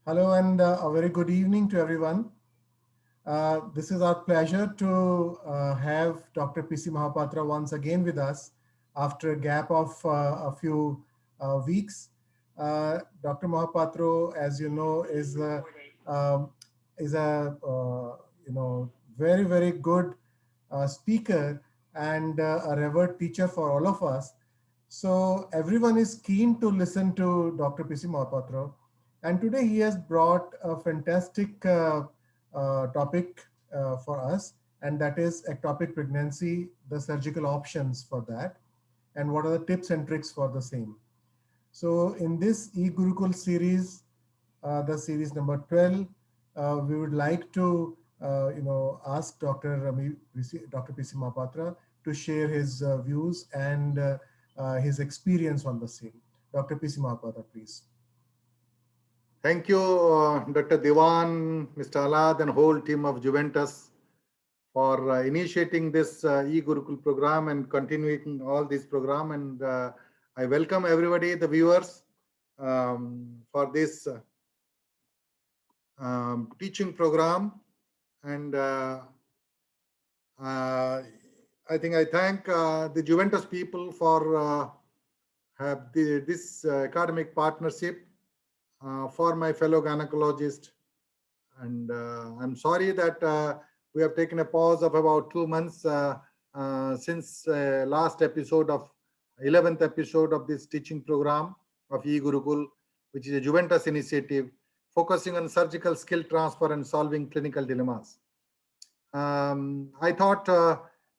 Hello and a very good evening to everyone. This is our pleasure to have Dr. PC Mahapatra once again with us after a gap of a few weeks. Dr. Mahapatra, as you know, um, is a very good speaker and a revered teacher for all of us. So everyone is keen to listen to Dr. PC Mahapatra. And today he has brought a fantastic topic for us, and that is ectopic pregnancy, the surgical options for that, and what are the tips and tricks for the same. So in this e-Gurukul series, the series number 12, we would like to ask Dr. PC Mahapatra to share his views and his experience on the same. Dr. PC Mahapatra, please. Thank you, Dr. Diwan, Mr. Alad, and whole team of Juventus for initiating this e-Gurukul program and continuing all this program. And I welcome everybody, the viewers, for this teaching program. And I think I thank the Juventus people for this academic partnership for my fellow gynecologist. And I'm sorry that we have taken a pause of about 2 months since last episode of 11th episode of this teaching program of e-Gurukul, which is a Juventus initiative focusing on surgical skill transfer and solving clinical dilemmas. I thought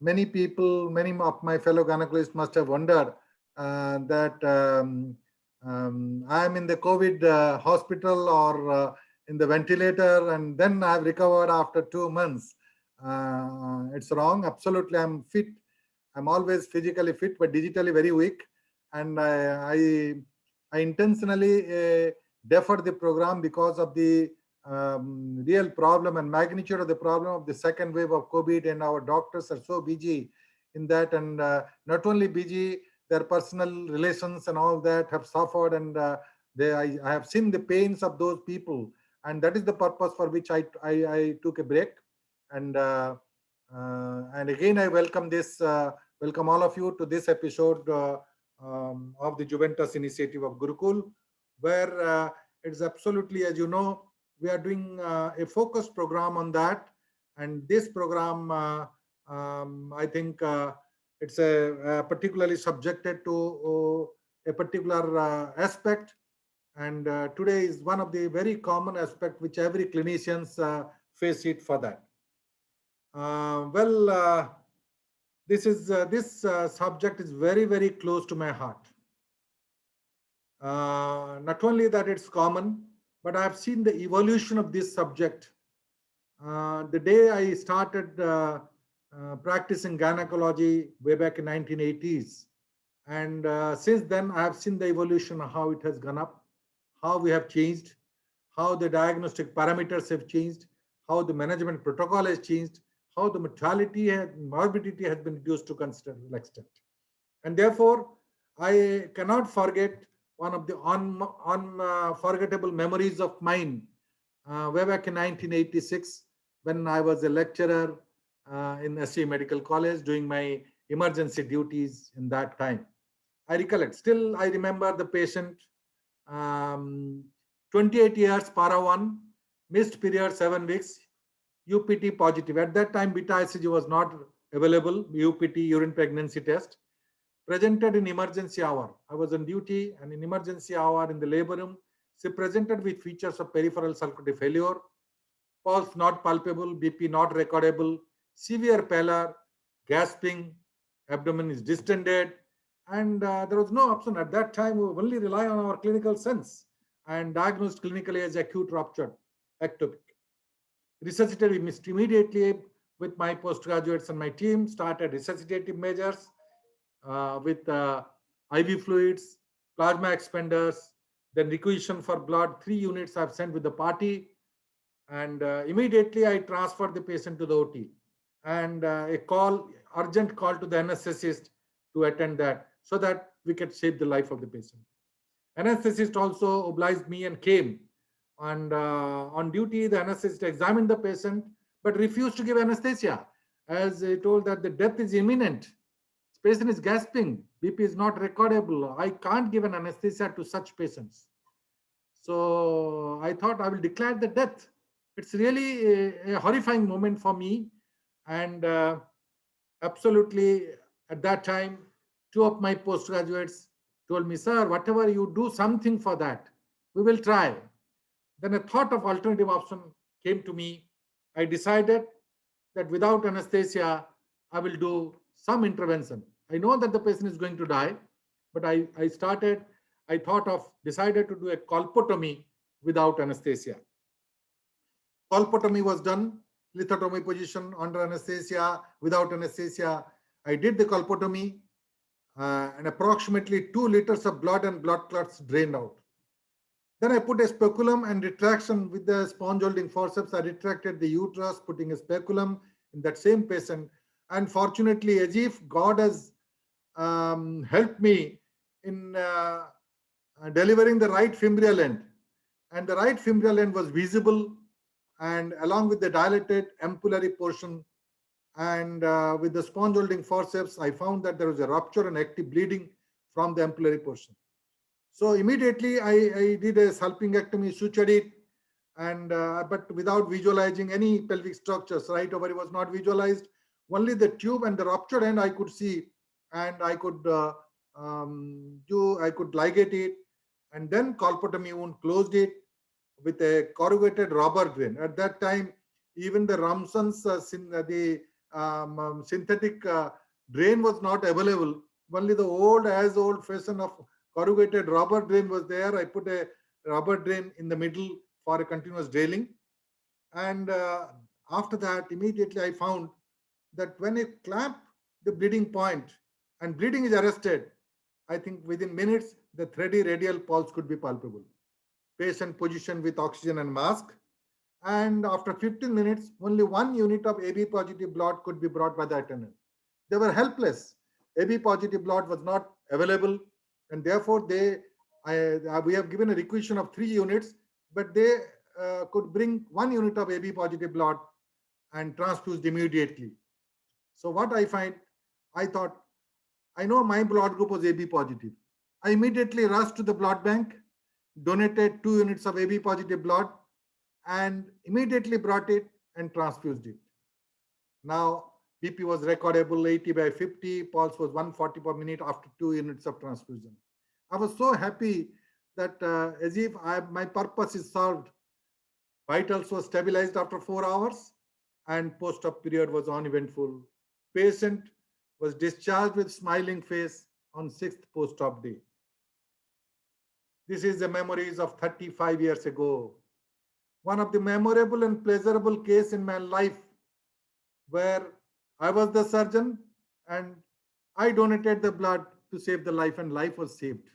many of my fellow gynecologists must have wondered that I'm in the COVID hospital or in the ventilator, and then I've recovered after 2 months. It's wrong. Absolutely, I'm fit. I'm always physically fit, but digitally very weak. And I intentionally deferred the program because of the real problem and magnitude of the problem of the second wave of COVID, and our doctors are so busy in that, and not only busy, their personal relations and all that have suffered, and I have seen the pains of those people, and that is the purpose for which I took a break. And again I welcome all of you to this episode of the Juventus initiative of Gurukul, where it's absolutely, as you know, we are doing a focused program on that. And this program, I think it's particularly subjected to a particular aspect. And today is one of the very common aspect which every clinicians face it for that. This subject is very close to my heart. Not only that it's common, but I have seen the evolution of this subject. The day I started practicing gynecology way back in 1980s, and since then I have seen the evolution of how it has gone up, how we have changed, how the diagnostic parameters have changed, how the management protocol has changed, how the mortality and morbidity has been reduced to considerable extent. And therefore, I cannot forget one of the unforgettable memories of mine way back in 1986 when I was a lecturer in SC Medical College doing my emergency duties in that time. I recollect, still I remember the patient, 28 years, para 1, missed period 7 weeks, UPT positive. At that time, beta ICG was not available, UPT, urine pregnancy test. Presented in emergency hour. I was on duty, and in emergency hour in the labor room, she presented with features of peripheral circulatory failure, pulse not palpable, BP not recordable, severe pallor, gasping, abdomen is distended, and there was no option. At that time, we only rely on our clinical sense and diagnosed clinically as acute rupture, ectopic. Resuscitated immediately with my postgraduates and my team, started resuscitative measures with IV fluids, plasma expanders, then requisition for blood. 3 units I've sent with the party, and immediately I transferred the patient to the OT, and urgent call to the anesthetist to attend that so that we could save the life of the patient. Anesthetist also obliged me and came and on duty, the anesthetist examined the patient but refused to give anesthesia, as he told that the death is imminent. This patient is gasping, BP is not recordable. I can't give an anesthesia to such patients. So I thought I will declare the death. It's really a horrifying moment for me. And absolutely, at that time, two of my postgraduates told me, "Sir, whatever you do, something for that. We will try." Then a thought of alternative option came to me. I decided that without anesthesia, I will do some intervention. I know that the patient is going to die, but I thought of, decided to do a colpotomy without anesthesia. Colpotomy was done, lithotomy position under anesthesia, without anesthesia. I did the colpotomy, and approximately 2 liters of blood and blood clots drained out. Then I put a speculum and retraction with the sponge holding forceps. I retracted the uterus, putting a speculum in that same patient. And fortunately, as if God has helped me in delivering the right femoral end. And the right femoral end was visible, and along with the dilated ampullary portion, and with the sponge holding forceps, I found that there was a rupture and active bleeding from the ampullary portion. So immediately I did a salpingectomy, sutured it, and but without visualizing any pelvic structures. Right ovary was not visualized. Only the tube and the ruptured end I could see, and I could I could ligate it, and then colpotomy wound closed it with a corrugated rubber drain. At that time, even the Ramson's synthetic drain was not available. Only the old fashion of corrugated rubber drain was there. I put a rubber drain in the middle for a continuous draining. And after that, immediately I found that when you clamp the bleeding point and bleeding is arrested, I think within minutes, the thready radial pulse could be palpable. Patient positioned with oxygen and mask. And after 15 minutes, only 1 unit of AB positive blood could be brought by the attendant. They were helpless. AB positive blood was not available, and therefore we have given a requisition of 3 units, but they could bring 1 unit of AB positive blood and transfused immediately. So what I find, I thought, I know my blood group was AB positive. I immediately rushed to the blood bank, donated 2 units of AB positive blood, and immediately brought it and transfused it. Now, BP was recordable 80/50, pulse was 140 per minute after 2 units of transfusion. I was so happy that as if my purpose is solved. Vitals was stabilized after 4 hours, and post-op period was uneventful. Patient was discharged with smiling face on 6th post-op day. This is the memories of 35 years ago. One of the memorable and pleasurable case in my life, where I was the surgeon and I donated the blood to save the life, and life was saved.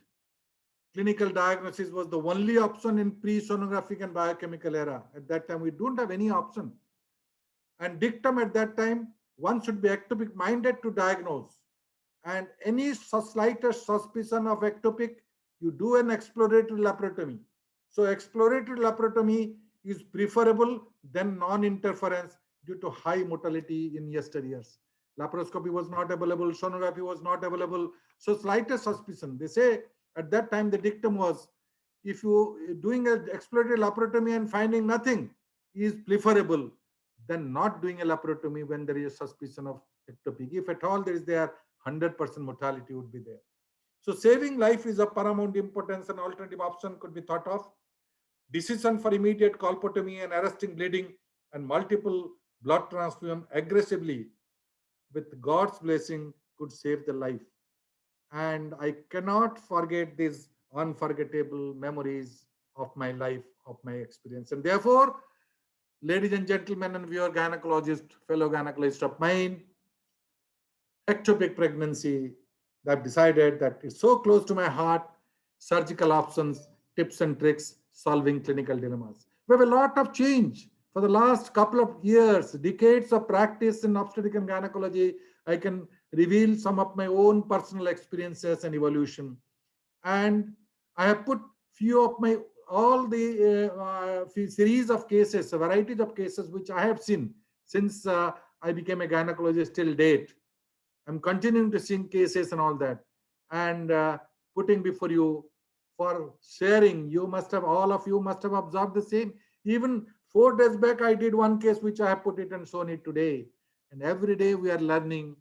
Clinical diagnosis was the only option in pre-sonographic and biochemical era. At that time, we don't have any option. And dictum at that time, one should be ectopic minded to diagnose. And any slightest suspicion of ectopic, you do an exploratory laparotomy. So exploratory laparotomy is preferable than non-interference due to high mortality in yesteryears. Laparoscopy was not available, sonography was not available. So slightest suspicion. They say at that time the dictum was, if you doing an exploratory laparotomy and finding nothing is preferable than not doing a laparotomy when there is a suspicion of ectopic. If at all there is there, 100% mortality would be there. So saving life is of paramount importance. An alternative option could be thought of. Decision for immediate colpotomy and arresting bleeding and multiple blood transfusion aggressively with God's blessing could save the life. And I cannot forget these unforgettable memories of my life, of my experience. And therefore, ladies and gentlemen, and viewer gynecologist, fellow gynecologist of mine, ectopic pregnancy, I've decided that it's so close to my heart, surgical options, tips and tricks, solving clinical dilemmas. We have a lot of change. For the last couple of years, decades of practice in obstetric and gynecology, I can reveal some of my own personal experiences and evolution. And I have put few of my all the series of cases, varieties of cases which I have seen since I became a gynecologist till date. I'm continuing to see cases and all that, and putting before you for sharing. You must have, all of you must have observed the same. Even 4 days back, I did one case which I have put it and shown it today. And every day we are learning,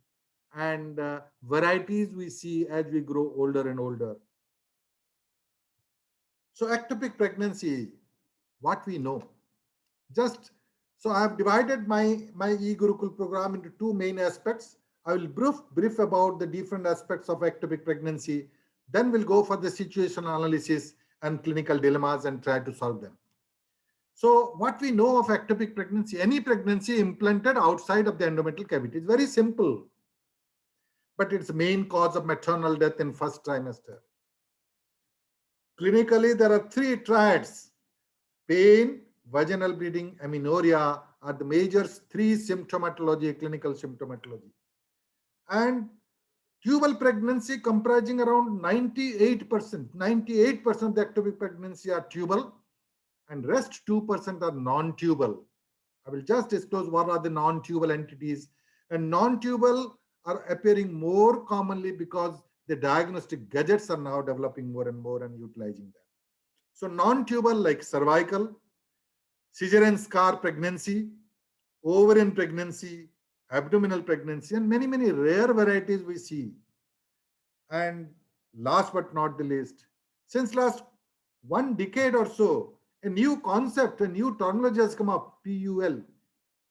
and varieties we see as we grow older and older. So ectopic pregnancy, what we know. Just so I have divided my e-Gurukul program into two main aspects. I will brief about the different aspects of ectopic pregnancy. Then we'll go for the situational analysis and clinical dilemmas and try to solve them. So what we know of ectopic pregnancy, any pregnancy implanted outside of the endometrial cavity, is very simple, but it's the main cause of maternal death in first trimester. Clinically, there are three triads: pain, vaginal bleeding, amenorrhea are the major three symptomatology, clinical symptomatology. And tubal pregnancy comprising around 98%. 98% of the ectopic pregnancy are tubal, and rest 2% are non-tubal. I will just disclose what are the non-tubal entities. And non-tubal are appearing more commonly because the diagnostic gadgets are now developing more and more and utilizing them. So non-tubal like cervical, cesarean scar pregnancy, ovarian pregnancy, abdominal pregnancy, and many, many rare varieties we see. And last but not the least, since last 1 decade or so, a new concept, a new terminology has come up: PUL,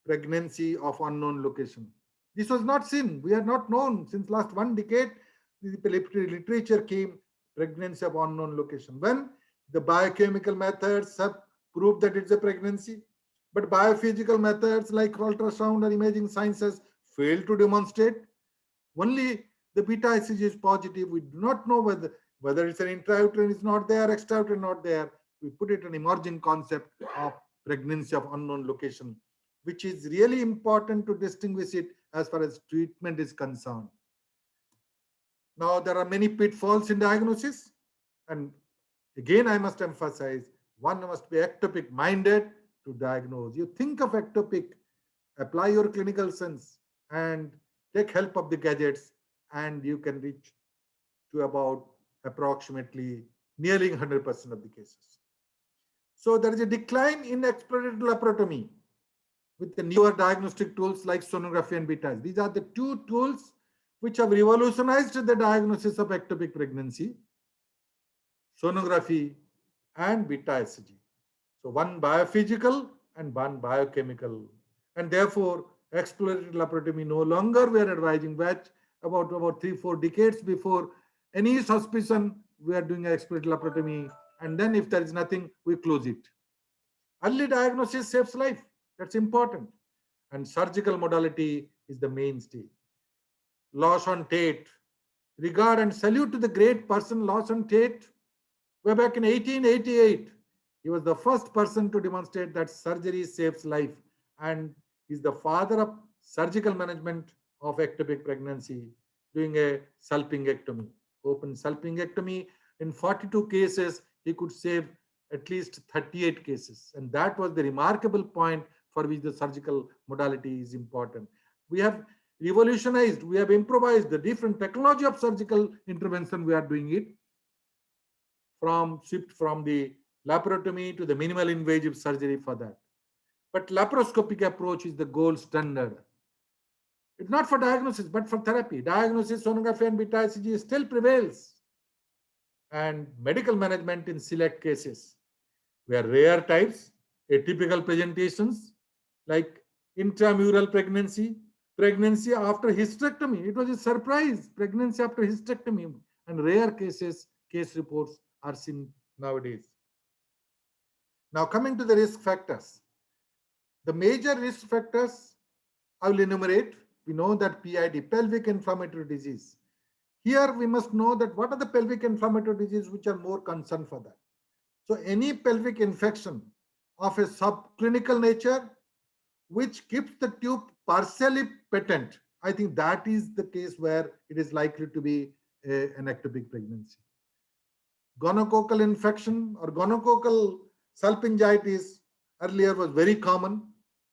pregnancy of unknown location. This was not seen. We are not known since last 1 decade. The literature came, pregnancy of unknown location. When the biochemical methods have proved that it's a pregnancy, but biophysical methods like ultrasound and imaging sciences failed to demonstrate. Only the beta ICG is positive. We do not know whether it's an intrauterine is not there, extrauterine not there. We put it an emerging concept of pregnancy of unknown location, which is really important to distinguish it as far as treatment is concerned. Now, there are many pitfalls in diagnosis, and again, I must emphasize, one must be ectopic minded to diagnose. You think of ectopic, apply your clinical sense, and take help of the gadgets, and you can reach to about approximately nearly 100% of the cases. So there is a decline in exploratory laparotomy with the newer diagnostic tools like sonography and beta. These are the two tools which have revolutionized the diagnosis of ectopic pregnancy: sonography and beta ECG. So one biophysical and one biochemical. And therefore, exploratory laparotomy no longer we are advising, which about 3-4 decades before any suspicion, we are doing an exploratory laparotomy. And then if there is nothing, we close it. Early diagnosis saves life. That's important. And surgical modality is the mainstay. Lawson Tate, regard and salute to the great person Lawson Tate. Way back in 1888, he was the first person to demonstrate that surgery saves life, and is the father of surgical management of ectopic pregnancy, doing a salpingectomy, open salpingectomy. In 42 cases, he could save at least 38 cases. And that was the remarkable point for which the surgical modality is important. We have revolutionized, we have improvised the different technology of surgical intervention. We are doing it shift from the laparotomy to the minimal invasive surgery for that. But laparoscopic approach is the gold standard. It's not for diagnosis, but for therapy. Diagnosis, sonography, and beta ECG still prevails. And medical management in select cases, where rare types, atypical presentations like intramural pregnancy, pregnancy after hysterectomy. It was a surprise, pregnancy after hysterectomy, and rare cases, case reports are seen nowadays. Now, coming to the risk factors. The major risk factors I will enumerate. We know that PID, pelvic inflammatory disease. Here we must know that what are the pelvic inflammatory diseases which are more concerned for that. So any pelvic infection of a subclinical nature which keeps the tube partially patent, I think that is the case where it is likely to be an ectopic pregnancy. Gonococcal infection or gonococcal salpingitis earlier was very common,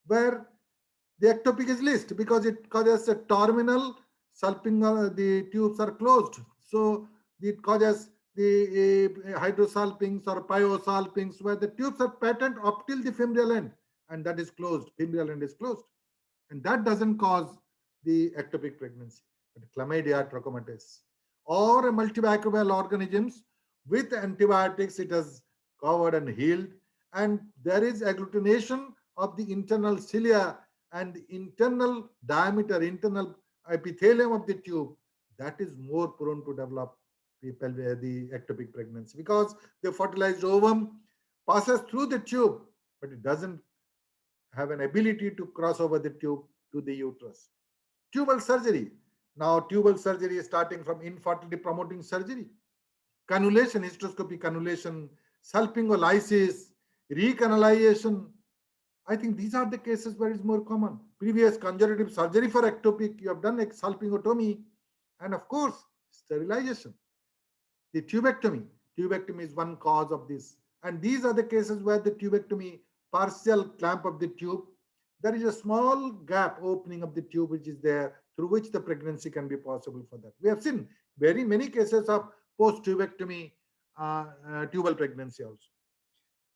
where the ectopic is least because it causes a terminal salping, the tubes are closed. So it causes the hydrosalpings or pyosalpings where the tubes are patent up till the femoral end, and that is closed. Femoral end is closed. And that doesn't cause the ectopic pregnancy. But chlamydia trachomatis or a multimicrobial organisms with antibiotics, it has covered and healed. And there is agglutination of the internal cilia and the internal diameter, internal epithelium of the tube, that is more prone to develop people where the ectopic pregnancy because the fertilized ovum passes through the tube, but it doesn't have an ability to cross over the tube to the uterus. Tubal surgery. Now, tubal surgery is starting from infertility promoting surgery, cannulation, hysteroscopic cannulation, salpingolysis, recanalization. I think these are the cases where it's more common. Previous conservative surgery for ectopic, you have done a salpingotomy, and of course, sterilization. The tubectomy. Tubectomy is one cause of this. And these are the cases where the tubectomy, partial clamp of the tube, there is a small gap opening of the tube which is there through which the pregnancy can be possible for that. We have seen very many cases of post-tubectomy tubal pregnancy also.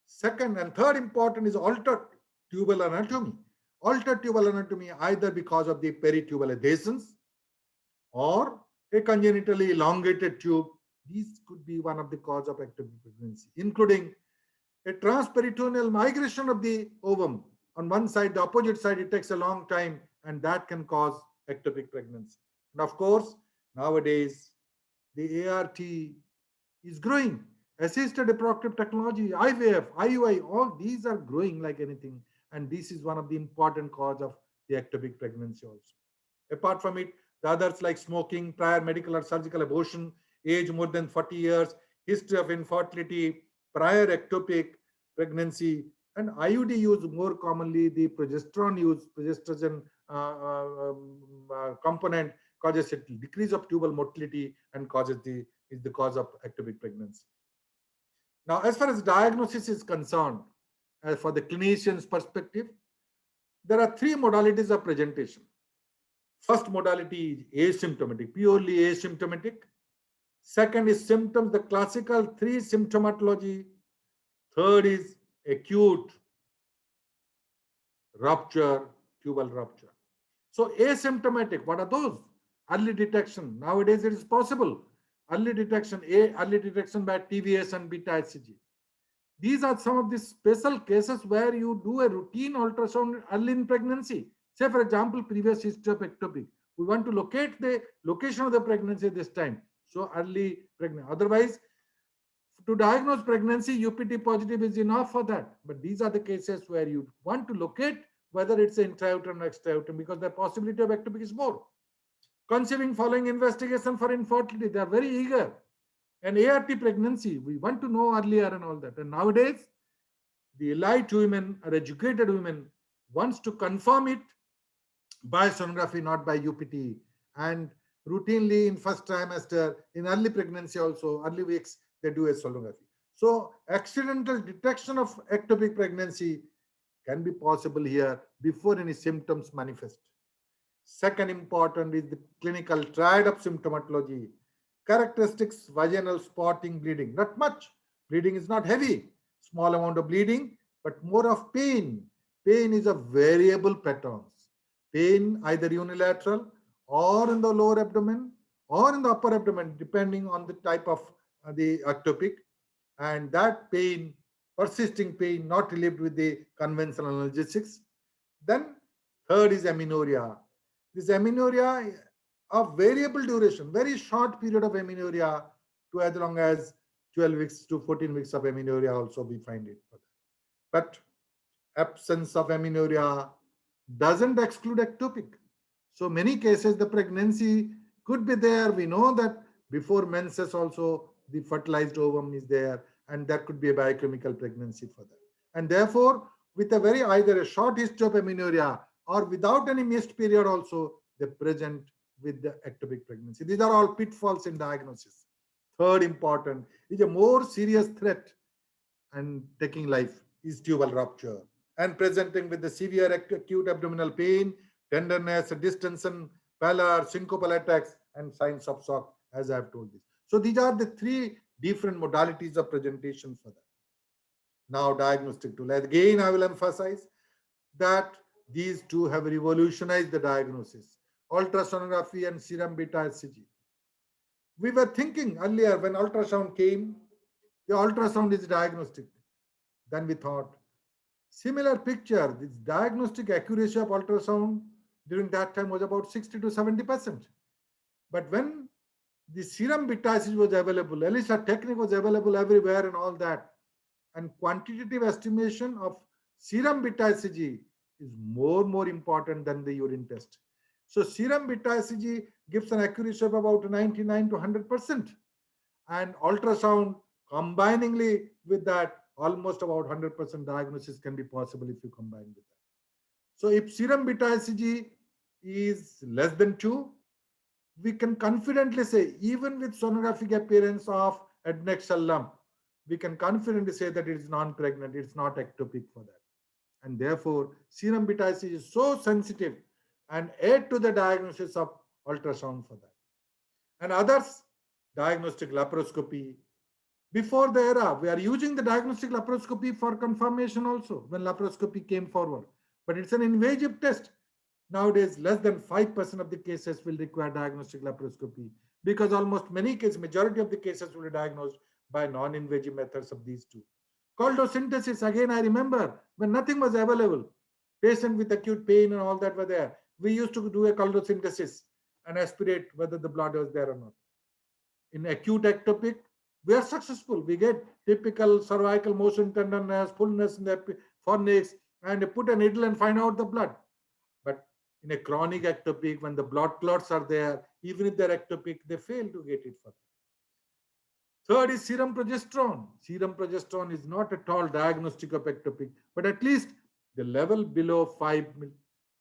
Second and third important is altered tubal anatomy. Altered tubal anatomy either because of the peritubal adhesions or a congenitally elongated tube. These could be one of the cause of ectopic pregnancy, including a transperitoneal migration of the ovum. On one side, the opposite side, it takes a long time, and that can cause ectopic pregnancy. And of course, nowadays, the ART is growing. Assisted reproductive technology, IVF, IUI, all these are growing like anything. And this is one of the important cause of the ectopic pregnancy also. Apart from it, the others like smoking, prior medical or surgical abortion, age more than 40 years, history of infertility, prior ectopic pregnancy, and IUD use more commonly the progesterone use, progesterone component causes a decrease of tubal motility and causes the cause of ectopic pregnancy. Now, as far as diagnosis is concerned, for the clinician's perspective, there are three modalities of presentation. First modality is asymptomatic, purely asymptomatic. Second is symptoms, the classical three symptomatology. Third is acute rupture, tubal rupture. So asymptomatic, what are those? Early detection. Nowadays it is possible. Early detection, early detection by TVS and beta HCG. These are some of the special cases where you do a routine ultrasound early in pregnancy. Say, for example, previous history of ectopic. We want to locate the location of the pregnancy this time. So early pregnancy. Otherwise, to diagnose pregnancy, UPT positive is enough for that. But these are the cases where you want to locate whether it's intrauterine or extrauterine because the possibility of ectopic is more. Conceiving following investigation for infertility, they are very eager. And ART pregnancy, we want to know earlier and all that. And nowadays, the elite women or educated women wants to confirm it by sonography, not by UPT. And routinely in first trimester, in early pregnancy also, early weeks, they do a sonography. So accidental detection of ectopic pregnancy can be possible here before any symptoms manifest. Second important is the clinical triad of symptomatology. Characteristics, vaginal spotting, bleeding. Not much. Bleeding is not heavy. Small amount of bleeding, but more of pain. Pain is a variable patterns. Pain either unilateral or in the lower abdomen or in the upper abdomen, depending on the type of the ectopic. And that pain, persisting pain, not relieved with the conventional analgesics. Then third is amenorrhea. This amenorrhea of variable duration, very short period of amenorrhea to as long as 12 weeks to 14 weeks of amenorrhea also we find it. But absence of amenorrhea doesn't exclude ectopic. So many cases the pregnancy could be there. We know that before menses also the fertilized ovum is there and there could be a biochemical pregnancy for that. And therefore, with a very either a short history of amenorrhea or without any missed period also, they present with the ectopic pregnancy. These are all pitfalls in diagnosis. Third important is a more serious threat and taking life is tubal rupture and presenting with the severe acute abdominal pain, tenderness, distension, pallor, syncopal attacks, and signs of shock, as I have told this. So these are the three different modalities of presentation for that. Now, diagnostic tool. Again, I will emphasize that these two have revolutionized the diagnosis. Ultrasonography and serum beta HCG. We were thinking earlier when ultrasound came, the ultrasound is diagnostic. Then we thought, similar picture, this diagnostic accuracy of ultrasound during that time was about 60 to 70%. But when the serum beta HCG was available, ELISA technique was available everywhere and all that, and quantitative estimation of serum beta HCG is more important than the urine test. So serum beta HCG gives an accuracy of about 99 to 100%, and ultrasound combiningly with that almost about 100% diagnosis can be possible if you combine with that. So if serum beta HCG is less than 2, we can confidently say, even with sonographic appearance of adnexal lump, we can confidently say that it is non-pregnant, it's not ectopic for that. And therefore, serum beta HCG is so sensitive and aid to the diagnosis of ultrasound for that. And others, diagnostic laparoscopy. Before the era, we are using the diagnostic laparoscopy for confirmation also when laparoscopy came forward. But it's an invasive test. Nowadays, less than 5% of the cases will require diagnostic laparoscopy because almost many cases, majority of the cases will be diagnosed by non-invasive methods of these two. Choledosynthesis, again, I remember when nothing was available, patient with acute pain and all that were there. We used to do a choledosynthesis and aspirate whether the blood was there or not. In acute ectopic, we are successful. We get typical cervical motion tenderness, fullness in the fornix, and put a needle and find out the blood. But in a chronic ectopic, when the blood clots are there, even if they're ectopic, they fail to get it for them. Third is serum progesterone. Serum progesterone is not at all diagnostic of ectopic, but at least the level below 5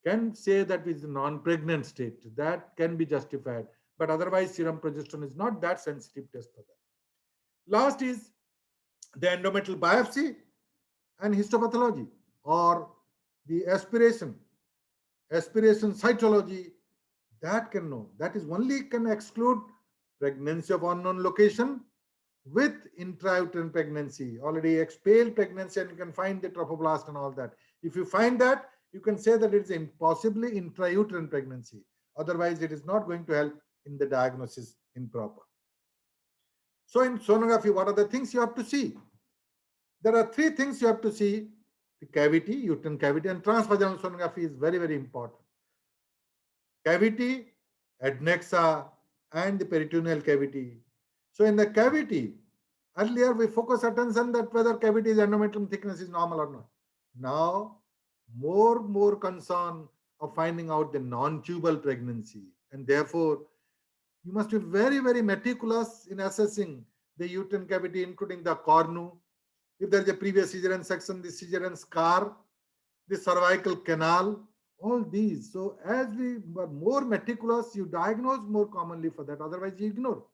can say that is a non-pregnant state. That can be justified. But otherwise, serum progesterone is not that sensitive test for that. Last is the endometrial biopsy and histopathology, or the aspiration cytology, that can know. That is only can exclude pregnancy of unknown location with intrauterine pregnancy, already expelled pregnancy, and you can find the trophoblast and all that. If you find that, you can say that it is possibly intrauterine pregnancy. Otherwise, it is not going to help in the diagnosis improper. So in sonography, what are the things you have to see? There are three things you have to see: the cavity, uterine cavity, and transvaginal sonography is very important. Cavity, adnexa, and the peritoneal cavity. So in the cavity, earlier we focus attention that whether cavity is endometrium thickness is normal or not. Now, more concern of finding out the non-tubal pregnancy, and therefore you must be very meticulous in assessing the uterine cavity, including the cornu. If there is a previous cesarean section, the cesarean scar, the cervical canal, all these. So as we were more meticulous, you diagnose more commonly for that. Otherwise, you ignore.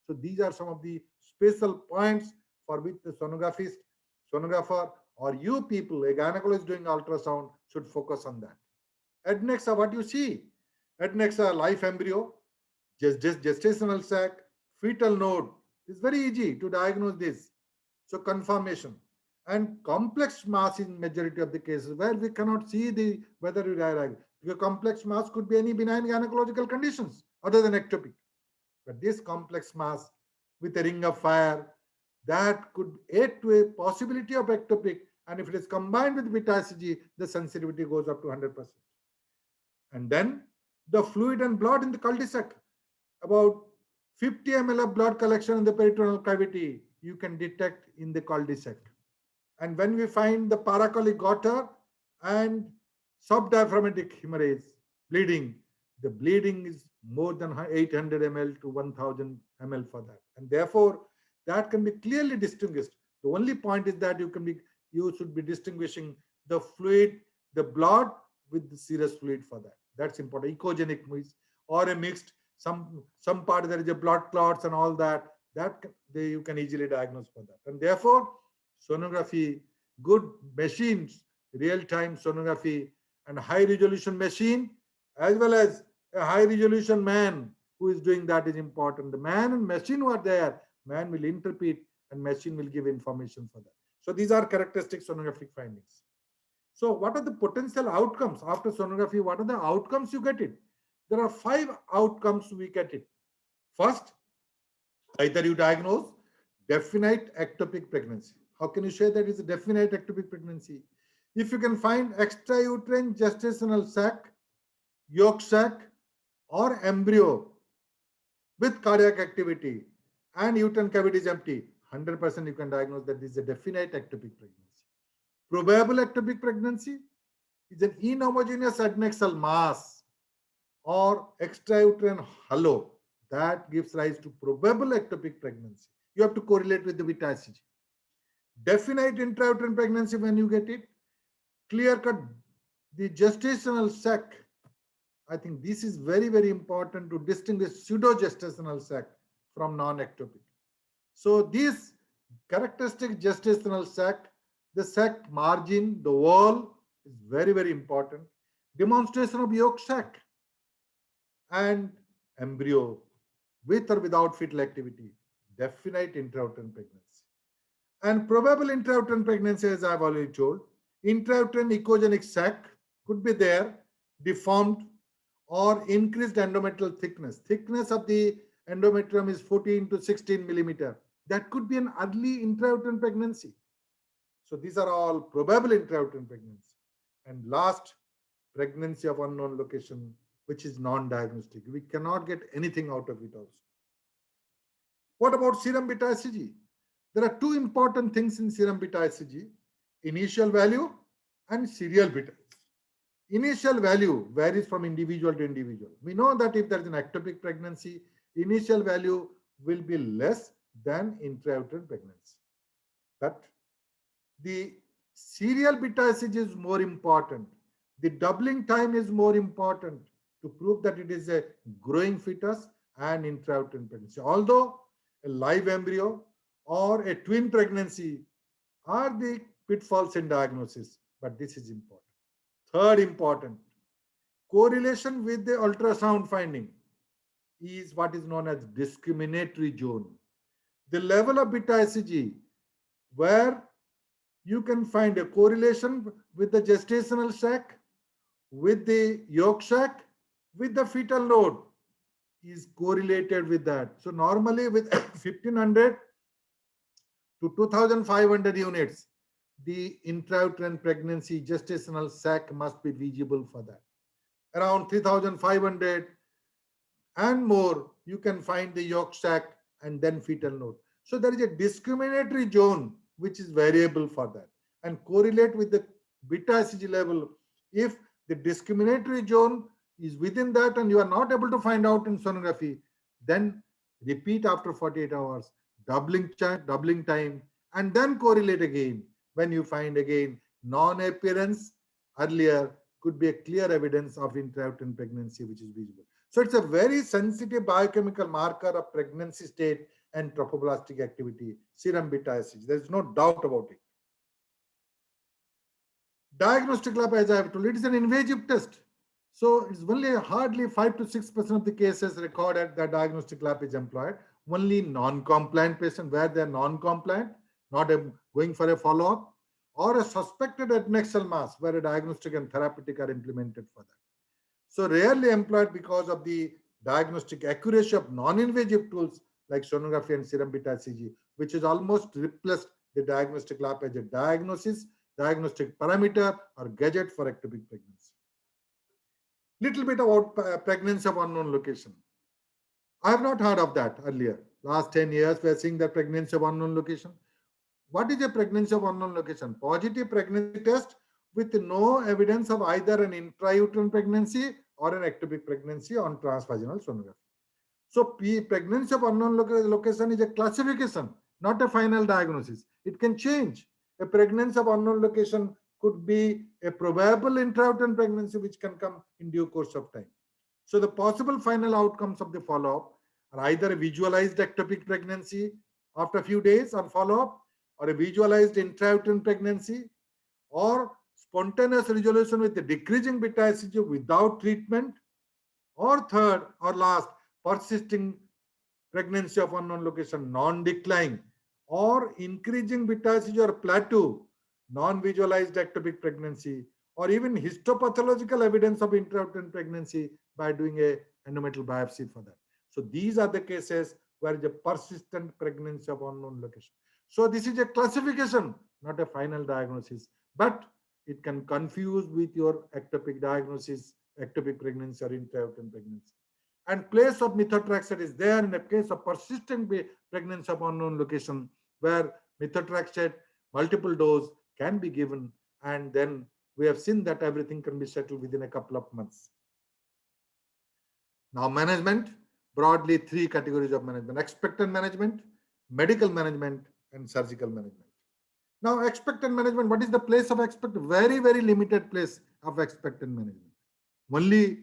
So these are some of the special points for which the sonographer, or you people, a gynecologist doing ultrasound, should focus on that. Adnexa, what you see? Adnexa, live embryo, gestational sac, fetal node. It's very easy to diagnose this. So confirmation. And complex mass in majority of the cases where we cannot see the whether you diagnose. Because complex mass could be any benign gynecological conditions other than ectopic. But this complex mass with a ring of fire, that could aid to a possibility of ectopic, and if it is combined with beta HCG, the sensitivity goes up to 100%. And then the fluid and blood in the cul-de-sac, about 50 ml of blood collection in the peritoneal cavity, you can detect in the cul-de-sac. And when we find the paracolic goiter and subdiaphragmatic hemorrhage, bleeding, the bleeding is more than 800 ml to 1000 ml for that. And therefore, that can be clearly distinguished. The only point is that you should be distinguishing the fluid, the blood with the serous fluid for that. That's important. Echogenic means, or a mixed, some part there is a blood clots and all that. you can easily diagnose for that. And therefore, sonography, good machines, real-time sonography, and high-resolution machine, as well as a high-resolution man who is doing that is important. The man and machine were there. Man will interpret, and machine will give information for that. So these are characteristic sonographic findings. So what are the potential outcomes after sonography? What are the outcomes you get it? There are 5 outcomes we get it. First, either you diagnose definite ectopic pregnancy. How can you say that it's a definite ectopic pregnancy? If you can find extrauterine gestational sac, yolk sac, or embryo with cardiac activity and uterine cavity is empty, 100% you can diagnose that this is a definite ectopic pregnancy. Probable ectopic pregnancy is an inhomogeneous adnexal mass or extrauterine halo that gives rise to probable ectopic pregnancy. You have to correlate with the beta ICG. Definite intrauterine pregnancy, when you get it, clear cut the gestational sac. I think this is very, very important to distinguish pseudo gestational sac from non ectopic. So, this characteristic gestational sac, the sac margin, the wall is very, very important. Demonstration of yolk sac and embryo with or without fetal activity, definite intrauterine pregnancy. And probable intrauterine pregnancy, as I've already told, intrauterine echogenic sac could be there, deformed, or increased endometrial thickness. Thickness of the endometrium is 14 to 16 millimeter. That could be an early intrauterine pregnancy. So these are all probable intrauterine pregnancy. And last, pregnancy of unknown location, which is non-diagnostic. We cannot get anything out of it also. What about serum beta ICG? There are 2 important things in serum beta ICG: initial value and serial beta. Initial value varies from individual to individual. We know that if there is an ectopic pregnancy, initial value will be less than intrauterine pregnancy. But the serial beta ICG is more important. The doubling time is more important to prove that it is a growing fetus and intrauterine pregnancy. Although a live embryo or a twin pregnancy are the pitfalls in diagnosis, but this is important. Third important, correlation with the ultrasound finding is what is known as discriminatory zone. The level of beta ICG where you can find a correlation with the gestational sac, with the yolk sac, with the fetal load is correlated with that. So normally with 1500 to 2500 units, the intrauterine pregnancy gestational sac must be visible for that. Around 3500 and more, you can find the yolk sac and then fetal node. So there is a discriminatory zone which is variable for that and correlate with the beta ICG level. If the discriminatory zone is within that and you are not able to find out in sonography, then repeat after 48 hours, doubling time, and then correlate again. When you find again non-appearance earlier could be a clear evidence of intrauterine pregnancy which is visible. So it's a very sensitive biochemical marker of pregnancy state and trophoblastic activity, serum beta ICG. There is no doubt about it. Diagnostic lab, as I have told, it is an invasive test. So it's only hardly 5 to 6% of the cases recorded that diagnostic lab is employed. Only non-compliant patient where they are non-compliant, not going for a follow-up, or a suspected adnexal mass where a diagnostic and therapeutic are implemented for that. So rarely employed because of the diagnostic accuracy of non-invasive tools like sonography and serum beta ICG, which has almost replaced the diagnostic lab as a diagnostic parameter or gadget for ectopic pregnancy. Little bit about pregnancy of unknown location. I have not heard of that earlier. Last 10 years, we are seeing that pregnancy of unknown location. What is a pregnancy of unknown location? Positive pregnancy test with no evidence of either an intrauterine pregnancy or an ectopic pregnancy on transvaginal sonography. So pregnancy of unknown location is a classification, not a final diagnosis. It can change. A pregnancy of unknown location could be a probable intrauterine pregnancy which can come in due course of time. So the possible final outcomes of the follow-up are either a visualized ectopic pregnancy after a few days on follow-up, or a visualized intrauterine pregnancy, or spontaneous resolution with a decreasing beta HCG without treatment, or third or last, persisting pregnancy of unknown location, non-decline, or increasing beta HCG or plateau, non-visualized ectopic pregnancy, or even histopathological evidence of intrauterine pregnancy by doing a endometrial biopsy for that. So these are the cases where the persistent pregnancy of unknown location. So this is a classification, not a final diagnosis, but it can confuse with your ectopic diagnosis, ectopic pregnancy or intrauterine pregnancy. And place of methotrexate is there in the case of persistent pregnancy of unknown location, where methotrexate multiple dose can be given, and then we have seen that everything can be settled within a couple of months. Now, management, broadly three categories of management: expectant management, medical management, and surgical management. Now, expectant management, what is the place of expectant? Very, very limited place of expectant management. Only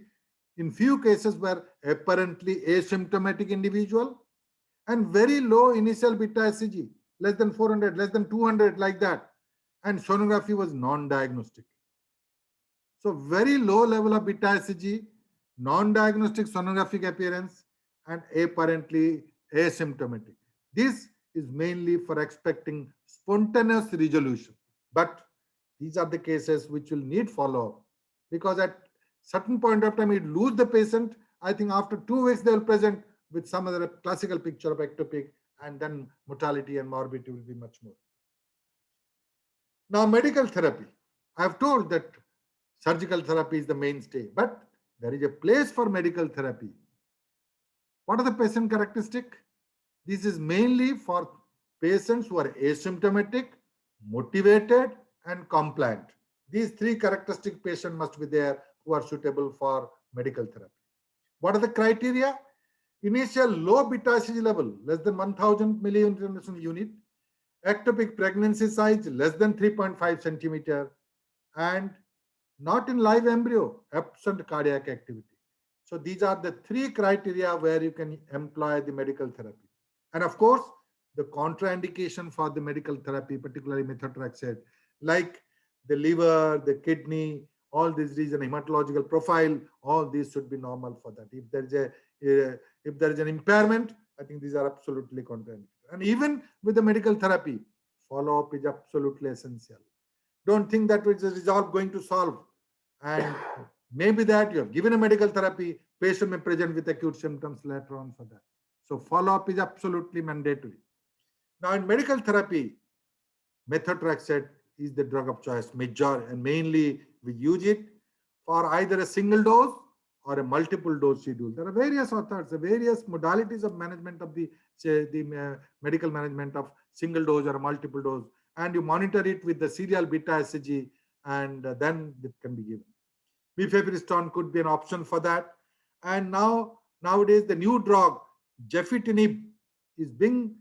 in few cases where apparently asymptomatic individual and very low initial beta HCG, less than 400, less than 200, like that, and sonography was non-diagnostic. So very low level of beta HCG, non-diagnostic sonographic appearance, and apparently asymptomatic. This is mainly for expecting spontaneous resolution. But these are the cases which will need follow-up, because at certain point of time, you lose the patient. I think after 2 weeks, they will present with some other classical picture of ectopic, and then mortality and morbidity will be much more. Now, medical therapy. I have told that surgical therapy is the mainstay, but there is a place for medical therapy. What are the patient characteristics? This is mainly for patients who are asymptomatic, motivated, and compliant. These three characteristic patients must be there who are suitable for medical therapy. What are the criteria? Initial low beta HCG level, less than 1000 milli unit, ectopic pregnancy size less than 3.5 centimeter, and not in live embryo, absent cardiac activity. So these are the three criteria where you can employ the medical therapy. And of course, the contraindication for the medical therapy, particularly methotrexate, like the liver, the kidney, all these reasons, hematological profile, all these should be normal for that. If there is an impairment, I think these are absolutely contraindicated. And even with the medical therapy, follow-up is absolutely essential. Don't think that it is all going to solve. And maybe that you have given a medical therapy, patient may present with acute symptoms later on for that. So follow-up is absolutely mandatory. Now in medical therapy, methotrexate is the drug of choice, and mainly we use it for either a single dose or a multiple dose schedule. There are various authors, various modalities of management of the medical management of single dose or multiple dose, and you monitor it with the serial beta HCG, and then it can be given. Mifepristone could be an option for that. And nowadays the new drug gefitinib is being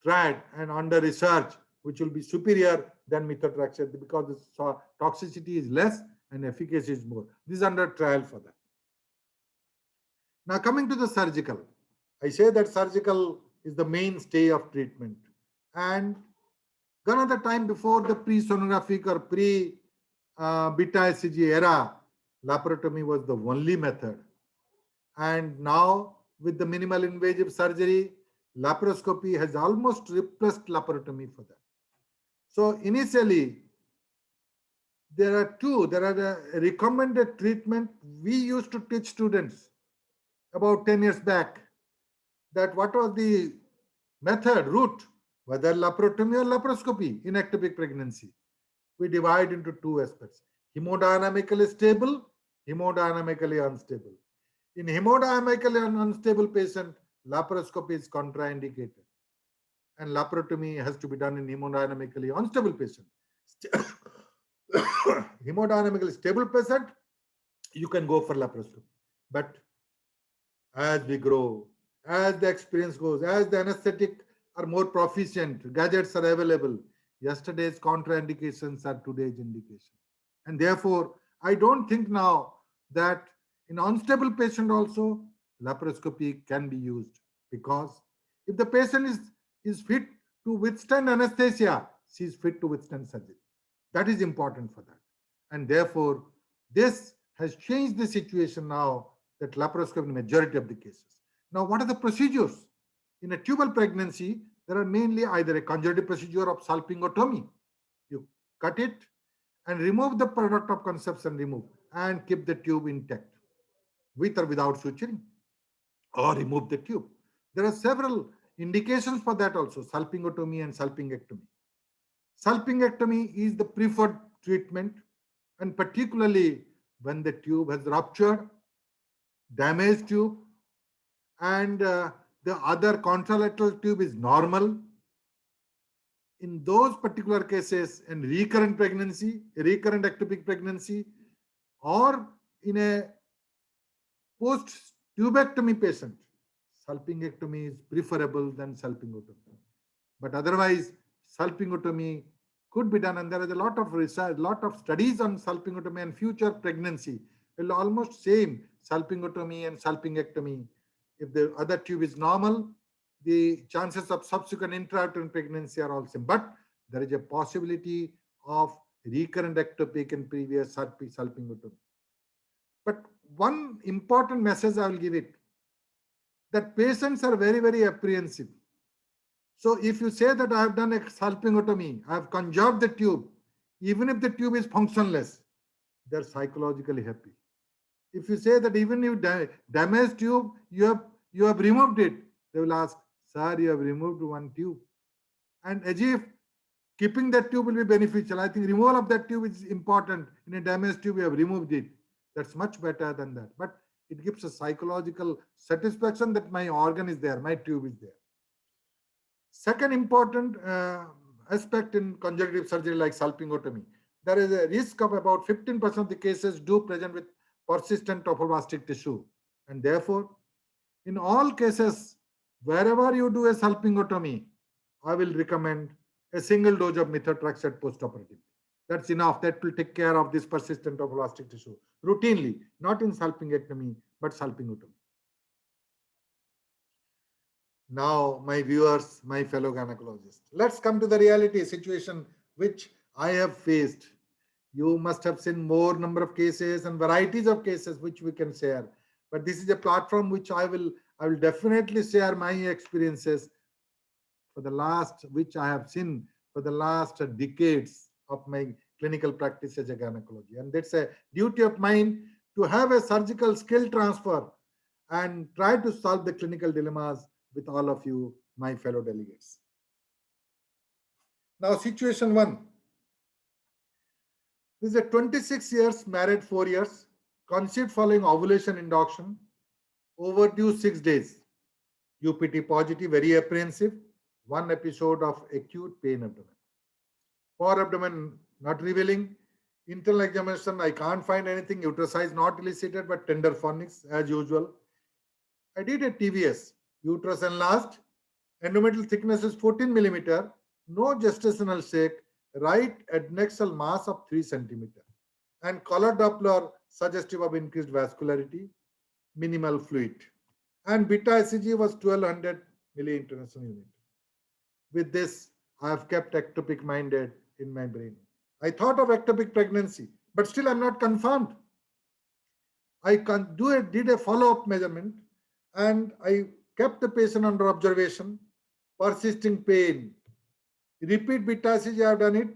tried and under research, which will be superior than methotrexate because the toxicity is less and efficacy is more. This is under trial for that. Now coming to the surgical, I say that surgical is the mainstay of treatment. And gone are the time before the pre-sonographic or pre-beta HCG era, laparotomy was the only method. And now with the minimal invasive surgery, laparoscopy has almost replaced laparotomy for that. So initially, there are the recommended treatment we used to teach students about 10 years back, that what was the method, route, whether laparotomy or laparoscopy in ectopic pregnancy. We divide into two aspects: hemodynamically stable, hemodynamically unstable. In hemodynamically unstable patient, laparoscopy is contraindicated, and laparotomy has to be done in hemodynamically unstable patient. Hemodynamically stable patient, you can go for laparoscopy. But as we grow, as the experience goes, as the anesthetic are more proficient, gadgets are available, yesterday's contraindications are today's indication. And therefore, I don't think now that in unstable patient also, laparoscopy can be used, because if the patient is fit to withstand anesthesia, she is fit to withstand surgery. That is important for that. And therefore, this has changed the situation now, that laparoscopy in majority of the cases. Now, what are the procedures? In a tubal pregnancy, there are mainly either a conservative procedure of salpingotomy. You cut it and remove the product of conception, remove, and keep the tube intact with or without suturing, or remove the tube. There are several indications for that also, salpingotomy and salpingectomy. Salpingectomy is the preferred treatment, and particularly when the tube has ruptured, damaged tube, and the other contralateral tube is normal. In those particular cases, in recurrent pregnancy, recurrent ectopic pregnancy, or in a post tubectomy patient, salpingectomy is preferable than salpingotomy. But otherwise, salpingotomy could be done, and there is a lot of research, lot of studies on salpingotomy and future pregnancy will almost same salpingotomy and salpingectomy. If the other tube is normal, the chances of subsequent intrauterine pregnancy are all same. But there is a possibility of recurrent ectopic and previous salpingotomy. But one important message I will give it, that patients are very, very apprehensive. So if you say that I have done a salpingotomy, I have conserved the tube, even if the tube is functionless, they're psychologically happy. If you say that even if damaged tube, you have removed it, they will ask, sir, you have removed one tube. And as if keeping that tube will be beneficial. I think removal of that tube is important. In a damaged tube, you have removed it. That's much better than that. But it gives a psychological satisfaction that my organ is there, my tube is there. Second important aspect in conjunctive surgery like salpingotomy, there is a risk of about 15% of the cases do present with persistent trophoblastic tissue. And therefore, in all cases, wherever you do a salpingotomy, I will recommend a single dose of methotrexate postoperatively. That's enough. That will take care of this persistent trophoblastic tissue routinely, not in salpingectomy, but salpingotomy. Now, my viewers, my fellow gynecologists, let's come to the reality situation which I have faced. You must have seen more number of cases and varieties of cases which we can share. But this is a platform which I will definitely share my experiences for the last, which I have seen for the last decades of my clinical practice as a gynecology. And that's a duty of mine, to have a surgical skill transfer and try to solve the clinical dilemmas with all of you, my fellow delegates. Now, situation one. This is a 26 years, married 4 years, conceived following ovulation induction, overdue 6 days, UPT positive, very apprehensive, one episode of acute pain abdomen. For abdomen not revealing, internal examination, I can't find anything, uterus size not elicited, but tender fornix as usual. I did a TVS, uterus enlarged, endometrial thickness is 14 millimeter, no gestational sac, right adnexal mass of 3 centimeter, and color Doppler suggestive of increased vascularity, minimal fluid, and beta ECG was 1200 milliinternational unit. With this, I have kept ectopic minded in my brain. I thought of ectopic pregnancy, but still I'm not confirmed. I did a follow-up measurement, and I kept the patient under observation, persisting pain. Repeat beta ECG, I have done it.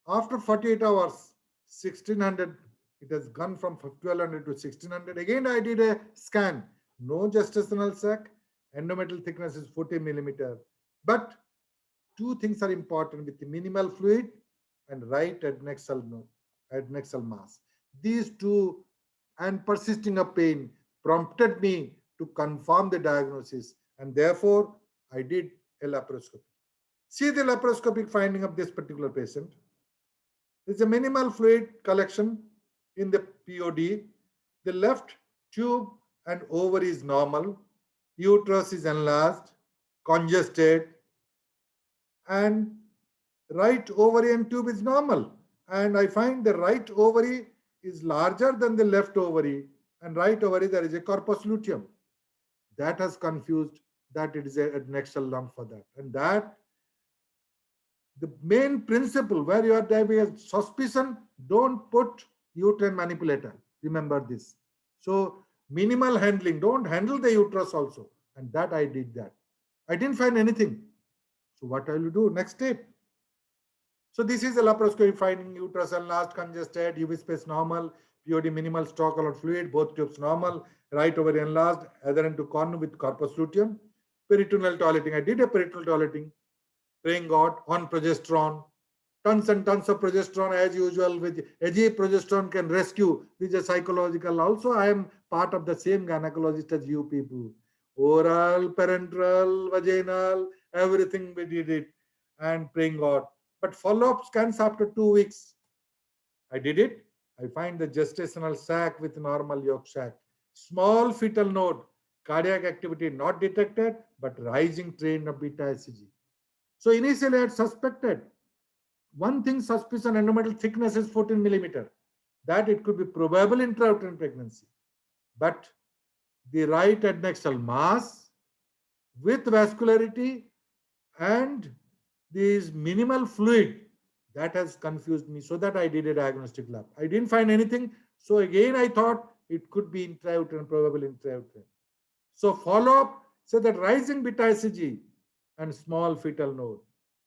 After 48 hours, 1600, it has gone from 1200 to 1600. Again, I did a scan. No gestational sac, endometrial thickness is 40 millimeter. But two things are important with the minimal fluid and right adnexal mass. These two and persisting of pain prompted me to confirm the diagnosis, and therefore I did a laparoscopy. See the laparoscopic finding of this particular patient. There is a minimal fluid collection in the POD. The left tube and ovary is normal. Uterus is enlarged, congested, and right ovary and tube is normal. And I find the right ovary is larger than the left ovary, and right ovary there is a corpus luteum. That has confused that it is a adnexal lump for that. And that the main principle where you are having a suspicion, don't put uterine manipulator. Remember this. So minimal handling, don't handle the uterus also. And that I did that. I didn't find anything. So what I will do? Next step. So this is a laparoscopy finding uterus enlarged, congested, UV space normal, POD minimal stock colored fluid, both tubes normal, right ovary enlarged, adherent to cornu with corpus luteum, peritoneal toileting. I did a peritoneal toileting, praying God on progesterone, tons and tons of progesterone as usual. With AG progesterone can rescue. This is a psychological. Also, I am part of the same gynecologist as you people. Oral, parenteral, vaginal, everything we did it, and praying God. But follow-up scans after 2 weeks. I did it. I find the gestational sac with normal yolk sac. Small fetal node, cardiac activity not detected, but rising trend of beta HCG. So initially I had suspected one thing, suspicion endometrial thickness is 14 millimeter, that it could be probable intrauterine pregnancy. But the right adnexal mass with vascularity and this minimal fluid, that has confused me. So that I did a diagnostic lab. I didn't find anything. So again, I thought it could be intrauterine, probable intrauterine. So follow up, say that rising beta ICG and small fetal node.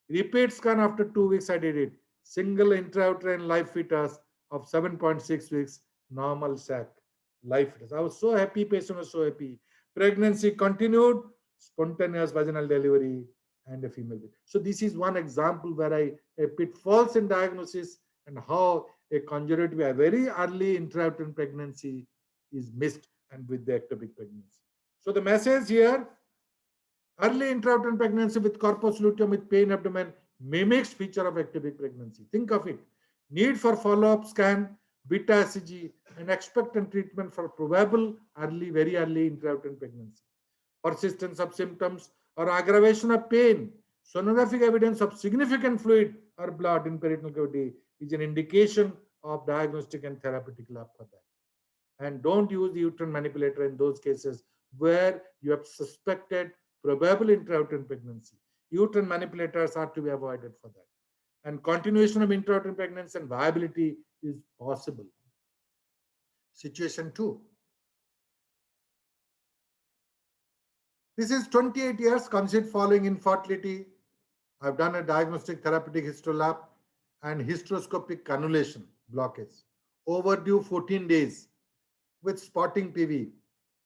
Repeat scan after 2 weeks, I did it. Single intrauterine live fetus of 7.6 weeks, normal sac, live fetus. I was so happy, patient was so happy. Pregnancy continued, spontaneous vaginal delivery, and a female baby. So this is one example where a pitfalls in diagnosis and how a conjugative, a very early intrauterine pregnancy is missed and with the ectopic pregnancy. So the message here, early intrauterine pregnancy with corpus luteum with pain abdomen mimics feature of ectopic pregnancy. Think of it. Need for follow-up scan, beta HCG, and expectant treatment for probable early, very early intrauterine pregnancy. Persistence of symptoms or aggravation of pain, sonographic evidence of significant fluid or blood in peritoneal cavity is an indication of diagnostic and therapeutic lab for that. And don't use the uterine manipulator in those cases where you have suspected probable intrauterine pregnancy. Uterine manipulators are to be avoided for that. And continuation of intrauterine pregnancy and viability is possible. Situation 2. This is 28 years conceived following infertility. I've done a diagnostic therapeutic histolab and hysteroscopic cannulation blockage. Overdue 14 days with spotting PV,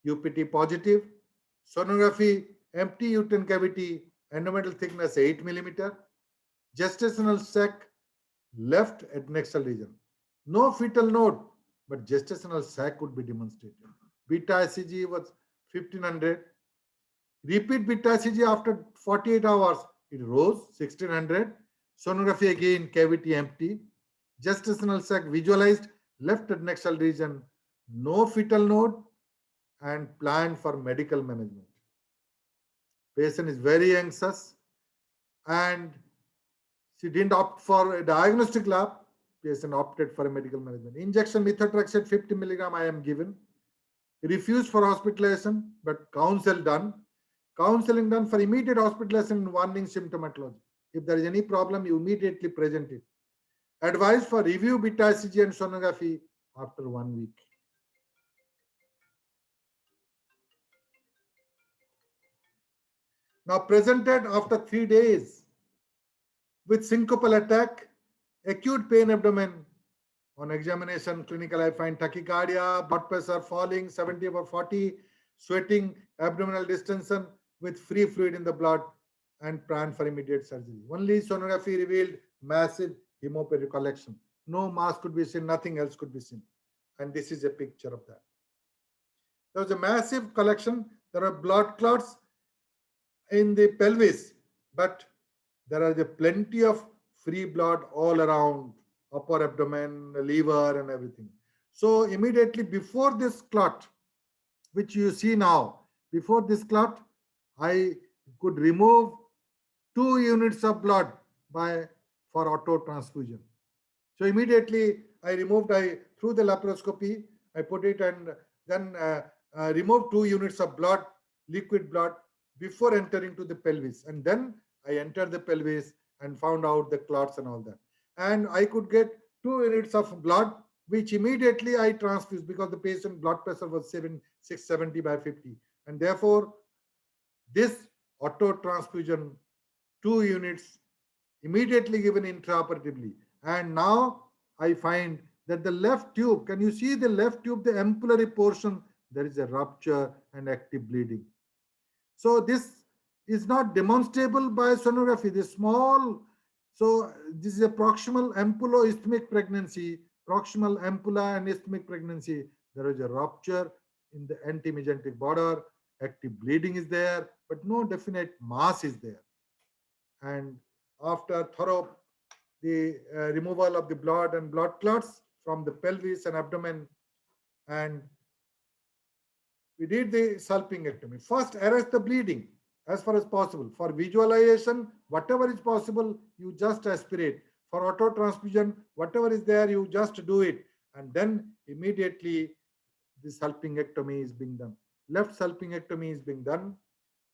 UPT positive, sonography, empty uterine cavity, endometrial thickness 8 millimeter, gestational sac, left adnexal region. No fetal node, but gestational sac could be demonstrated. Beta ICG was 1500. Repeat beta ICG after 48 hours, it rose 1600. Sonography again, cavity empty. Gestational sac visualized, left adnexal region, no fetal node, and plan for medical management. Patient is very anxious and she didn't opt for a diagnostic lab. Patient opted for a medical management. Injection methotrexate 50 milligram I am given. Refused for hospitalization, but counsel done. Counseling done for immediate hospitalization and warning symptomatology. If there is any problem, you immediately present it. Advice for review beta ICG and sonography after 1 week. Now presented after 3 days with syncopal attack, acute pain abdomen. On examination, clinical, I find tachycardia, blood pressure falling 70/40, sweating, abdominal distension with free fluid in the blood, and plan for immediate surgery. Only sonography revealed massive hemoperic collection. No mass could be seen, nothing else could be seen. And this is a picture of that. There was a massive collection. There are blood clots in the pelvis, but there are plenty of free blood all around upper abdomen, liver, and everything. So immediately before this clot, which you see now, before this clot, I could remove 2 units of blood for auto transfusion. So immediately I removed, through the laparoscopy, I put it and then removed 2 units of blood liquid blood before entering to the pelvis. And then I entered the pelvis and found out the clots and all that. And I could get 2 units of blood, which immediately I transfused because the patient blood pressure was 670 by 50. And therefore, this auto transfusion, 2 units immediately given intraoperatively. And now I find that the left tube, can you see the left tube, the ampullary portion, there is a rupture and active bleeding. So this is not demonstrable by sonography. This small, so this is a proximal ampulo-isthmic pregnancy, proximal ampulla and isthmic pregnancy. There is a rupture in the antemesenteric border. Active bleeding is there, but no definite mass is there. And after thorough the removal of the blood and blood clots from the pelvis and abdomen, and we did the salpingectomy. First, arrest the bleeding as far as possible. For visualization, whatever is possible, you just aspirate. For auto transfusion, whatever is there, you just do it. And then immediately the salpingectomy is being done. Left salpingectomy is being done.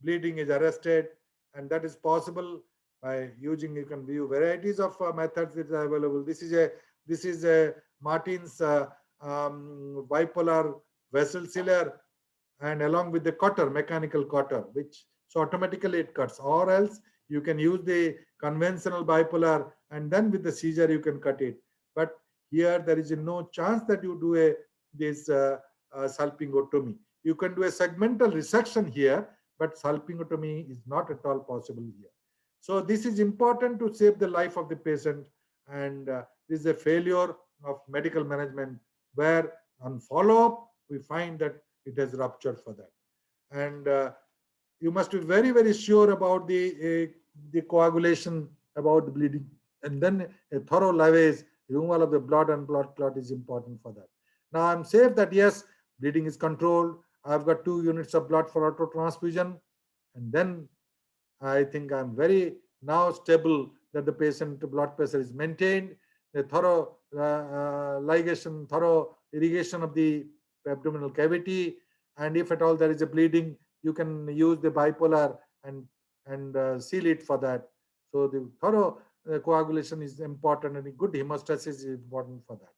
Bleeding is arrested, and that is possible by using, you can view varieties of methods that are available. This is a Martin's bipolar vessel sealer, and along with the cutter, mechanical cutter, which so automatically it cuts, or else you can use the conventional bipolar and then with the seizure you can cut it. But here there is no chance that you do this salpingotomy. You can do a segmental resection here, but salpingotomy is not at all possible here. So this is important to save the life of the patient, and this is a failure of medical management where on follow-up we find that it has ruptured for that. And you must be very, very sure about the coagulation, about the bleeding. And then a thorough lavage, removal of the blood and blood clot is important for that. Now I'm safe that yes, bleeding is controlled. I've got 2 units of blood for auto transfusion. And then I think I'm very now stable that the patient blood pressure is maintained. The thorough ligation, thorough irrigation of the abdominal cavity, and if at all there is a bleeding, you can use the bipolar and seal it for that. So the thorough coagulation is important, and a good hemostasis is important for that.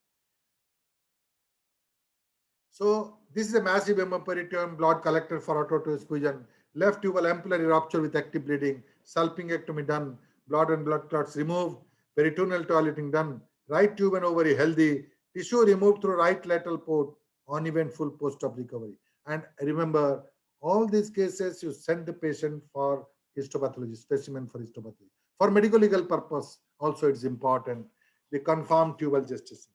So this is a massive hematoperitoneum blood collector for auto transfusion. Left tubal ampullary rupture with active bleeding, salpingectomy done, blood and blood clots removed, peritoneal toileting done, right tube and ovary healthy, tissue removed through right lateral port, uneventful post-op recovery. And remember, all these cases you send the patient for histopathology, specimen for histopathology. For medical legal purpose, also it's important, the confirmed tubal gestation.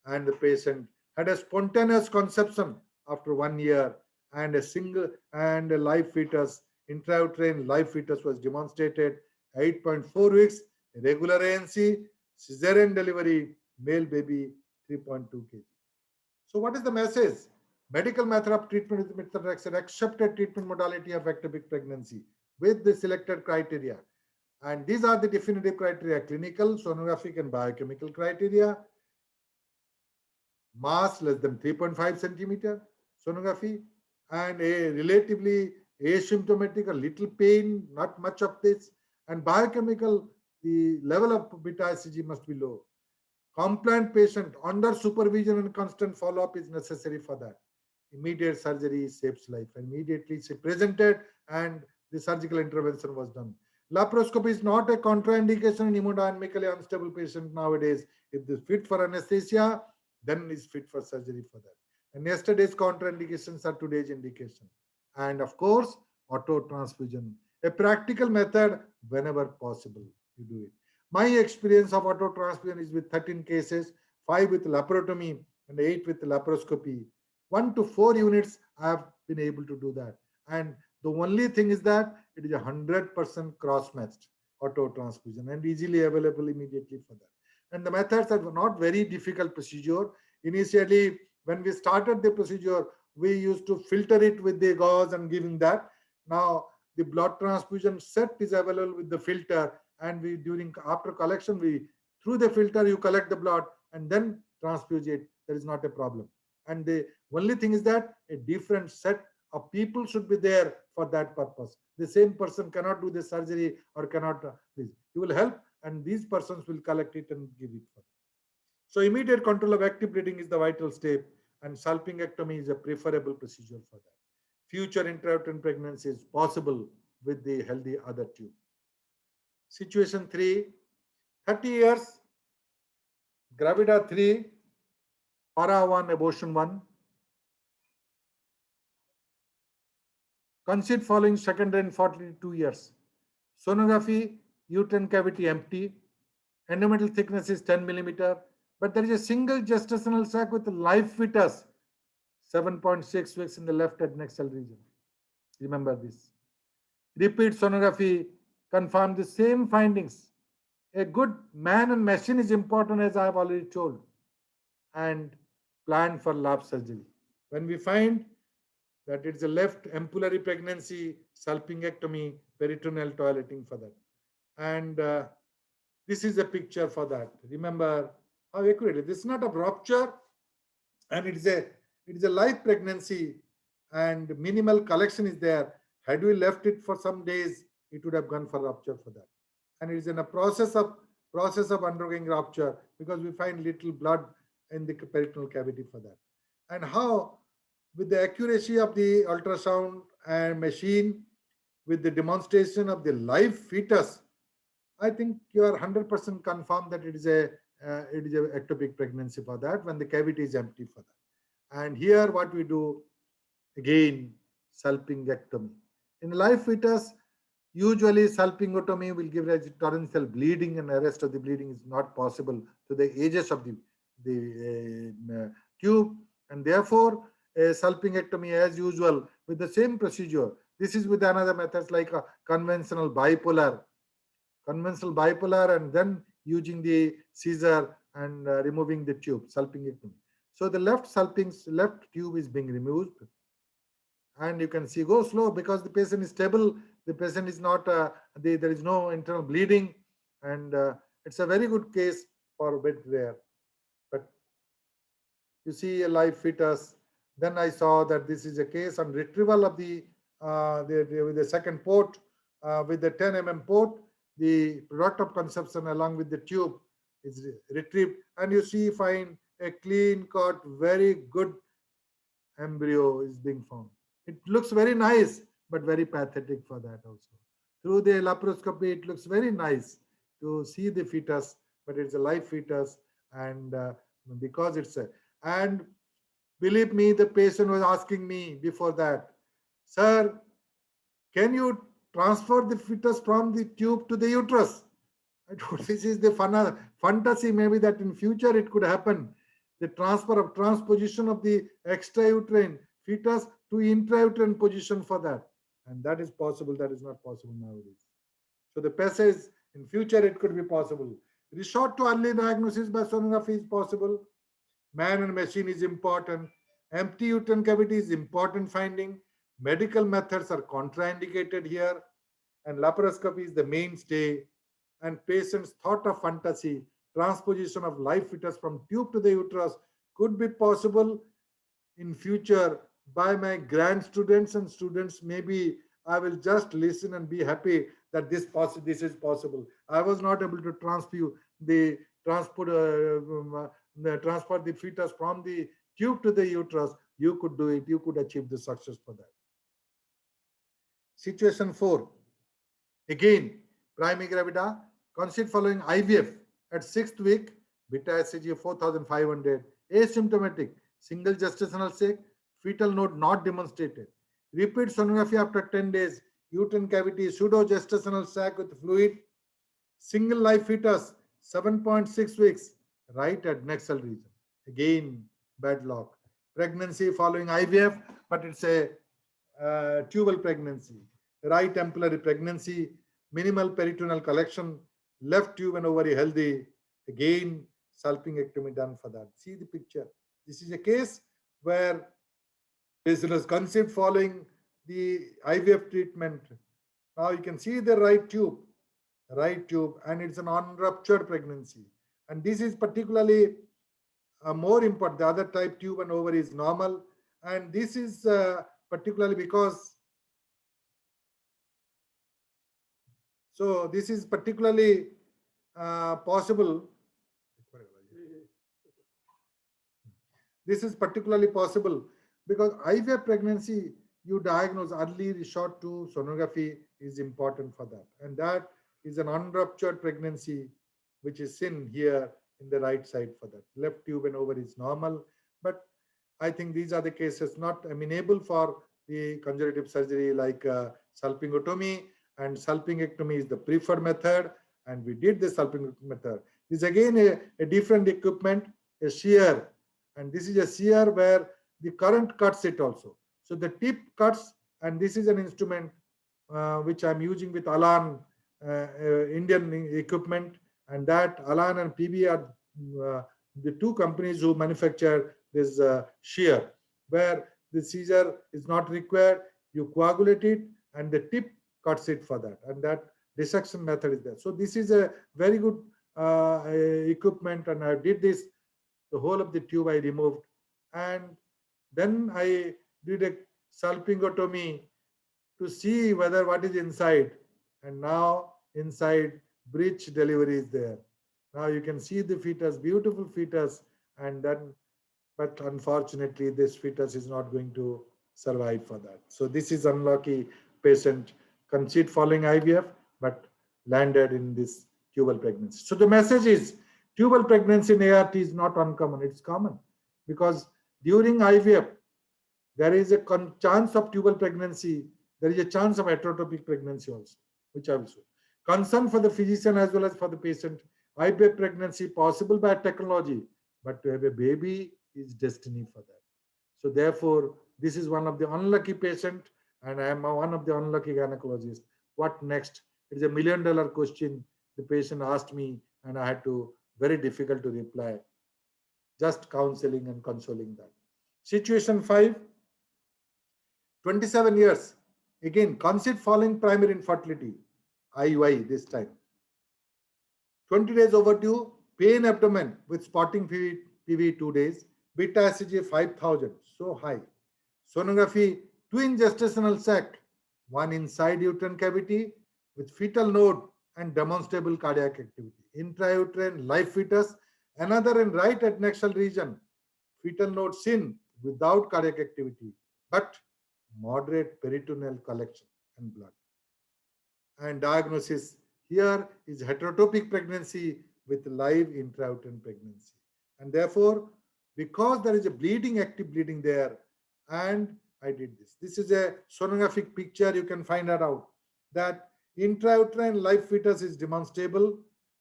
And the patient had a spontaneous conception after 1 year, and a live fetus, intrauterine live fetus was demonstrated, 8.4 weeks, regular ANC, cesarean delivery, male baby, 3.2 kg. So what is the message? Medical method of treatment with methotrexate, accepted treatment modality of ectopic pregnancy with the selected criteria. And these are the definitive criteria: clinical, sonographic, and biochemical criteria. Mass less than 3.5 centimeter, sonography, and a relatively asymptomatic, a little pain, not much of this, and biochemical, the level of beta ICG must be low. Compliant patient under supervision and constant follow-up is necessary for that. Immediate surgery saves life. Immediately she presented and the surgical intervention was done. Laparoscopy is not a contraindication in hemodynamically unstable patient nowadays. If this fit for anesthesia, then is fit for surgery for that. And yesterday's contraindications are today's indication. And of course, auto transfusion, a practical method whenever possible, you do it. My experience of auto transfusion is with 13 cases, 5 with laparotomy and 8 with laparoscopy. 1 to 4 units I have been able to do that. And the only thing is that it is 100% cross-matched auto transfusion and easily available immediately for that. And the methods are not very difficult procedure. Initially, when we started the procedure, we used to filter it with the gauze and giving that. Now the blood transfusion set is available with the filter, and we after collection, we through the filter you collect the blood and then transfuse it. There is not a problem. And the only thing is that a different set of people should be there for that purpose. The same person cannot do the surgery or cannot this. He will help, and these persons will collect it and give it for them. So immediate control of active bleeding is the vital step, and salpingectomy is a preferable procedure for that. Future intrauterine pregnancy is possible with the healthy other tube. Situation 3, 30 years, gravida 3, para 1, abortion 1, conceived following secondary in 42 years. Sonography, uterine cavity empty, endometrial thickness is 10 millimeter, but there is a single gestational sac with live fetus, 7.6 weeks in the left adnexal region. Remember this. Repeat sonography confirmed the same findings. A good man and machine is important, as I have already told, and plan for lap surgery. When we find that it's a left ampullary pregnancy, salpingectomy, peritoneal toileting for that. And this is a picture for that. Remember how accurately. This is not a rupture, and it is a live pregnancy, and minimal collection is there. Had we left it for some days, it would have gone for rupture for that. And it is in a process of undergoing rupture because we find little blood in the peritoneal cavity for that. And how, with the accuracy of the ultrasound and machine, with the demonstration of the live fetus, I think you are 100% confirmed that it is a ectopic pregnancy for that when the cavity is empty for that. And here what we do again, salpingectomy. In live fetus, usually salpingotomy will give rise to torrential bleeding, and arrest of the bleeding is not possible to the edges of the tube, and therefore a salpingectomy as usual with the same procedure. This is with another methods like a conventional bipolar, and then using the scissor and removing the tube, salpingectomy. So the left tube is being removed, and you can see go slow because the patient is stable. The patient is not there is no internal bleeding, and it's a very good case for bed there. But you see a live fetus. Then I saw that this is a case on retrieval of the second port with the 10 port. The product of conception along with the tube is retrieved, and you see find a clean cut, very good embryo is being found. It looks very nice, but very pathetic for that also. Through the laparoscopy, it looks very nice to see the fetus, but it's a live fetus, and because it's a and believe me, the patient was asking me before that, sir, can you transfer the fetus from the tube to the uterus? I told this is the fantasy, maybe that in future it could happen. The transposition of the extrauterine fetus to intrauterine position for that. And that is possible, that is not possible nowadays. So the passage in future it could be possible. Resort to early diagnosis by sonography is possible. Man and machine is important. Empty uterine cavity is important finding. Medical methods are contraindicated here, and laparoscopy is the mainstay. And patients thought of fantasy, transposition of live fetus from tube to the uterus could be possible in future by my grand students and students. Maybe I will just listen and be happy that this is possible. I was not able to the transport transport the fetus from the tube to the uterus. You could do it. You could achieve the success for that. Situation 4. Again, primary gravida, conceived following IVF at 6th week, beta HCG 4500, asymptomatic, single gestational sac, fetal node not demonstrated. Repeat sonography after 10 days, uterine cavity, pseudo gestational sac with fluid, single live fetus, 7.6 weeks, right adnexal region. Again, bad luck. Pregnancy following IVF, but it's a tubal pregnancy. Right ampullary pregnancy, minimal peritoneal collection, left tube and ovary healthy. Again, salpingectomy done for that. See the picture. This is a case where patient was conceived following the IVF treatment. Now you can see the right tube, and it's an unruptured pregnancy. And this is particularly more important. The other type tube and ovary is normal, and this is particularly because So this is particularly possible. This is particularly possible because IVF pregnancy, you diagnose early, resort to sonography is important for that. And that is an unruptured pregnancy, which is seen here in the right side for that. Left tube and ovary is normal, but I think these are the cases not amenable for the conservative surgery like salpingotomy, and salpingectomy is the preferred method. And we did the salpingectomy method. This is again a different equipment, a shear, and this is a shear where the current cuts it also. So the tip cuts, and this is an instrument which I'm using with Alan Indian equipment, and that Alan and PB are the two companies who manufacture this shear, where the seizure is not required. You coagulate it, and the tip cuts it for that, and that dissection method is there. So this is a very good equipment, and I did this. The whole of the tube I removed, and then I did a salpingotomy to see whether what is inside. And now inside breech delivery is there. Now you can see the fetus, beautiful fetus, and then, but unfortunately this fetus is not going to survive for that. So this is unlucky patient conceived following IVF, but landed in this tubal pregnancy. So the message is tubal pregnancy in ART is not uncommon, it's common, because during IVF there is a chance of tubal pregnancy, there is a chance of heterotopic pregnancy also, which I will show. Concern for the physician as well as for the patient. IVF pregnancy possible by technology, but to have a baby is destiny for that. So therefore, this is one of the unlucky patient, and I am one of the unlucky gynecologists. What next? It is $1 million question. The patient asked me, and I had to very difficult to reply. Just counseling and consoling that. Situation 5. 27 years. Again, conceived following primary infertility, IUI this time. 20 days overdue, pain abdomen with spotting PV 2 days, beta HCG 5000, so high. Sonography, twin gestational sac, one inside uterine cavity with fetal node and demonstrable cardiac activity. Intrauterine live fetus, another in right adnexal region, fetal node seen without cardiac activity, but moderate peritoneal collection and blood. And diagnosis here is heterotopic pregnancy with live intrauterine pregnancy. And therefore, because there is a bleeding, active bleeding there, and I did this. This is a sonographic picture. You can find that out. That intrauterine live fetus is demonstrable,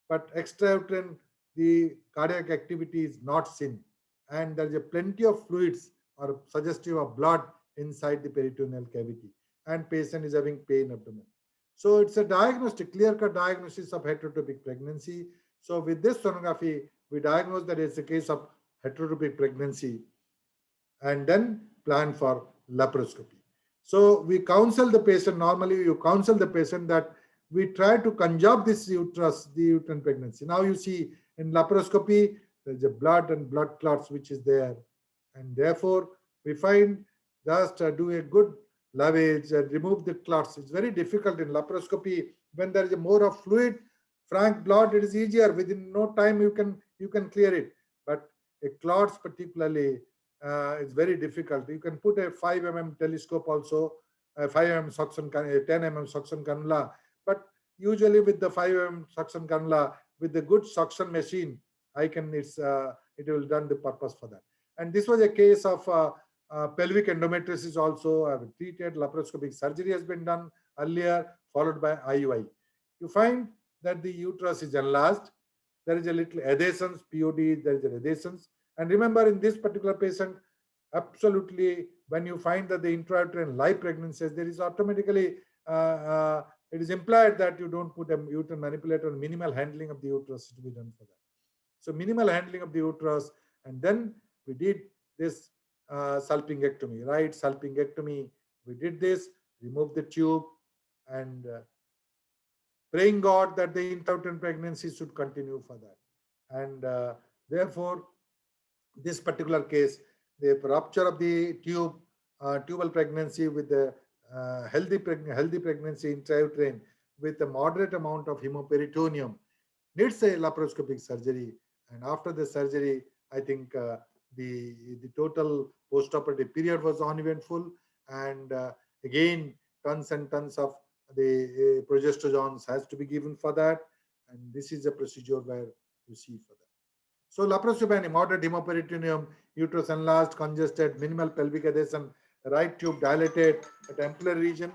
but extrauterine, the cardiac activity is not seen. And there is a plenty of fluids or suggestive of blood inside the peritoneal cavity. And patient is having pain abdomen. So it's a diagnostic, clear-cut diagnosis of heterotopic pregnancy. So with this sonography, we diagnose that it's a case of heterotopic pregnancy and then plan for laparoscopy. So we counsel the patient, normally you counsel the patient that we try to conjure this uterus, the uterine pregnancy. Now you see in laparoscopy, there's a blood and blood clots which is there. And therefore, we find just do a good lavage and remove the clots. It's very difficult in laparoscopy when there is a more of fluid, frank blood, it is easier. Within no time you can clear it. But a clots particularly, it's very difficult. You can put a 5 mm telescope also, a 5 mm suction, a 10 mm suction cannula, but usually with the 5 mm suction cannula, with the good suction machine, it will done the purpose for that. And this was a case of pelvic endometriosis also. I've treated, laparoscopic surgery has been done earlier, followed by IUI. You find that the uterus is enlarged. There is a little adhesions, POD, there is an adhesions. And remember, in this particular patient, absolutely, when you find that the intrauterine live pregnancies, there is automatically, it is implied that you don't put a uterine manipulator, minimal handling of the uterus to be done for that. So minimal handling of the uterus, and then we did this salpingectomy, right? Salpingectomy, we did this, removed the tube, and praying God that the intrauterine pregnancy should continue for that. And therefore, this particular case, the rupture of the tubal pregnancy with the healthy pregnancy intrauterine, with a moderate amount of hemoperitoneum needs a laparoscopic surgery. And after the surgery, I think the total postoperative period was uneventful, and again tons and tons of the progesterones has to be given for that, and this is a procedure where you see for that. So laparoscopy, moderate hemoperitoneum, uterus enlarged, congested, minimal pelvic adhesion, right tube dilated at ampullary region,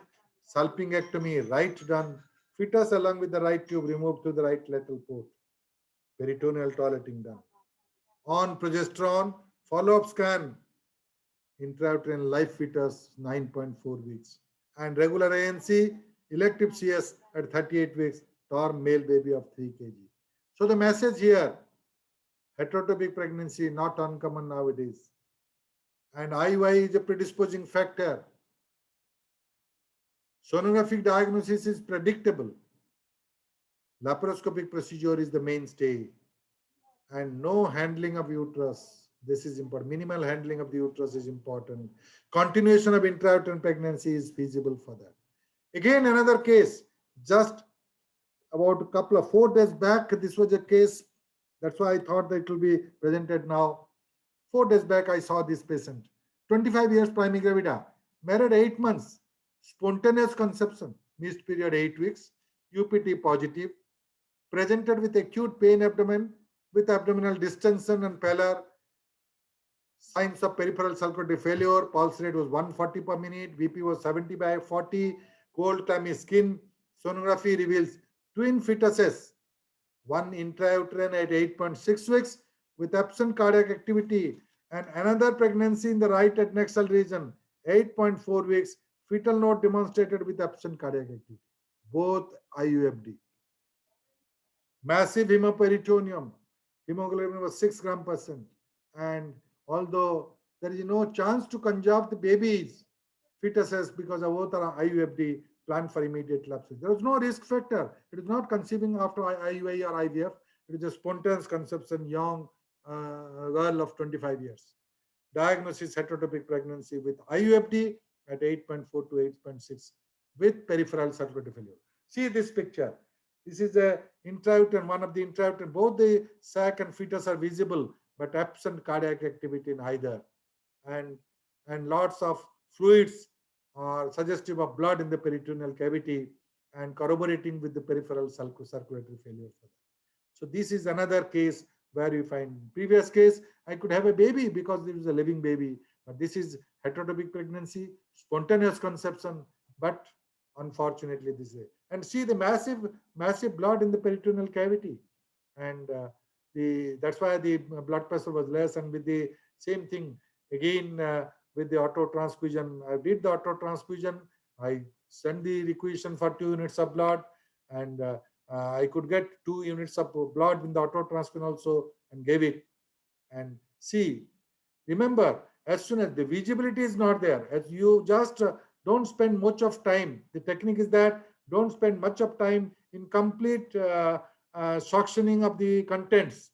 salpingectomy, right done, fetus along with the right tube removed through the right lateral port, peritoneal toileting done. On progesterone, follow-up scan, intrauterine live fetus 9.4 weeks. And regular ANC, elective CS at 38 weeks, term male baby of 3 kg. So the message here, heterotopic pregnancy not uncommon nowadays. And IUI is a predisposing factor. Sonographic diagnosis is predictable. Laparoscopic procedure is the mainstay. And no handling of uterus. This is important. Minimal handling of the uterus is important. Continuation of intrauterine pregnancy is feasible for that. Again, another case, just about a couple of 4 days back, this was a case. That's why I thought that it will be presented now. 4 days back, I saw this patient. 25 years primigravida, married 8 months, spontaneous conception, missed period 8 weeks, UPT positive, presented with acute pain abdomen, with abdominal distension and pallor, signs of peripheral circulatory failure, pulse rate was 140 per minute, BP was 70/40, cold clammy skin, sonography reveals twin fetuses, one intrauterine at 8.6 weeks with absent cardiac activity, and another pregnancy in the right adnexal region, 8.4 weeks, fetal node demonstrated with absent cardiac activity, both IUFD. Massive hemoperitoneum, hemoglobin was 6 gram percent, and although there is no chance to conjure the babies, fetuses, because of both are IUFD, planned for immediate lapses. There is no risk factor. It is not conceiving after IUI or IVF. It is a spontaneous conception, young girl of 25 years. Diagnosis heterotopic pregnancy with IUFD at 8.4 to 8.6 with peripheral circulatory failure. See this picture. This is a intrauterine, one of the intrauterine. Both the sac and fetus are visible, but absent cardiac activity in either. And, and lots of fluids are suggestive of blood in the peritoneal cavity and corroborating with the peripheral circulatory failure for that. So this is another case where you find previous case, I could have a baby because it was a living baby, but this is heterotopic pregnancy, spontaneous conception, but unfortunately this is. And see the massive blood in the peritoneal cavity, and that's why the blood pressure was less. And with the same thing again with the auto transfusion, I did the auto transfusion. I sent the requisition for 2 units of blood, and I could get 2 units of blood in the auto transfusion also and gave it. And see, remember, as soon as the visibility is not there, as you just don't spend much of time. The technique is that don't spend much of time in complete suctioning of the contents.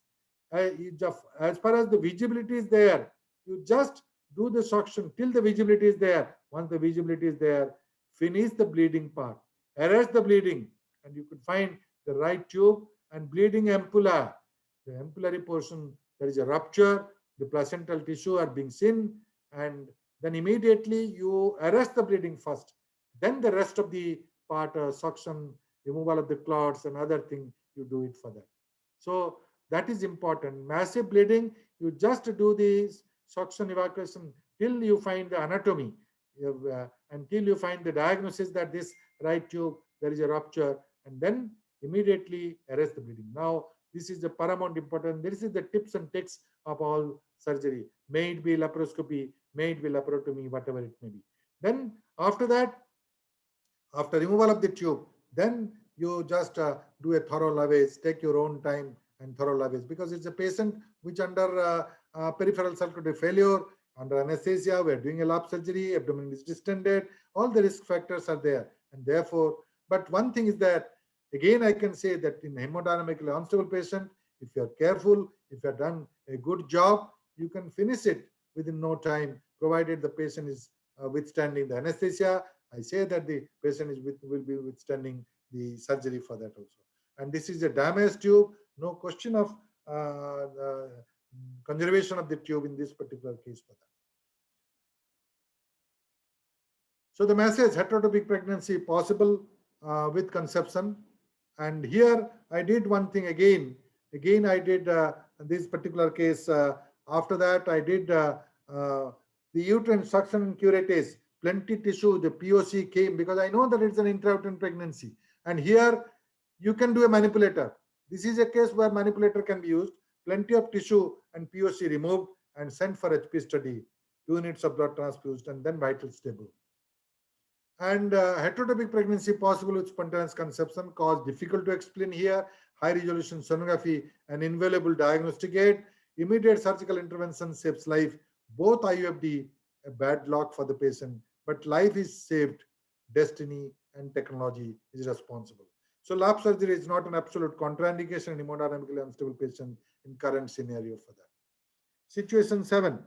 As far as the visibility is there, you just do the suction till the visibility is there. Once the visibility is there, finish the bleeding part, arrest the bleeding, and you could find the right tube and bleeding ampulla. The ampullary portion, there is a rupture, the placental tissue are being seen, and then immediately you arrest the bleeding first. Then the rest of the part, suction, removal of the clots and other thing, you do it for that. So that is important. Massive bleeding, you just do the suction evacuation till you find the anatomy, until you find the diagnosis that this right tube, there is a rupture, and then immediately arrest the bleeding. Now, this is the paramount important. This is the tips and tricks of all surgery. May it be laparoscopy, may it be laparotomy, whatever it may be. Then after that, after removal of the tube, then you just do a thorough lavage, take your own time and thorough lavage, because it's a patient which under peripheral circulatory failure, under anesthesia, we're doing a lap surgery, abdomen is distended, all the risk factors are there. And therefore, but one thing is that, again, I can say that in hemodynamically unstable patient, if you're careful, if you've done a good job, you can finish it within no time, provided the patient is withstanding the anesthesia. I say that the patient will be withstanding the surgery for that also. And this is a damaged tube, no question of conservation of the tube in this particular case for that. So the message, heterotopic pregnancy possible with conception. And here I did one thing again. Again, I did this particular case. After that, I did the uterine suction and curettage, plenty tissue, the POC came because I know that it's an intrauterine pregnancy. And here you can do a manipulator. This is a case where manipulator can be used. Plenty of tissue and POC removed and sent for HP study. 2 units of blood transfused and then vital stable. And heterotopic pregnancy possible with spontaneous conception, cause difficult to explain here. High resolution sonography, an invaluable diagnostic aid. Immediate surgical intervention saves life. Both IUFD, a bad luck for the patient, but life is saved. Destiny and technology is responsible. So lap surgery is not an absolute contraindication in hemodynamically unstable patient in current scenario for that. Situation 7.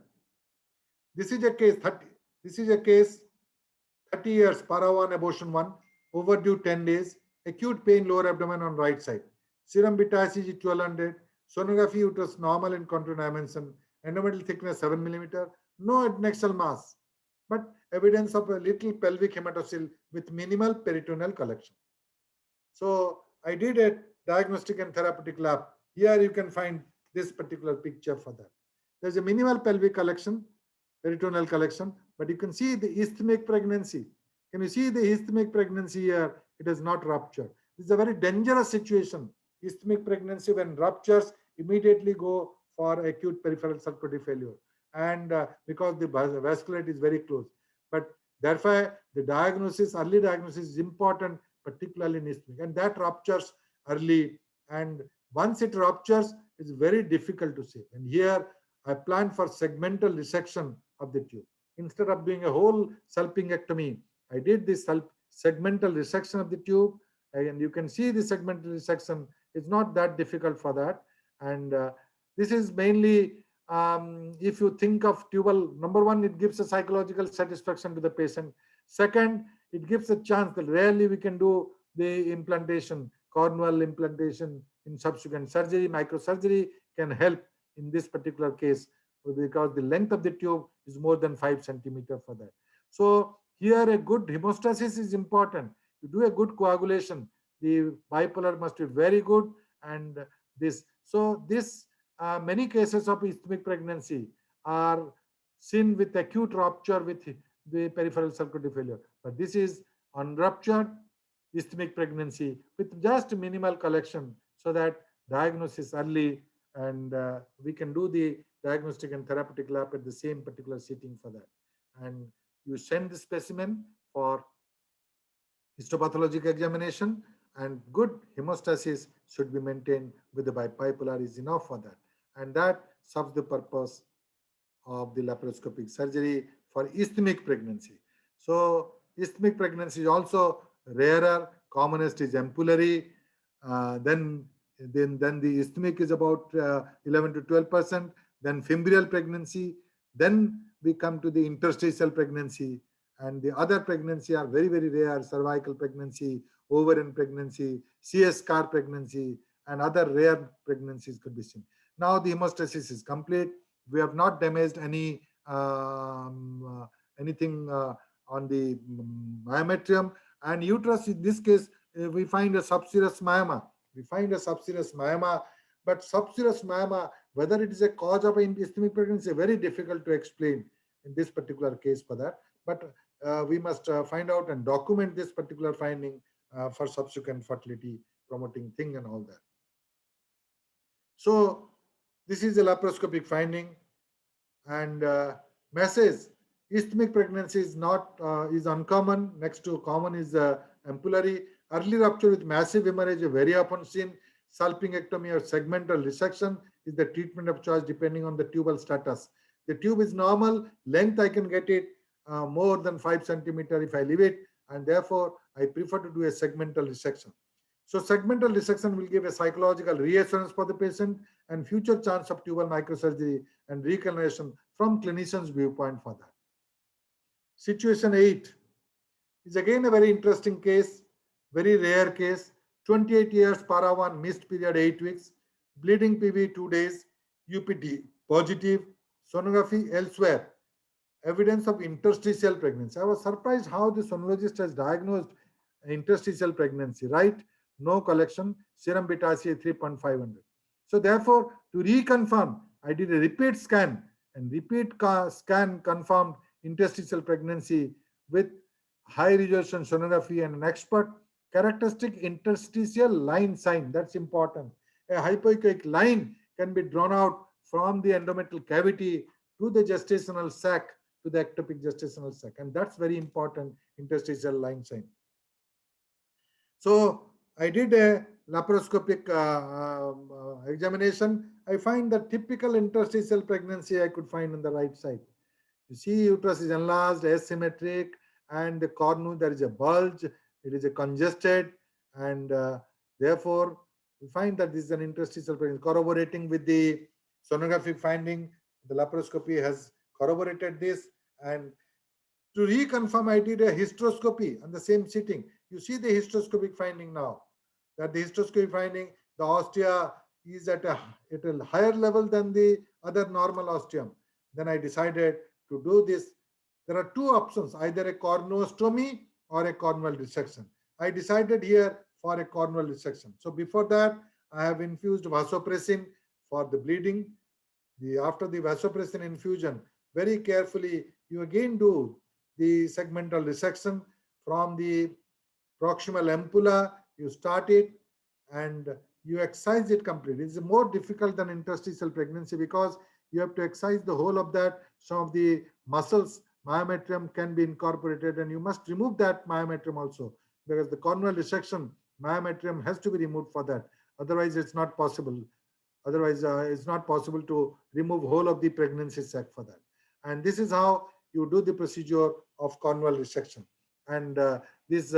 This is a case 30. This is a case 30 years, para 1, abortion 1, overdue 10 days, acute pain lower abdomen on right side. Serum beta ICG 1200, sonography uterus normal in contour dimension, endometrial thickness 7 millimeter, no adnexal mass, but evidence of a little pelvic hematocele with minimal peritoneal collection. So I did a diagnostic and therapeutic lab. Here you can find this particular picture for that. There's a minimal pelvic collection, peritoneal collection, but you can see the ischemic pregnancy. Can you see the ischemic pregnancy here? It is not ruptured. This is a very dangerous situation. Ischemic pregnancy, when ruptures, immediately go for acute peripheral circulatory failure. And because the vascularity is very close. But therefore, the diagnosis, early diagnosis is important, particularly in ischemic. And that ruptures early. And once it ruptures, it's very difficult to save. And here, I planned for segmental resection of the tube. Instead of doing a whole salpingectomy, I did this segmental resection of the tube. And you can see the segmental resection. It's not that difficult for that. And this is mainly, if you think of tubal, number one, it gives a psychological satisfaction to the patient. Second, it gives a chance that rarely we can do the implantation, cornual implantation in subsequent surgery. Microsurgery can help in this particular case because the length of the tube is more than 5 centimeters for that. So here a good hemostasis is important. You do a good coagulation. The bipolar must be very good, and this. So this many cases of ischemic pregnancy are seen with acute rupture with the peripheral circulatory failure. But this is unruptured ischemic pregnancy with just minimal collection, so that diagnosis early, and we can do the diagnostic and therapeutic lab at the same particular sitting for that. And you send the specimen for histopathologic examination, and good hemostasis should be maintained with the bipolar is enough for that. And that serves the purpose of the laparoscopic surgery for ischemic pregnancy. So ischemic pregnancy is also rarer. Commonest is ampullary. Then the ischemic is about 11 to 12%. Then fimbrial pregnancy. Then we come to the interstitial pregnancy, and the other pregnancy are very, very rare. Cervical pregnancy, ovarian pregnancy, CS scar pregnancy, and other rare pregnancies could be seen. Now the hemostasis is complete. We have not damaged any anything on the myometrium, and uterus. In this case, we find a subserous myoma. But subserous myoma, whether it is a cause of ischemic pregnancy, very difficult to explain in this particular case for that. But we must find out and document this particular finding for subsequent fertility promoting thing and all that. So this is a laparoscopic finding, and message: ischemic pregnancy is not is uncommon. Next to common is ampullary. Early rupture with massive hemorrhage is very often seen. Salpingectomy or segmental resection is the treatment of choice depending on the tubal status. The tube is normal. Length I can get it more than 5 centimeters if I leave it, and therefore I prefer to do a segmental resection. So segmental resection will give a psychological reassurance for the patient and future chance of tubal microsurgery and reconstruction from clinician's viewpoint for that. Situation 8 is again a very interesting case. very rare case. 28 years, para 1, missed period 8 weeks, bleeding PV 2 days, UPT positive, sonography elsewhere, evidence of interstitial pregnancy. I was surprised how the sonologist has diagnosed interstitial pregnancy, right? No collection, serum beta C 3.500. So therefore, to reconfirm, I did a repeat scan, and repeat scan confirmed interstitial pregnancy with high resolution sonography and an expert characteristic interstitial line sign. That's important. A hypoechoic line can be drawn out from the endometrial cavity to the gestational sac, to the ectopic gestational sac, and that's very important interstitial line sign. So I did a laparoscopic examination. I find the typical interstitial pregnancy I could find on the right side. You see, uterus is enlarged, asymmetric, and the cornu there is a bulge. It is a congested, and therefore we find that this is an interstitial pregnancy, corroborating with the sonographic finding. The laparoscopy has corroborated this, and to reconfirm, I did a hysteroscopy on the same sitting. You see the hysteroscopic finding now. That the hysteroscopic finding, the ostia is at a higher level than the other normal ostium. Then I decided to do this. There are two options, either a cornostomy or a cornual resection. I decided here for a cornual resection. So before that, I have infused vasopressin for the bleeding. After the vasopressin infusion, very carefully, you again do the segmental resection from the proximal ampulla. You start it and you excise it completely. It's more difficult than interstitial pregnancy because you have to excise the whole of that. Some of the muscles, myometrium can be incorporated, and you must remove that myometrium also, because the cornual resection, myometrium has to be removed for that. Otherwise, it's not possible. Otherwise, it's not possible to remove whole of the pregnancy sac for that. And this is how you do the procedure of cornual resection. And this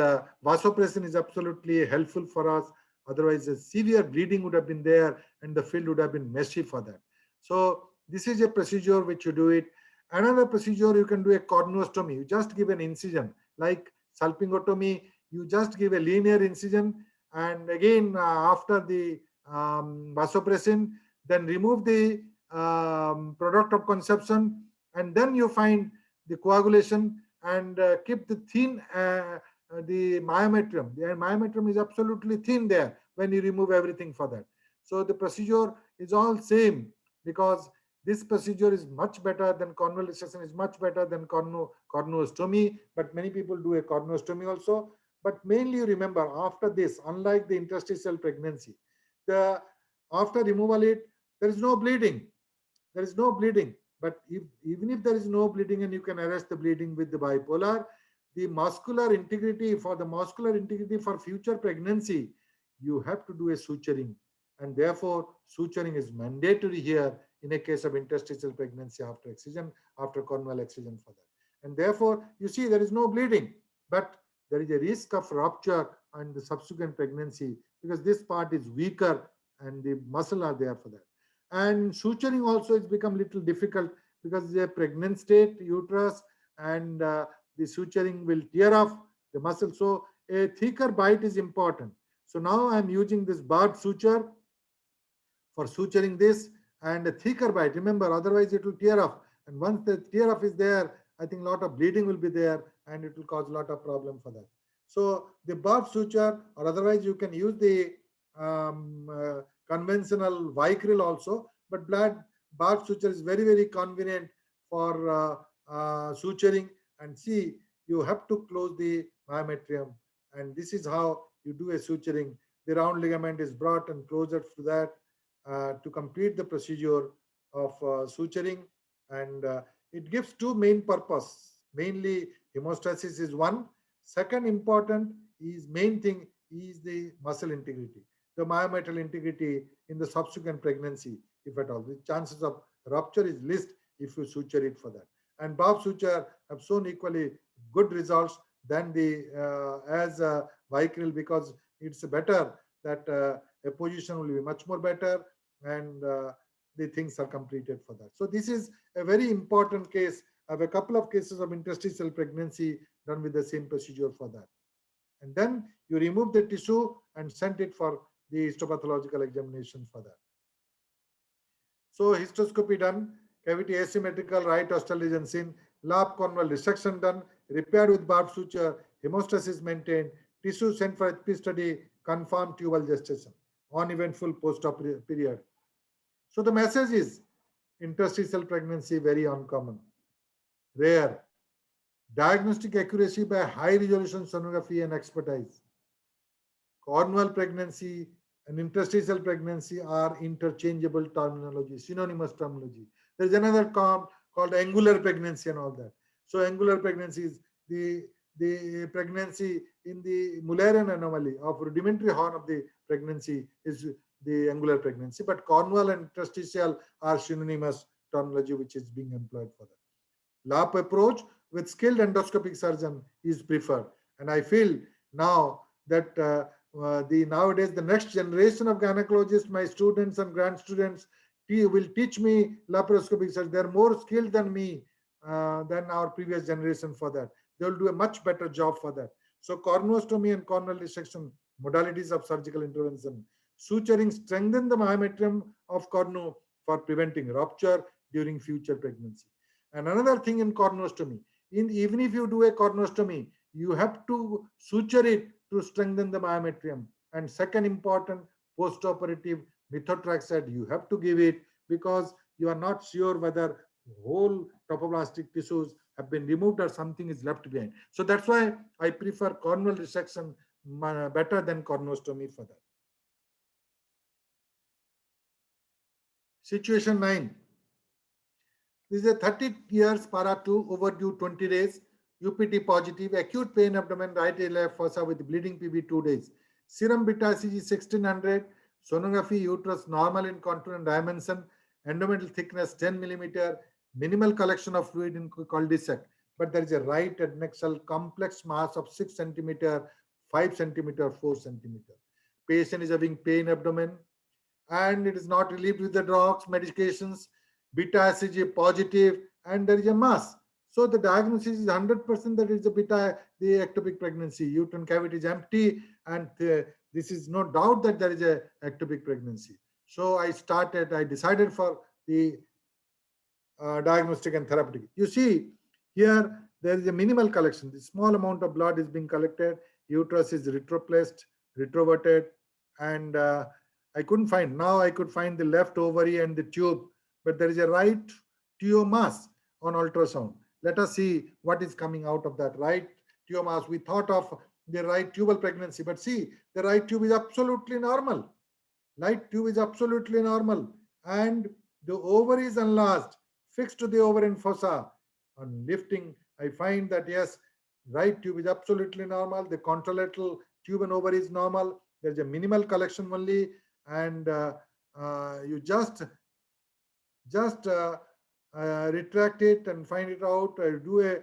vasopressin is absolutely helpful for us. Otherwise, a severe bleeding would have been there, and the field would have been messy for that. So this is a procedure which you do it. Another procedure, you can do a cornuostomy. You just give an incision, like salpingotomy. You just give a linear incision, and again after the vasopressin, then remove the product of conception, and then you find the coagulation, and keep the thin the myometrium. The myometrium is absolutely thin there when you remove everything for that. So the procedure is all same, because this procedure is much better than cornual resection, is much better than cornuostomy, but many people do a cornuostomy also. But mainly remember, after this, unlike the interstitial pregnancy, the after removal it, there is no bleeding. There is no bleeding. But even if there is no bleeding and you can arrest the bleeding with the bipolar, the muscular integrity for future pregnancy, you have to do a suturing. And therefore, suturing is mandatory here in a case of interstitial pregnancy after excision, after cornual excision for that. And therefore, you see there is no bleeding, but there is a risk of rupture and the subsequent pregnancy, because this part is weaker and the muscle are there for that. And suturing also has become little difficult because the pregnant state uterus, and the suturing will tear off the muscle. So a thicker bite is important. So now I'm using this barb suture for suturing this, and a thicker bite. Remember, otherwise it will tear off. And once the tear off is there, I think a lot of bleeding will be there, and it will cause a lot of problem for that. So the barb suture, or otherwise you can use the conventional vicryl also, but barb suture is very, very convenient for suturing. And see, you have to close the myometrium, and this is how you do a suturing. The round ligament is brought and closer to that to complete the procedure of suturing. And it gives two main purpose. Mainly, hemostasis is one. Second important is main thing is the muscle integrity, the myometrial integrity in the subsequent pregnancy, if at all. The chances of rupture is least if you suture it for that. And barb suture have shown equally good results than the as vicryl, because it's better that a position will be much more better, and the things are completed for that. So this is a very important case. I have a couple of cases of interstitial pregnancy done with the same procedure for that. And then you remove the tissue and send it for the histopathological examination for that. So histoscopy done, cavity asymmetrical, right ostal lesion seen, lap corneal resection done, repaired with barbed suture, hemostasis maintained, tissue sent for HP study, confirmed tubal gestation, uneventful post-op period. So the message is interstitial pregnancy very uncommon, rare, diagnostic accuracy by high resolution sonography and expertise. Cornwall pregnancy and interstitial pregnancy are interchangeable terminology, synonymous terminology. There is another term called angular pregnancy and all that. So angular pregnancy is the pregnancy in the Mullerian anomaly of rudimentary horn of the pregnancy is the angular pregnancy, but Cornwall and interstitial are synonymous terminology which is being employed for that. LAP approach with skilled endoscopic surgeon is preferred. And I feel now that the nowadays the next generation of gynecologists, my students and grand students, will teach me laparoscopic surgery. They're more skilled than me, than our previous generation for that. They will do a much better job for that. So cornostomy and corneal dissection modalities of surgical intervention. Suturing strengthen the myometrium of cornu for preventing rupture during future pregnancy. And another thing in cornostomy, even if you do a cornostomy, you have to suture it to strengthen the myometrium. And second important, post-operative methotrexate, you have to give it because you are not sure whether whole topoplastic tissues have been removed or something is left behind. So that's why I prefer corneal resection better than cornostomy for that. Situation 9. This is a 30 years para 2 overdue 20 days. UPT positive, acute pain abdomen, right left fossa with bleeding PB 2 days. Serum beta CG 1600, sonography uterus normal in contour and dimension, endometrial thickness 10 millimeter, minimal collection of fluid in cul-de-sac. But there is a right adnexal complex mass of 6 centimeter, 5 centimeter, 4 centimeter. Patient is having pain abdomen and it is not relieved with the drugs, medications, beta HCG positive, and there is a mass. So the diagnosis is 100% that it's a the ectopic pregnancy. Uterine cavity is empty, and this is no doubt that there is a ectopic pregnancy. So I decided for the diagnostic and therapeutic. You see, here there is a minimal collection. The small amount of blood is being collected. Uterus is retroplaced, retroverted, and I couldn't find. Now I could find the left ovary and the tube, but there is a right tube mass on ultrasound. Let us see what is coming out of that right tube mass. We thought of the right tubal pregnancy, but see, the right tube is absolutely normal. Right tube is absolutely normal, and the ovary is enlarged, fixed to the ovarian fossa. On lifting, I find that yes, right tube is absolutely normal. The contralateral tube and ovary is normal. There's a minimal collection only, and you just retract it and find it out. Do a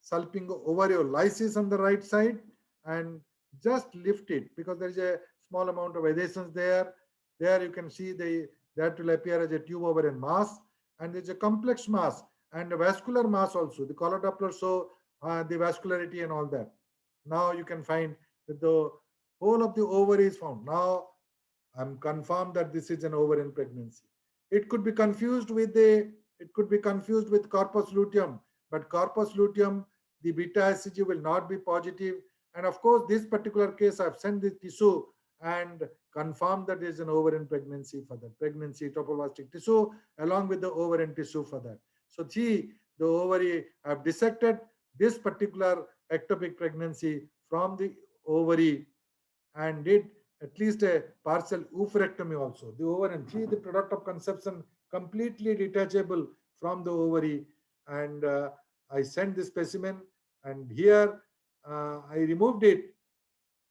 salpingo-ovariolysis on the right side and just lift it because there is a small amount of adhesions there. There you can see that will appear as a tube ovarian mass, and there's a complex mass and a vascular mass also. The color Doppler show the vascularity and all that. Now you can find that the whole of the ovary is found. Now I'm confirmed that this is an ovarian pregnancy. It could be confused with corpus luteum, but corpus luteum, the beta HCG will not be positive. And of course, this particular case, I've sent the tissue and confirmed that there is an ovarian pregnancy for that pregnancy topoplastic tissue along with the ovarian tissue for that. So see, the ovary, I've dissected this particular ectopic pregnancy from the ovary and did at least a partial oophorectomy also. The ovarian, see the product of conception completely detachable from the ovary, and I sent the specimen, and here I removed it.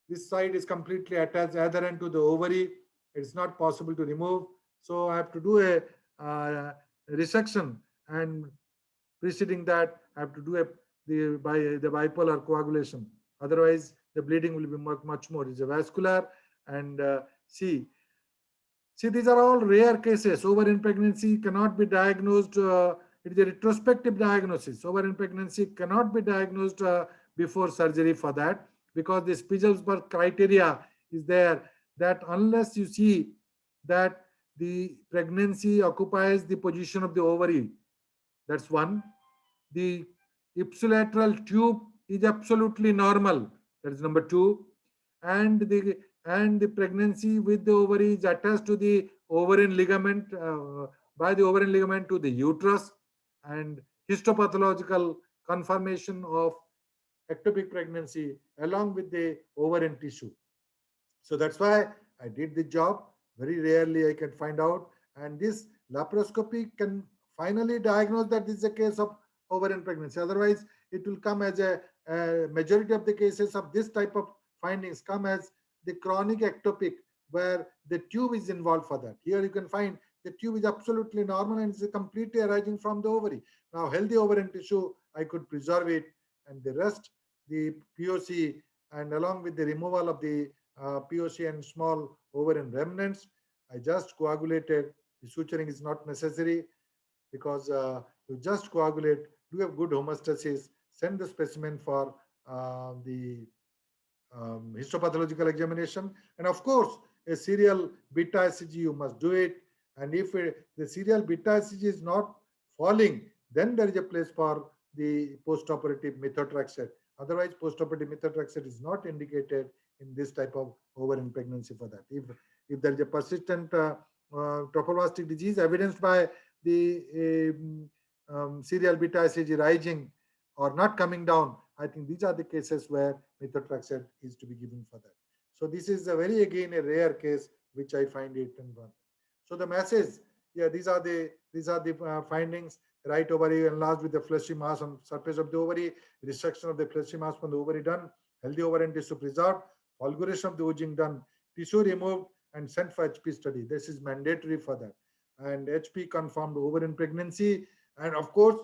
This side is completely attached adherent to the ovary. It's not possible to remove, so I have to do a resection, and preceding that I have to do the bipolar coagulation. Otherwise, the bleeding will be much more. It's a vascular, and see, these are all rare cases. Ovarian pregnancy cannot be diagnosed. It is a retrospective diagnosis. Ovarian pregnancy cannot be diagnosed before surgery for that. because the Spiegelberg criteria is there, that unless you see that the pregnancy occupies the position of the ovary, that's one. The ipsilateral tube is absolutely normal. That is number two. And the pregnancy with the ovary is attached to the ovarian ligament, by the ovarian ligament to the uterus, and histopathological confirmation of ectopic pregnancy along with the ovarian tissue. So that's why I did the job. Very rarely I can find out. And this laparoscopy can finally diagnose that this is a case of ovarian pregnancy. Otherwise, it will come as a majority of the cases of this type of findings come as the chronic ectopic, where the tube is involved for that. Here you can find the tube is absolutely normal and is completely arising from the ovary. Now, healthy ovarian tissue, I could preserve it, and the rest, the POC, and along with the removal of the POC and small ovarian remnants, I just coagulated. The suturing is not necessary because you just coagulate, do a good homeostasis, send the specimen for the histopathological examination, and of course, a serial beta ECG, you must do it. And if the serial beta ECG is not falling, then there is a place for the postoperative methotrexate. Otherwise, postoperative methotrexate is not indicated in this type of ovarian pregnancy for that. If there is a persistent trophoblastic disease evidenced by the serial beta ECG rising or not coming down, I think these are the cases where methotrexate is to be given for that. So this is a very, again, a rare case which I find it in one. So the message, yeah, these are the findings. Right ovary enlarged with the fleshy mass on surface of the ovary, resection of the fleshy mass from the ovary done, healthy ovarian tissue preserved, fulguration of the ooging done, tissue removed and sent for HP study. This is mandatory for that. And HP confirmed ovarian pregnancy, and of course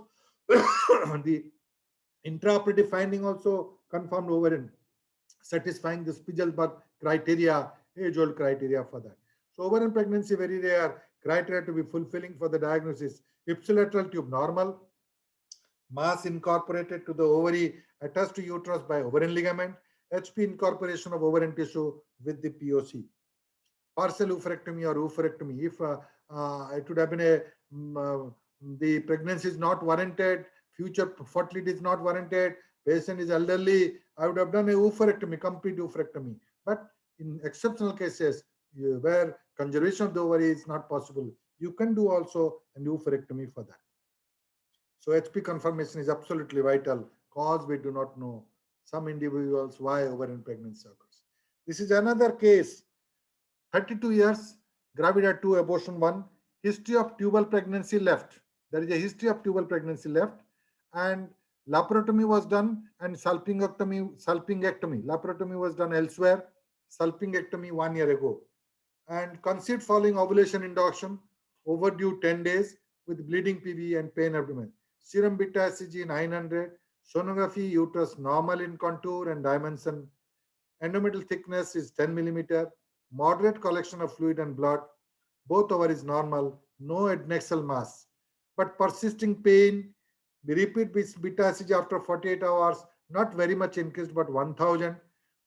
the intraoperative finding also confirmed ovarian, satisfying the Spiegelberg criteria, age-old criteria for that. So ovarian pregnancy very rare, criteria to be fulfilling for the diagnosis: ipsilateral tube normal, mass incorporated to the ovary attached to uterus by ovarian ligament, HP incorporation of ovarian tissue with the POC, partial oophorectomy or oophorectomy. If it would have been the pregnancy is not warranted, future fertility is not warranted, patient is elderly, I would have done a oophorectomy, complete oophorectomy. But in exceptional cases where conservation of the ovary is not possible, you can do also an oophorectomy for that. So HP confirmation is absolutely vital, cause we do not know some individuals why ovarian pregnancy occurs. This is another case, 32 years, gravida 2, abortion 1, history of tubal pregnancy left. There is a history of tubal pregnancy left, and laparotomy was done, and salpingectomy. Laparotomy was done elsewhere, salpingectomy 1 year ago. And conceived following ovulation induction, overdue 10 days with bleeding PV and pain abdomen. Serum beta ECG 900, sonography, uterus normal in contour and dimension, endometrial thickness is 10 millimeter, moderate collection of fluid and blood, both ovaries normal, no adnexal mass, but persisting pain. The repeat beta ECG after 48 hours, not very much increased, but 1000,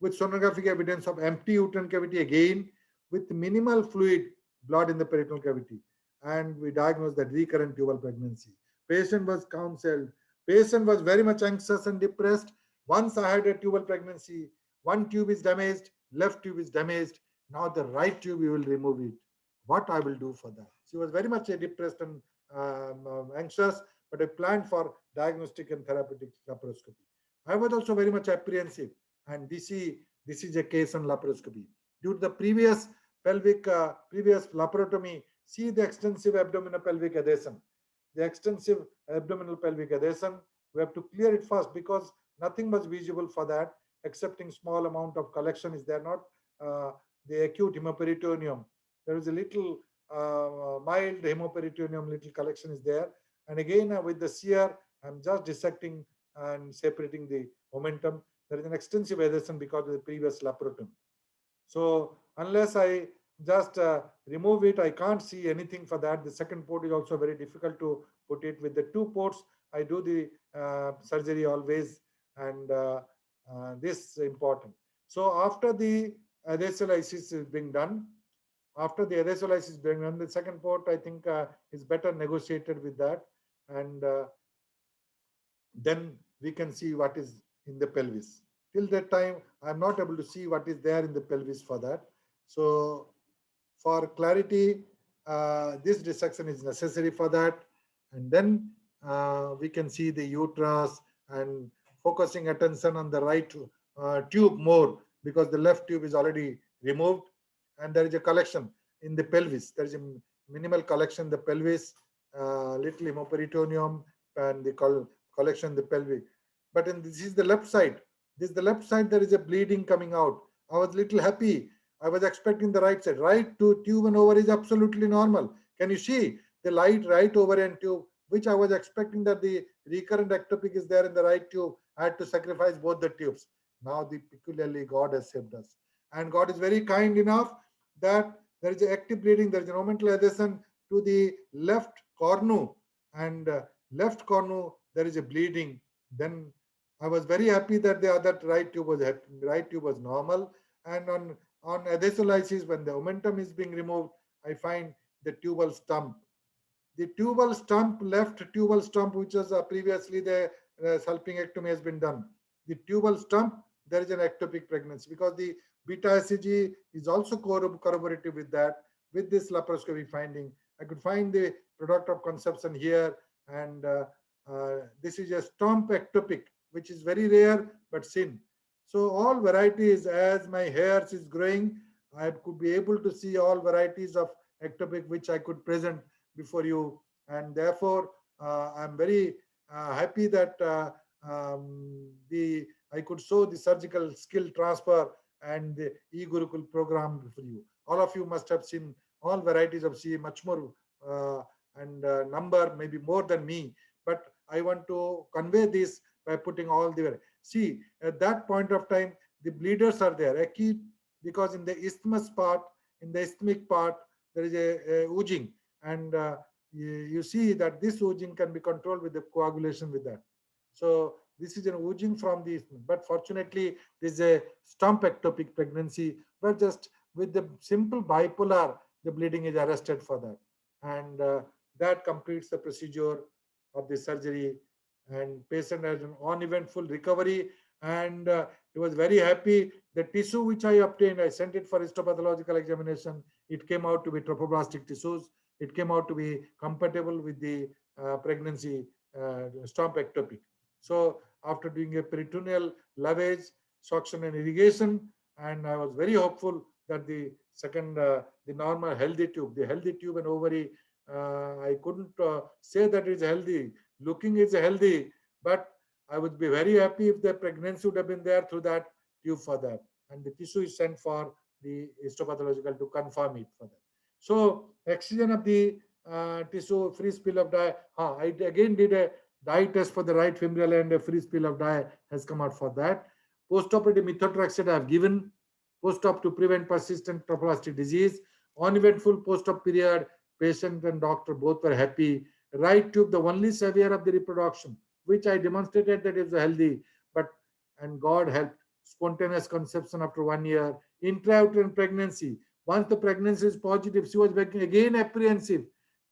with sonographic evidence of empty uterine cavity again, with minimal fluid, blood in the peritoneal cavity. And we diagnosed that recurrent tubal pregnancy. Patient was counseled. Patient was very much anxious and depressed. Once I had a tubal pregnancy, one tube is damaged, left tube is damaged. Now the right tube, we will remove it. What I will do for that? She was very much depressed and anxious, but I planned for diagnostic and therapeutic laparoscopy. I was also very much apprehensive, and this is a case on laparoscopy. Due to the previous previous laparotomy, see the extensive abdominal pelvic adhesion. The extensive abdominal pelvic adhesion, we have to clear it first because nothing was visible for that, excepting small amount of collection is there, not the acute hemoperitoneum. There is a little mild hemoperitoneum, little collection is there. And again, with the sear, I'm just dissecting and separating the momentum. There is an extensive adhesion because of the previous laparotomy. So unless I just remove it, I can't see anything for that. The second port is also very difficult to put it. With the two ports, I do the surgery always, and This is important. So after the adesolysis is being done, after the adesolysis is being done, the second port I think is better negotiated with that, and then we can see what is in the pelvis. Till that time, I'm not able to see what is there in the pelvis for that. So for clarity, this dissection is necessary for that. And then we can see the uterus and focusing attention on the right tube more, because the left tube is already removed, and there is a collection in the pelvis. There is a minimal collection in the pelvis, little hemoperitoneum, and the collection in the pelvic. But in this is the left side. This is the left side. There is a bleeding coming out. I was little happy. I was expecting the right side. Right to tube and over is absolutely normal. Can you see the light right over and tube, which I was expecting that the recurrent ectopic is there in the right tube. I had to sacrifice both the tubes. Now the peculiarly God has saved us. And God is very kind enough that there is active bleeding, there is a momental adhesion to the left cornu, and left cornu there is a bleeding. Then I was very happy that the other right tube was normal, and on adhesolysis, when the omentum is being removed, I find the tubal stump. The tubal stump, left tubal stump, which was previously the salpingectomy has been done. The tubal stump, there is an ectopic pregnancy, because the beta HCG is also corroborative with that. With this laparoscopy finding, I could find the product of conception here, and this is a stump ectopic, which is very rare but seen. So all varieties, as my hairs is growing, I could be able to see all varieties of ectopic which I could present before you, and therefore I'm very happy that the I could show the surgical skill transfer and the e-Gurukul program for you. All of you must have seen all varieties of CA, much more and number maybe more than me, but I want to convey this by putting all the see at that point of time the bleeders are there acute, because in the isthmus part, in the isthmic part, there is a oozing, and you see that this oozing can be controlled with the coagulation with that. So this is an oozing from the isthmus, but fortunately this is a stump ectopic pregnancy, but just with the simple bipolar the bleeding is arrested for that, and that completes the procedure of the surgery, and patient has an uneventful recovery, and he was very happy. The tissue which I obtained, I sent it for histopathological examination. It came out to be trophoblastic tissues. It came out to be compatible with the pregnancy stump ectopic. So after doing a peritoneal lavage, suction and irrigation, and I was very hopeful that the second, the normal healthy tube and ovary, I couldn't say that it's healthy. Looking is healthy, but I would be very happy if the pregnancy would have been there through that tube for that. And the tissue is sent for the histopathological to confirm it for that. So excision of the tissue, free spill of dye. I again did a dye test for the right femoral, and a free spill of dye has come out for that. Post-operative methotrexate I have given. Post-op to prevent persistent trophoblastic disease. Uneventful post-op period. Patient and doctor both were happy. Right tube, the only savior of the reproduction, which I demonstrated that is healthy, but and God helped. Spontaneous conception after 1 year. Intrauterine pregnancy. Once the pregnancy is positive, she was again apprehensive.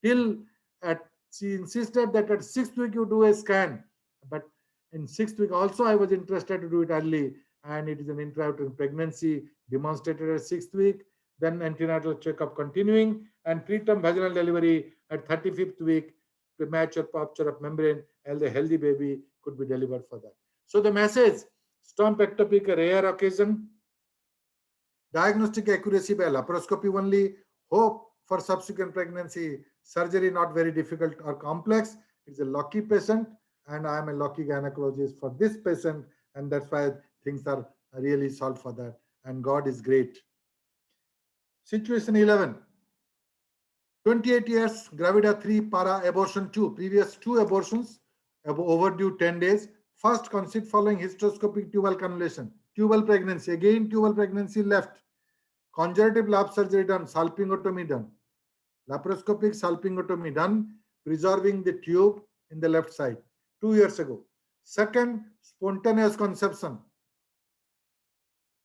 Till at she insisted that at 6th week you do a scan, but in 6th week also I was interested to do it early, and it is an intrauterine pregnancy demonstrated at 6th week. Then antenatal checkup continuing, and preterm vaginal delivery at 35th week, premature rupture of membrane, and the healthy baby could be delivered for that. So the message: stump ectopic, a rare occasion. Diagnostic accuracy by laparoscopy only. Hope for subsequent pregnancy. Surgery not very difficult or complex. It's a lucky patient, and I am a lucky gynecologist for this patient, and that's why things are really solved for that. And God is great. Situation 11. 28 years, gravida 3, para abortion 2. Previous 2 abortions, overdue 10 days. First conceit following hysteroscopic tubal cannulation. Tubal pregnancy, again tubal pregnancy left. Conservative lap surgery done, salpingotomy done. Laparoscopic salpingotomy done, preserving the tube in the left side 2 years ago. Second, spontaneous conception.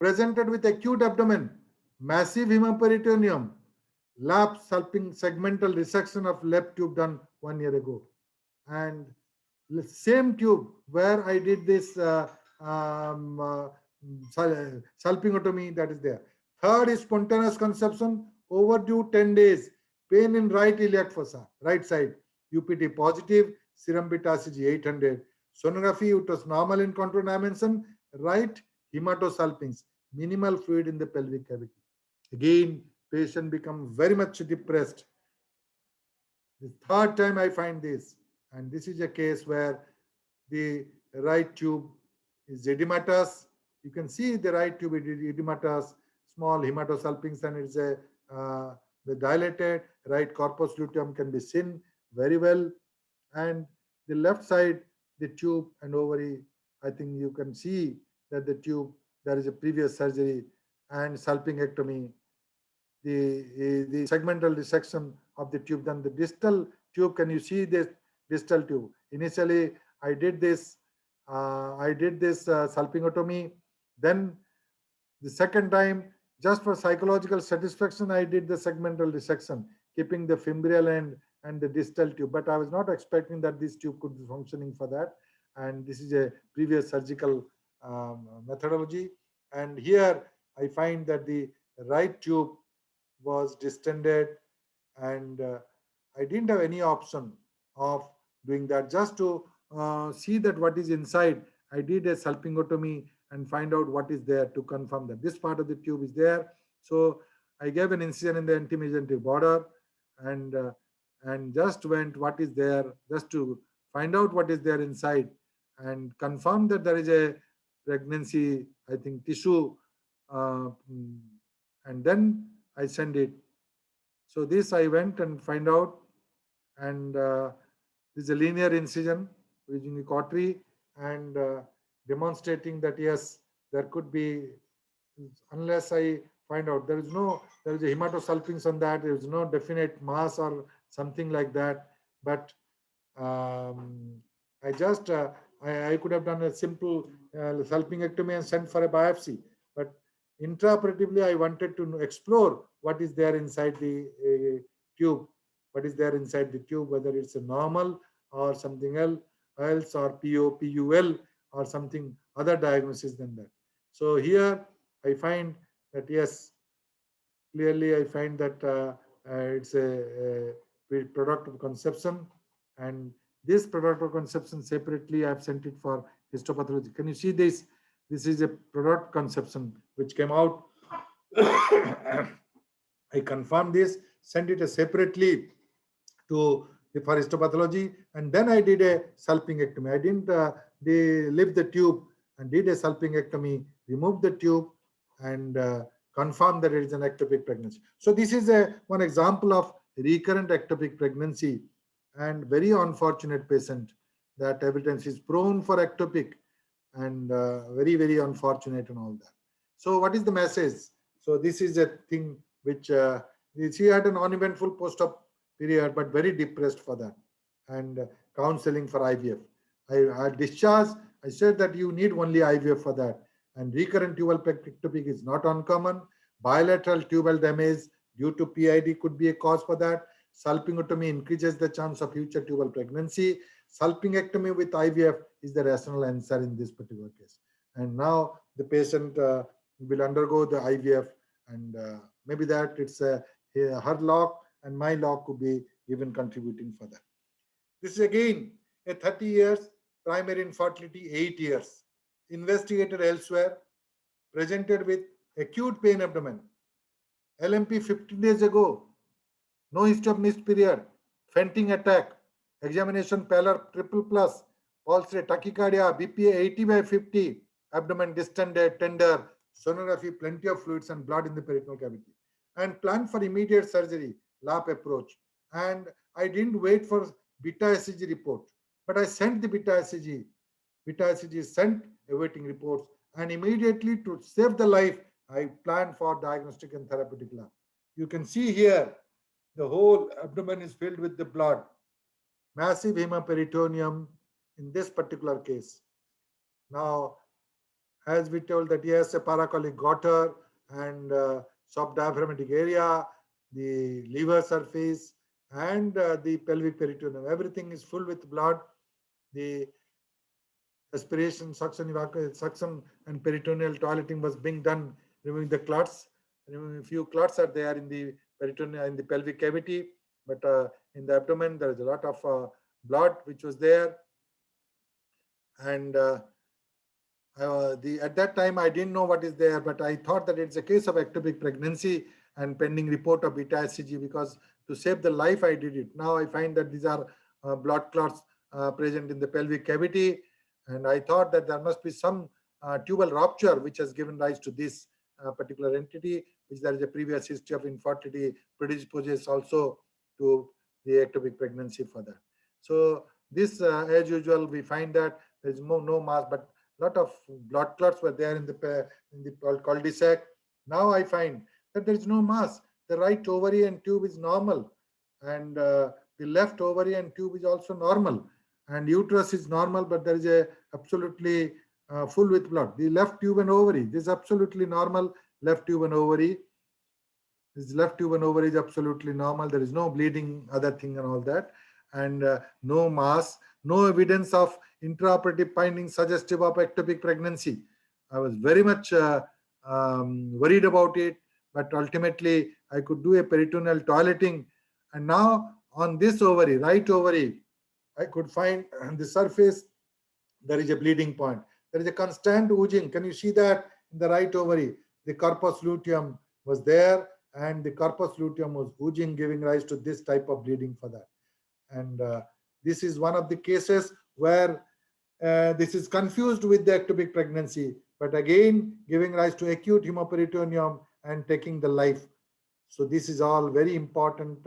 presented with acute abdomen, massive hemaperitoneum, lap sulping segmental resection of left tube done 1 year ago. And the same tube where I did this salpingotomy, that is there. Third is spontaneous conception, overdue 10 days, pain in right iliac fossa, right side, UPT positive, serum beta CG 800. Sonography, it was normal in contour dimension, right hematosalpinx, minimal fluid in the pelvic cavity. Again, patient become very much depressed. The third time I find this, and this is a case where the right tube is edematous. You can see the right tube is edematous, small hematosalpinx, and it's a the dilated right corpus luteum can be seen very well, and the left side, the tube and ovary. I think you can see that the tube there is a previous surgery and salpingectomy, the segmental dissection of the tube. Then the distal tube, can you see this distal tube? Initially, I did this salpingotomy. Then the second time, just for psychological satisfaction, I did the segmental dissection, keeping the fimbrial end and the distal tube. But I was not expecting that this tube could be functioning for that. And this is a previous surgical methodology. And here I find that the right tube was distended, and I didn't have any option of doing that. Just to see that what is inside, I did a salpingotomy and find out what is there to confirm that this part of the tube is there. So I gave an incision in the antemesenteric border, and just went what is there, just to find out what is there inside and confirm that there is a pregnancy, I think, tissue, uh, mm, and then I send it. So this I went and find out, and this is a linear incision using a cautery, and demonstrating that yes, there could be, unless I find out there is a hematosalpinx on that, there is no definite mass or something like that, but um, I just I could have done a simple salpingectomy and sent for a biopsy, but intraoperatively I wanted to explore what is there inside the tube, what is there inside the tube, whether it's a normal or something else, or PUL or something other diagnosis than that. So here I find that yes, clearly I find that it's a product of conception, and this product of conception separately I have sent it for histopathology. Can you see this? This is a product conception which came out. I confirmed this, sent it separately to for histopathology, and then I did a salpingectomy. I didn't leave the tube, and did a salpingectomy, removed the tube, and confirmed that it is an ectopic pregnancy. So this is one example of recurrent ectopic pregnancy, and very unfortunate patient, that evidence is prone for ectopic, and very, very unfortunate and all that. So what is the message? So this is a thing which she had an uneventful post-op period, but very depressed for that, and counseling for IVF. I discharged. I said that you need only IVF for that, and recurrent tubal ectopic is not uncommon. Bilateral tubal damage due to PID could be a cause for that. Salpingotomy increases the chance of future tubal pregnancy. Salpingectomy with IVF is the rational answer in this particular case. And now the patient will undergo the IVF, and maybe that it's her lock and my lock could be given contributing for that. This is again a 30 years, primary infertility 8 years, investigated elsewhere, presented with acute pain abdomen, LMP 15 days ago, no history of missed period, fainting attack, examination pallor triple plus, pulse rate, tachycardia, BPA 80/50, abdomen distended, tender, sonography, plenty of fluids and blood in the peritoneal cavity, and plan for immediate surgery, lap approach. And I didn't wait for beta SCG report, but I sent the beta SCG. Beta SCG is sent, awaiting reports, and immediately to save the life, I planned for diagnostic and therapeutic lab. You can see here the whole abdomen is filled with the blood, massive hemaperitoneum in this particular case. Now, as we told that yes, a paracolic gutter and subdiaphragmatic area, the liver surface, and the pelvic peritoneum. Everything is full with blood. The aspiration, suction, suction, and peritoneal toileting was being done, removing the clots. Removing a few clots are there in the peritoneal, in the pelvic cavity, but in the abdomen there is a lot of blood which was there, and at that time I didn't know what is there, but I thought that it's a case of ectopic pregnancy and pending report of beta hCG, because to save the life I did it. Now I find that these are blood clots present in the pelvic cavity, and I thought that there must be some tubal rupture which has given rise to this particular entity, which there is a previous history of infertility predisposes also to the ectopic pregnancy for that. So this, as usual, we find that there is no mass, but lot of blood clots were there in the cul-de-sac. Now I find that there is no mass. The right ovary and tube is normal, and the left ovary and tube is also normal, and uterus is normal, but there is a absolutely full with blood. The left tube and ovary, this is absolutely normal. Left tube and ovary, this left tube and ovary is absolutely normal. There is no bleeding, other thing, and all that, and no mass, no evidence of intraoperative findings suggestive of ectopic pregnancy. I was very much worried about it, but ultimately I could do a peritoneal toileting, and now on this ovary, right ovary, I could find on the surface there is a bleeding point. There is a constant oozing. Can you see that in the right ovary? The corpus luteum was there, and the corpus luteum was oozing, giving rise to this type of bleeding for that. And this is one of the cases where this is confused with the ectopic pregnancy, but again giving rise to acute hemoperitoneum and taking the life. So this is all very important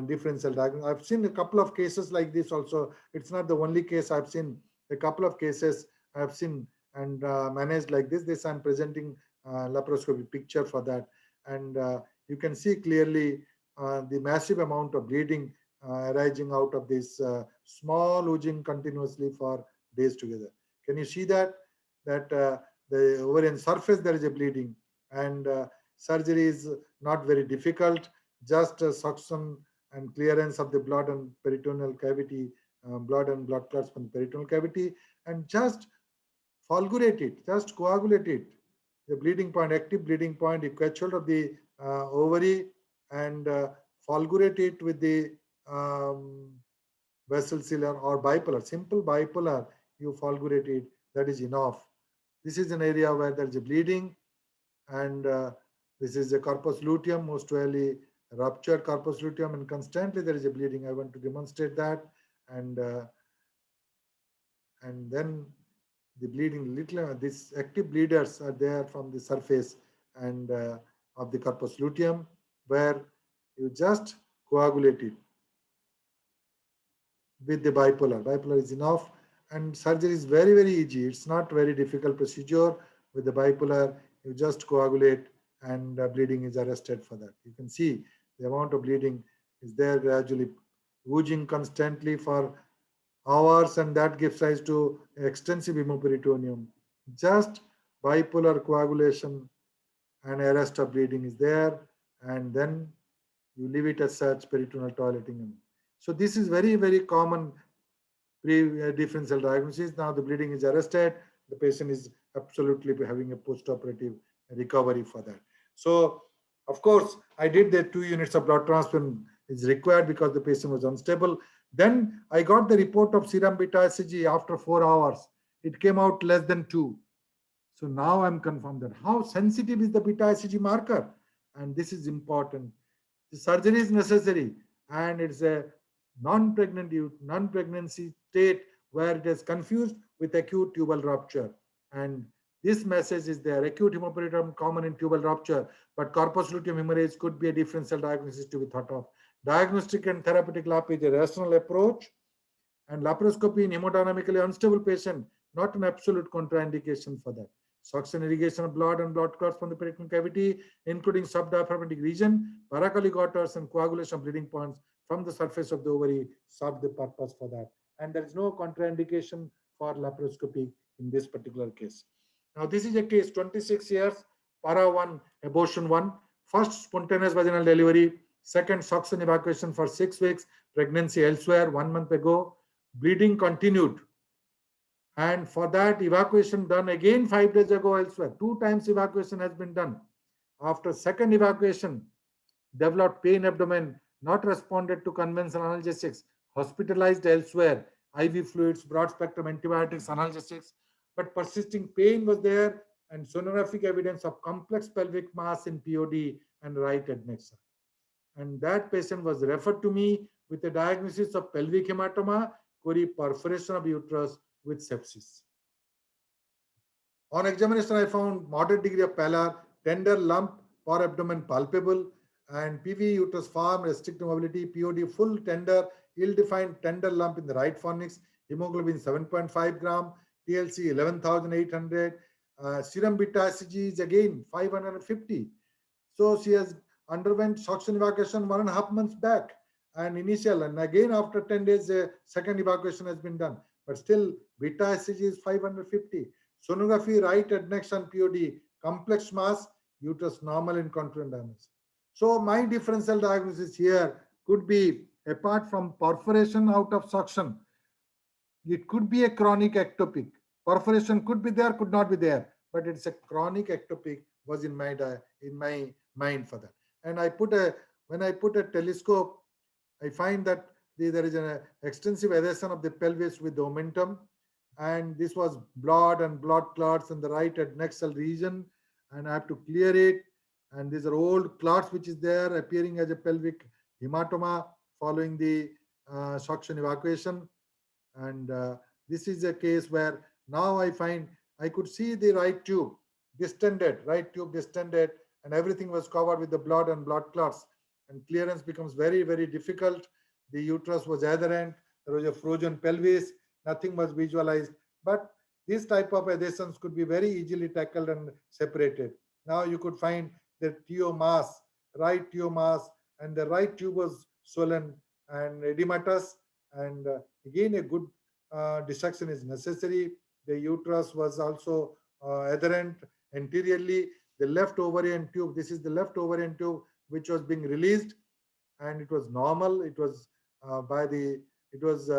differential diagnosis. I've seen a couple of cases like this also. It's not the only case. I've seen a couple of cases I've seen and managed like this. This I'm presenting laparoscopy picture for that, and you can see clearly the massive amount of bleeding arising out of this small oozing continuously for days together. Can you see that? That the ovarian surface there is a bleeding, and surgery is not very difficult. Just suction and clearance of the blood and peritoneal cavity, blood and blood clots from the peritoneal cavity, and just fulgurate it, just coagulate it. The bleeding point, active bleeding point, you catch hold of the ovary and fulgurate it with the um, vessel sealer or bipolar, simple bipolar, you fulgurate it, that is enough. This is an area where there is a bleeding, and this is a corpus luteum, most rarely ruptured corpus luteum, and constantly there is a bleeding. I want to demonstrate that, and then the bleeding, little these active bleeders are there from the surface and of the corpus luteum, where you just coagulate it with the bipolar. Bipolar is enough, and surgery is very, very easy. It's not very difficult procedure. With the bipolar, you just coagulate, and bleeding is arrested for that. You can see the amount of bleeding is there gradually oozing constantly for hours, and that gives rise to extensive hemoperitoneum. Just bipolar coagulation and arrest of bleeding is there, and then you leave it as such, peritoneal toileting. So this is very, very common pre-differential diagnosis. Now the bleeding is arrested, the patient is absolutely having a post-operative recovery for that. So of course I did the 2 units of blood transfusion is required because the patient was unstable. Then I got the report of serum beta hCG after 4 hours. It came out less than 2. So now I'm confirmed that how sensitive is the beta hCG marker, and this is important. The surgery is necessary, and it's a non-pregnancy state where it is confused with acute tubal rupture. And this message is there. Acute hemoperitoneum common in tubal rupture, but corpus luteum hemorrhage could be a differential diagnosis to be thought of. Diagnostic and therapeutic lap is a rational approach, and laparoscopy in hemodynamically unstable patient, not an absolute contraindication for that. Suction irrigation of blood and blood clots from the peritoneal cavity, including subdiaphragmatic region, paracolic gutters, and coagulation of bleeding points from the surface of the ovary serve the purpose for that. And there is no contraindication for laparoscopy in this particular case. Now, this is a case 26 years, para 1, abortion 1, first spontaneous vaginal delivery, second suction evacuation for 6 weeks, pregnancy elsewhere 1 month ago, bleeding continued. And for that, evacuation done again 5 days ago elsewhere. 2 times evacuation has been done. After second evacuation, developed pain abdomen, not responded to conventional analgesics, hospitalized elsewhere, IV fluids, broad spectrum antibiotics, analgesics, but persisting pain was there and sonographic evidence of complex pelvic mass in POD and right adnexa. And that patient was referred to me with a diagnosis of pelvic hematoma, perforation of uterus with sepsis. On examination, I found moderate degree of pallor, tender lump, or abdomen palpable, and PV uterus form, restricted mobility, POD full tender, ill-defined tender lump in the right fornix, hemoglobin 7.5 gram, TLC 11,800, serum beta HCG is again 550. So she has underwent suction evacuation 1.5 months back, and initial, and again after 10 days, second evacuation has been done. But still, beta HCG is 550. Sonography, right adnex and POD, complex mass, uterus normal in confluent dimension. So my differential diagnosis here could be, apart from perforation out of suction, it could be a chronic ectopic. Perforation could be there, could not be there, but it's a chronic ectopic was in my mind for that. And I put a when I put a telescope, I find that there is an extensive adhesion of the pelvis with the omentum, and this was blood and blood clots in the right adnexal region, and I have to clear it. And these are old clots which is there appearing as a pelvic hematoma following the suction evacuation. And this is a case where now I find I could see the right tube distended, right tube distended, and everything was covered with the blood and blood clots, and clearance becomes very, very difficult. The uterus was adherent, there was a frozen pelvis, nothing was visualized. But these type of adhesions could be very easily tackled and separated. Now you could find the TO mass, right TO mass, and the right tube was swollen and edematous, and again a good dissection is necessary. The uterus was also adherent anteriorly. The left ovarian tube, this is the left ovarian tube which was being released, and it was normal. It was by the it was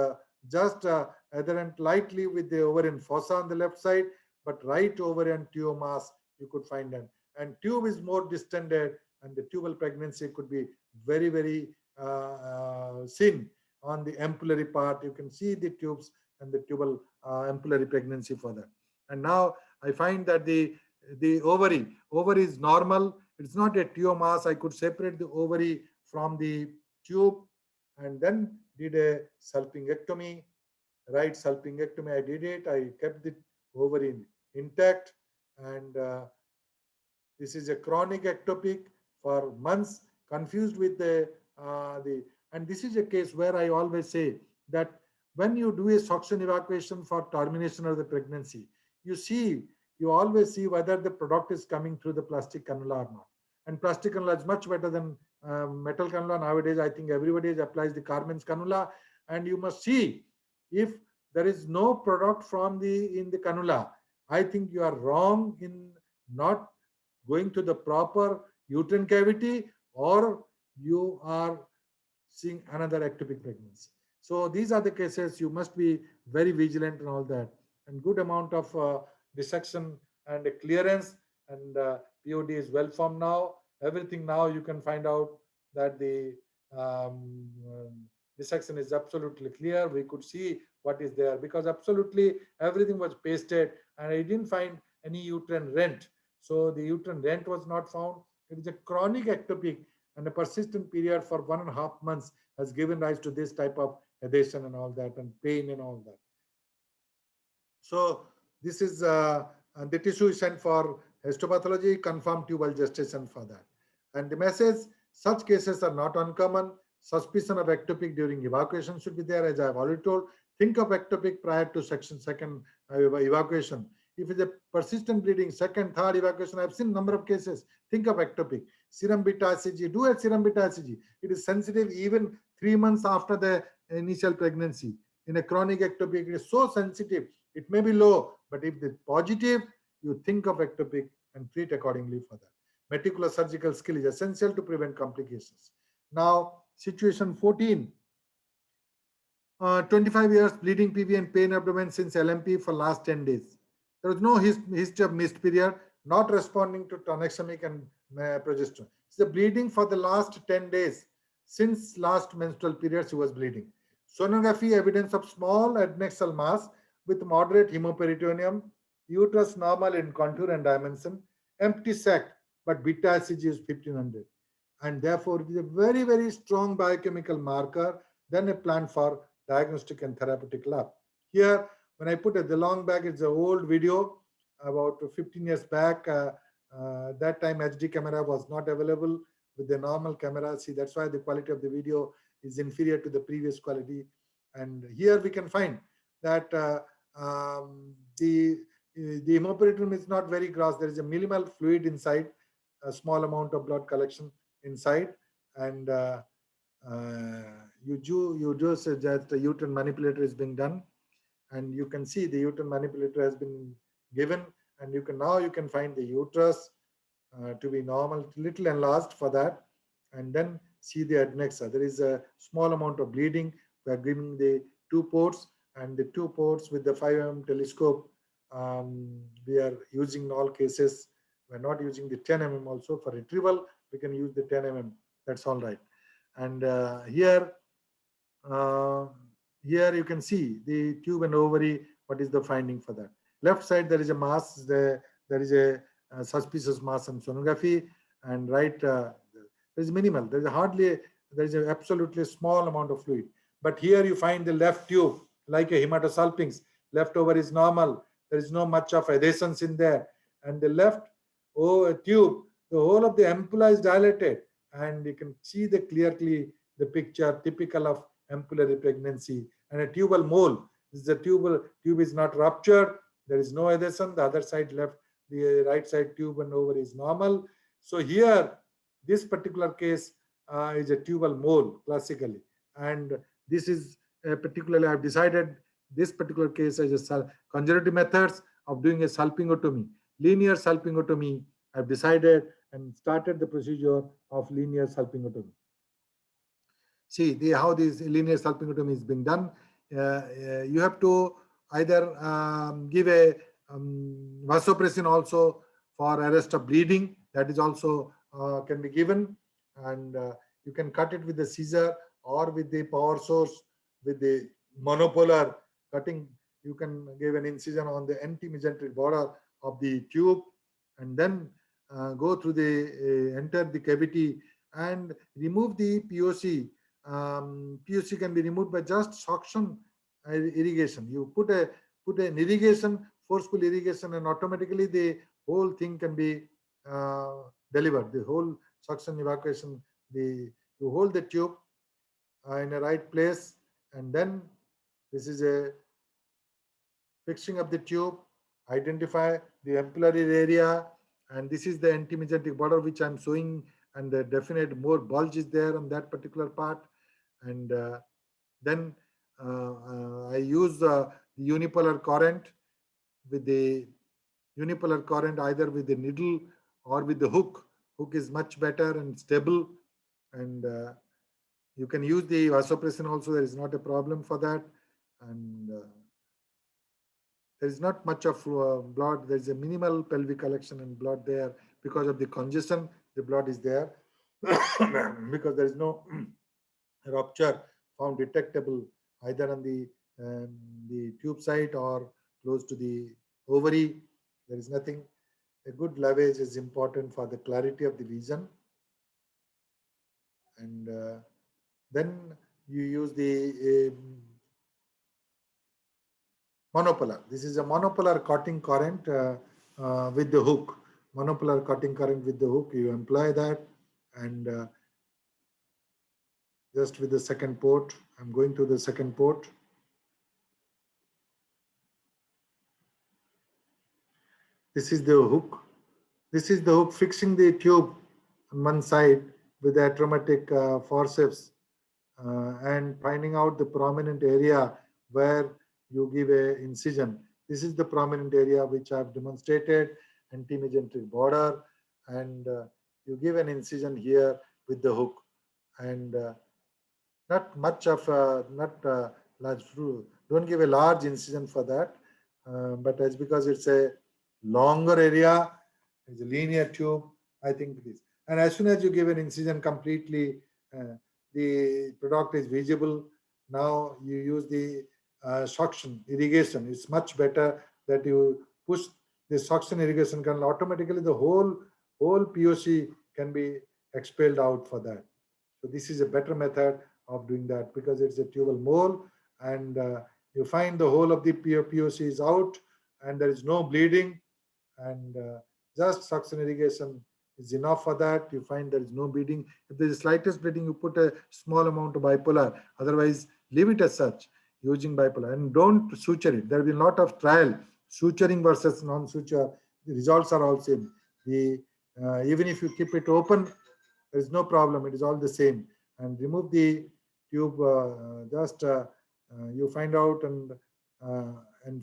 just adherent lightly with the ovarian fossa on the left side, but right ovarian tube mass you could find them. And tube is more distended, and the tubal pregnancy could be very, very seen on the ampullary part. You can see the tubes and the tubal ampullary pregnancy for that. And now I find that the ovary is normal. It's not a tube mass. I could separate the ovary from the tube, and then did a salpingectomy. Right salpingectomy, I did it. I kept the ovary intact, and this is a chronic ectopic for months, confused with the. And this is a case where I always say that when you do a suction evacuation for termination of the pregnancy, you see, you always see whether the product is coming through the plastic cannula or not. And plastic cannula is much better than metal cannula nowadays. I think everybody applies the Carmen's cannula, and you must see if there is no product from the in the cannula. I think you are wrong in not going to the proper uterine cavity, or you are seeing another ectopic pregnancy. So these are the cases you must be very vigilant and all that. And good amount of dissection and clearance, and POD is well formed now. Everything now you can find out that the dissection is absolutely clear. We could see what is there because absolutely everything was pasted, and I didn't find any uterine rent. So the uterine rent was not found. It is a chronic ectopic, and a persistent period for 1.5 months has given rise to this type of adhesion and all that, and pain and all that. So this is the tissue is sent for histopathology, confirmed tubal gestation for that. And the message: such cases are not uncommon. Suspicion of ectopic during evacuation should be there, as I have already told. Think of ectopic prior to second evacuation. If it's a persistent bleeding, second, third evacuation, I've seen number of cases. Think of ectopic. Serum beta HCG, do a serum beta HCG. It is sensitive even 3 months after the initial pregnancy. In a chronic ectopic, it is so sensitive. It may be low, but if it's positive, you think of ectopic and treat accordingly for that. Meticulous surgical skill is essential to prevent complications. Now, situation 14. 25 years bleeding PV and pain abdomen since LMP for last 10 days. There was no history of missed period, not responding to tonexamic and progesterone. It's the bleeding for the last 10 days. Since last menstrual period, she was bleeding. Sonography evidence of small adnexal mass with moderate hemoperitoneum, uterus normal in contour and dimension, empty sac, but beta HCG is 1500. And therefore, it is a very, very strong biochemical marker, then a plan for diagnostic and therapeutic lab. Here, when I put it, the long back, it's an old video about 15 years back. That time HD camera was not available with the normal camera. See, that's why the quality of the video is inferior to the previous quality. And here we can find that the hemoperitoneum is not very gross. There is a minimal fluid inside, a small amount of blood collection inside, and you do suggest the uterine manipulator is being done, and you can see the uterine manipulator has been given, and you can find the uterus to be normal, little enlarged for that, and then see the adnexa. There is a small amount of bleeding. We are giving the 2 ports, and the 2 ports with the 5 mm telescope. We are using in all cases. We are not using the 10 mm also. For retrieval, we can use the 10 mm. That's all right. And uh, here you can see the tube and ovary. What is the finding for that? Left side there is a mass. There is a suspicious mass on sonography, and right there is minimal. There is hardly. There is a absolutely small amount of fluid. But here you find the left tube like a hematosalpinx. Left over is normal. There is no much of adhesions in there, and the left tube, the whole of the ampulla is dilated, and you can see the clearly the picture typical of ampullary pregnancy and a tubal mole. This is the tube is not ruptured. There is no adhesion. The other side left, the right side tube and ovary is normal. So here, this particular case is a tubal mole classically, and this is particularly I've decided this particular case as a conservative methods of doing a salpingotomy, linear salpingotomy. I've decided and started the procedure of linear salpingotomy. See how this linear salpingotomy is being done. You have to either give a vasopressin also for arrest of bleeding. That is also can be given, and you can cut it with the scissor or with the power source with the monopolar cutting. You can give an incision on the anti-mesenteric border of the tube, and then go through the enter the cavity and remove the POC. POC can be removed by just suction irrigation. You put an irrigation, forceful irrigation, and automatically the whole thing can be delivered. The whole suction evacuation. You hold the tube in a right place, and then this is a fixing of the tube. Identify the ampullary area, and this is the antimesenteric border which I'm showing, and the definite more bulge is there on that particular part. And then I use the unipolar current with the unipolar current either with the needle or with the hook. Hook is much better and stable, and you can use the vasopressin also. There is not a problem for that, and there is not much of blood. There is a minimal pelvic collection and blood there because of the congestion. The blood is there because there is no rupture found detectable either on the tube site or close to the ovary. There is nothing. A good lavage is important for the clarity of the vision, and then you use the monopolar. This is a monopolar cutting current with the hook. Monopolar cutting current with the hook. You employ that, and just with the second port. I'm going to the second port. This is the hook. This is the hook fixing the tube on one side with the atraumatic forceps and finding out the prominent area where you give a incision. This is the prominent area which I have demonstrated, antimesenteric border, and you give an incision here with the hook, and not much of not large. Don't give a large incision for that, but as because it's a longer area, it's a linear tube. I think this, and as soon as you give an incision completely, the product is visible. Now you use the suction irrigation. It's much better that you push the suction irrigation can automatically the whole POC can be expelled out for that. So this is a better method of doing that because it's a tubal mole, and you find the whole of the POC is out and there is no bleeding, and just suction irrigation is enough for that. You find there is no bleeding. If there is slightest bleeding, you put a small amount of bipolar. Otherwise, leave it as such using bipolar and don't suture it. There will be a lot of trial suturing versus non-suture. The results are all same. The even if you keep it open, there is no problem. It is all the same. And remove the tube. Just you find out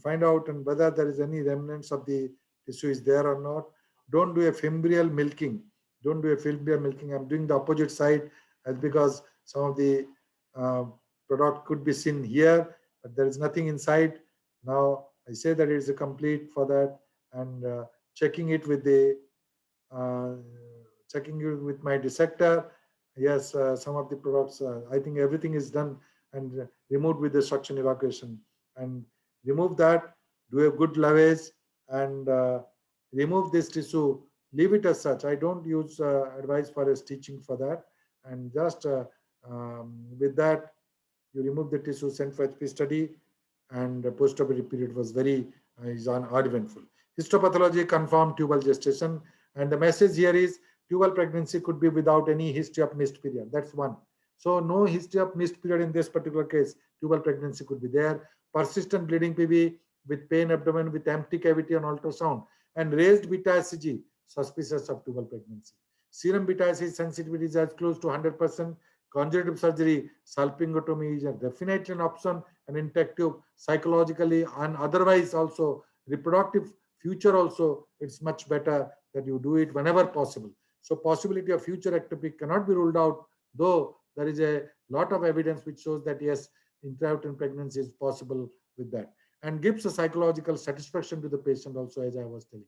find out and whether there is any remnants of the tissue is there or not. Don't do a fimbrial milking. Don't do a fimbrial milking. I'm doing the opposite side as because some of the uh, product could be seen here, but there is nothing inside. Now I say that it is a complete for that, and checking it with the uh, checking it with my dissector. Yes, some of the products, I think everything is done and removed with the suction evacuation. And remove that, do a good lavage, and remove this tissue. Leave it as such. I don't use advice for a stitching for that. And just with that, you remove the tissue, sent for HP study, and the post-operative period was very is uneventful. Histopathology confirmed tubal gestation, and the message here is tubal pregnancy could be without any history of missed period. That's one. So no history of missed period in this particular case. Tubal pregnancy could be there. Persistent bleeding PV with pain abdomen with empty cavity on ultrasound and raised beta HCG, suspicious of tubal pregnancy. Serum beta HCG sensitivity is as close to 100%. Conjunctive surgery, salpingotomy is definitely an option, and intact tube psychologically and otherwise also reproductive future also it's much better that you do it whenever possible. So possibility of future ectopic cannot be ruled out, though there is a lot of evidence which shows that yes, intrauterine pregnancy is possible with that, and gives a psychological satisfaction to the patient also, as I was telling.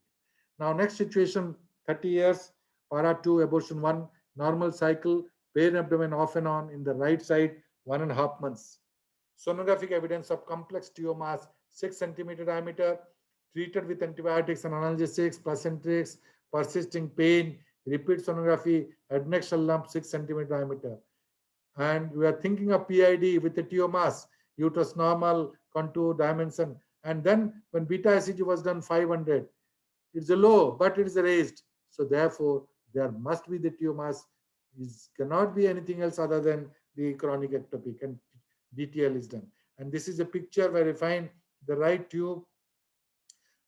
Now next situation, 30 years, para 2, abortion 1, normal cycle, pain abdomen off and on in the right side, 1.5 months. Sonographic evidence of complex tumor mass, 6 centimeter diameter, treated with antibiotics and analgesics, placentrix, persisting pain, repeat sonography, adnexal lump, 6 centimeter diameter. And we are thinking of PID with the tumor mass, uterus normal, contour, dimension. And then when beta HCG was done 500, it's a low, but it is raised. So therefore, there must be the tumor mass. It cannot be anything else other than the chronic ectopic, and DTL is done. And this is a picture where you find the right tube.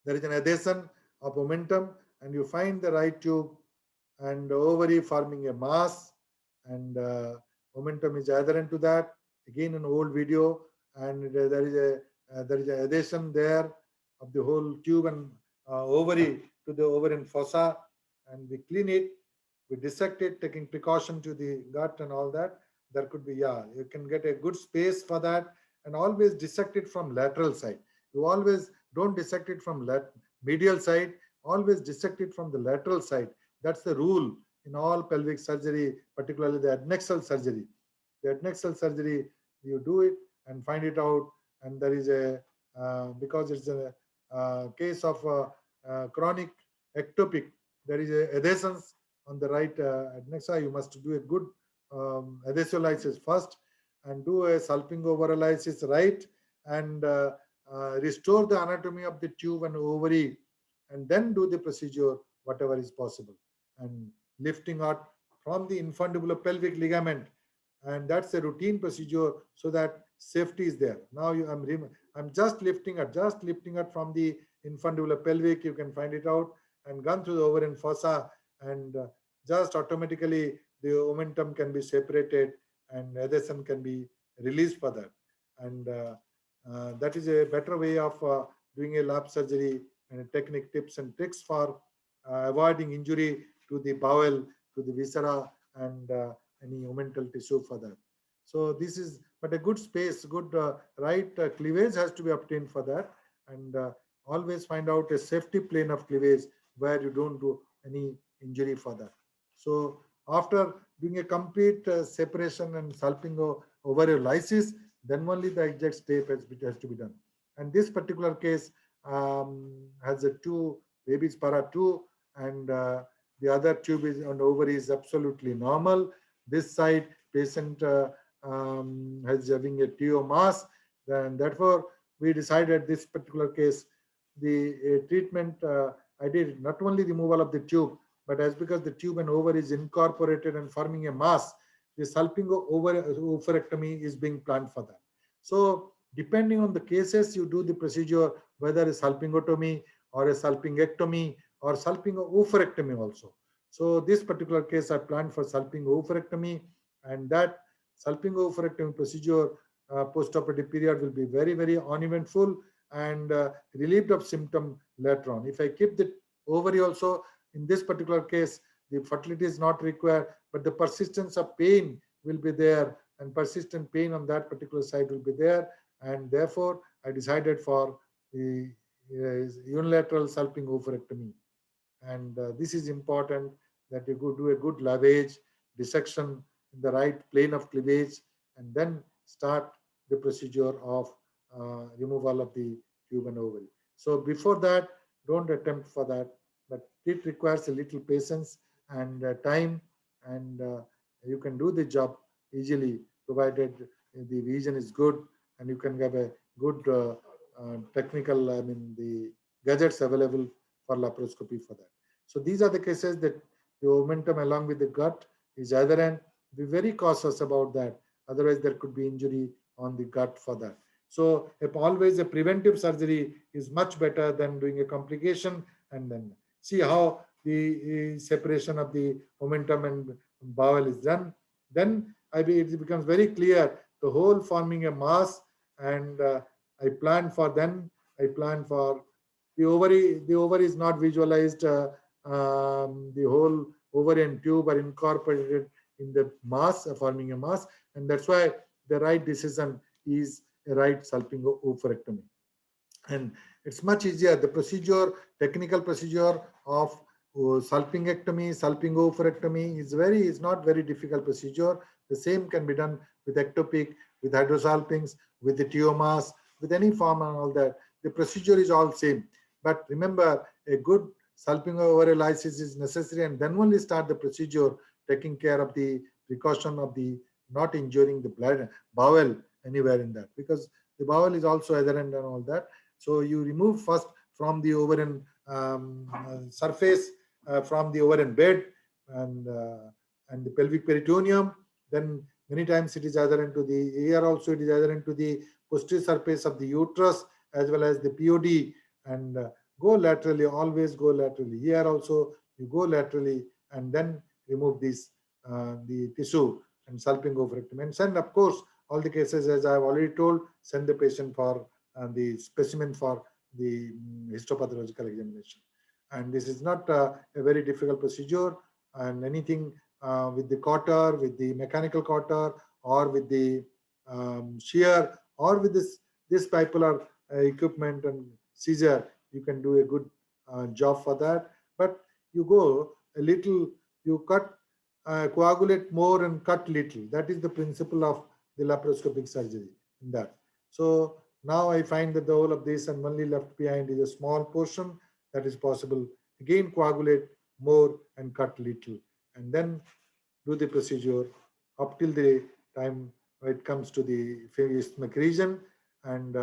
There is an adhesion of momentum, and you find the right tube and ovary forming a mass, and momentum is adherent to that. Again, an old video, and there is a adhesion there of the whole tube and ovary to the ovarian fossa, and we clean it, we dissect it, taking precaution to the gut and all that. There could be, yeah, you can get a good space for that, and always dissect it from lateral side. You always don't dissect it from medial side, always dissect it from the lateral side. That's the rule in all pelvic surgery, particularly the adnexal surgery. The adnexal surgery, you do it and find it out, and there is a because it's a case of chronic ectopic, there is a adhesions on the right adnexa. You must do a good adhesiolysis first and do a salpingo-ovarilysis right, and restore the anatomy of the tube and ovary, and then do the procedure whatever is possible, and lifting out from the infundibulopelvic ligament, and that's a routine procedure so that safety is there. Now I'm just lifting it from the infundibulopelvic. You can find it out, and gone through the ovarian fossa, and just automatically the momentum can be separated and adhesion can be released for that, and that is a better way of doing a lap surgery and technique tips and tricks for avoiding injury to the bowel, to the viscera, and any omental tissue for that. So this is, but a good space, good right cleavage has to be obtained for that, and always find out a safety plane of cleavage where you don't do any injury for that. So after doing a complete separation and salpingo-ovariolysis, then only the exact step has to be done. And this particular case has a two babies para two, and the other tube is on ovary is absolutely normal. This side patient has having a TO mass, and therefore we decided this particular case the treatment I did not only removal of the tube, but as because the tube and ovary is incorporated and forming a mass, the salpingo oophorectomy is being planned for that. So depending on the cases, you do the procedure, whether a salpingotomy or a salpingectomy or salpingo oophorectomy also. So this particular case I planned for salpingo oophorectomy, and that salpingo oophorectomy procedure post-operative period will be very, very uneventful and relieved of symptom later on. If I keep the ovary also, in this particular case, the fertility is not required, but the persistence of pain will be there, and persistent pain on that particular side will be there, and therefore I decided for the unilateral salpingo oophorectomy. And this is important that you go do a good lavage, dissection in the right plane of cleavage, and then start the procedure of removal of the tube and ovary. So before that, don't attempt for that, but it requires a little patience and time, and you can do the job easily, provided the vision is good and you can have a good technical, I mean, the gadgets available for laparoscopy for that. So these are the cases that the momentum along with the gut is adherent. Be very cautious about that. Otherwise, there could be injury on the gut for that. So if always a preventive surgery is much better than doing a complication, and then see how the separation of the momentum and bowel is done. Then it becomes very clear the whole forming a mass, and I plan for then I plan for the ovary. The ovary is not visualized. The whole ovarian tube are incorporated in the mass, forming a mass, and that's why the right decision is a right salpingo oophorectomy. And it's much easier. The procedure, technical procedure of salpingectomy, salpingo-oophorectomy is not very difficult procedure. The same can be done with ectopic, with hydrosalpinx, with the tiomas, with any form and all that. The procedure is all same. But remember, a good salpingo-ovariolysis is necessary, and then only start the procedure, taking care of the precaution of the not injuring the blood bowel anywhere in that, because the bowel is also adherent and all that. So you remove first from the ovarian surface, from the ovarian bed, and the pelvic peritoneum. Then many times it is adherent to the ear also. It is adherent to the posterior surface of the uterus as well as the POD. And go laterally. Always go laterally. Here also you go laterally and then remove this the tissue and salpingo-oophorectomy. And send, of course, all the cases as I have already told. Send the patient for the specimen for the histopathological examination. And this is not a very difficult procedure, and anything with the cotter, with the mechanical cotter, or with the shear, or with this bipolar equipment and scissor, you can do a good job for that. But you go a little, you cut, coagulate more and cut little. That is the principle of the laparoscopic surgery in that. So now I find that the whole of this and only left behind is a small portion that is possible. Again, coagulate more and cut little, and then do the procedure up till the time it comes to the isthmic region, and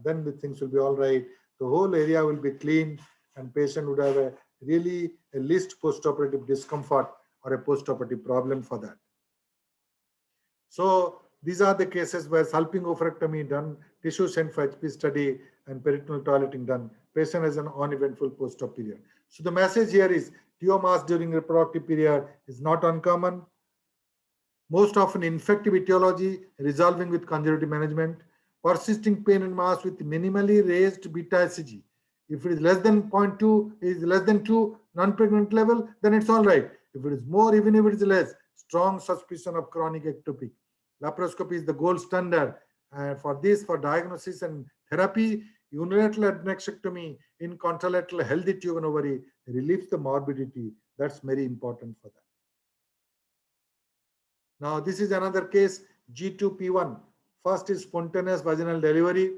then the things will be all right. The whole area will be clean, and patient would have a really a least post-operative discomfort or a post-operative problem for that. So these are the cases where salpingo-oophorectomy done, tissue sent for HP study, and peritoneal toileting done. Patient has an uneventful post-op period. So the message here is TO mass during reproductive period is not uncommon. Most often infective etiology resolving with conservative management. persisting pain and mass with minimally raised beta HCG. If it is less than 0.2, is less than 2 non-pregnant level, then it's all right. If it is more, even if it is less, strong suspicion of chronic ectopic. Laparoscopy is the gold standard. For this, for diagnosis and therapy, unilateral adnexectomy in contralateral healthy tube and ovary relieves the morbidity. That's very important for that. Now, this is another case, G2P1. First is spontaneous vaginal delivery.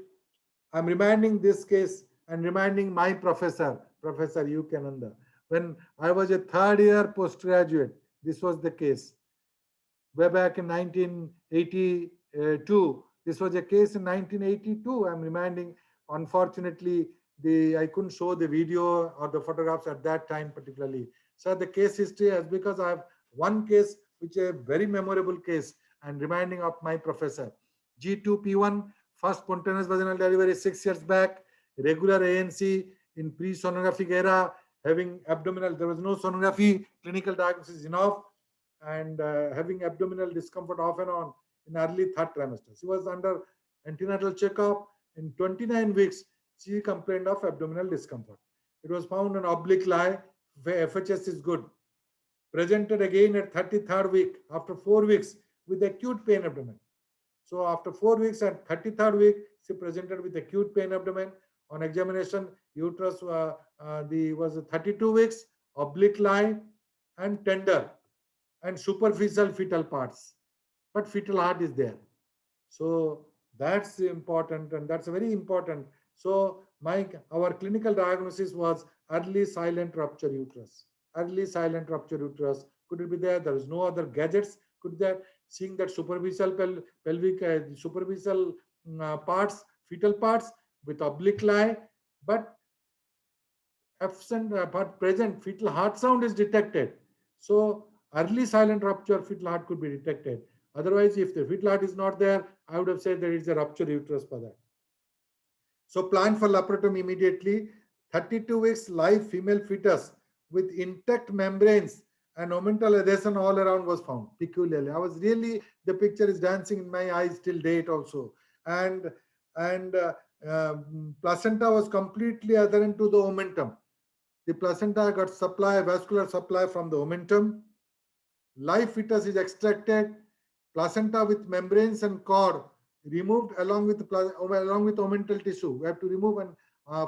I'm reminding this case and reminding my professor, Professor U. Kananda. When I was a third year postgraduate, this was the case. Way back in 1982, this was a case in 1982. I'm reminding, unfortunately, I couldn't show the video or the photographs at that time particularly. So the case history is because I have one case which is a very memorable case and reminding of my professor. G2P1, first spontaneous vaginal delivery 6 years back, regular ANC in pre-sonographic era, having abdominal, there was no sonography, clinical diagnosis enough, and having abdominal discomfort off and on in early third trimester. She was under antenatal checkup. In 29 weeks, she complained of abdominal discomfort. It was found an oblique lie. FHS is good. Presented again at 33rd week after 4 weeks with acute pain abdomen. So after 4 weeks at 33rd week, she presented with acute pain abdomen. On examination, uterus was 32 weeks, oblique lie, and tender, and superficial fetal parts, but fetal heart is there. So that's important, and that's very important. So our clinical diagnosis was early silent rupture uterus. Early silent rupture uterus. Could it be there? There is no other gadgets. Could that seeing that superficial pelvic superficial parts, fetal parts with oblique lie, but absent but present fetal heart sound is detected. So early silent rupture fetal heart could be detected. Otherwise, if the fetal heart is not there, I would have said there is a rupture uterus for that. So plan for laparotomy immediately. 32 weeks live female fetus with intact membranes and omental adhesion all around was found. Peculiarly, I was really, the picture is dancing in my eyes till date also. And placenta was completely adherent to the omentum. The placenta got supply, vascular supply from the omentum. Live fetus is extracted. Placenta with membranes and cord removed along with omental tissue. We have to remove, and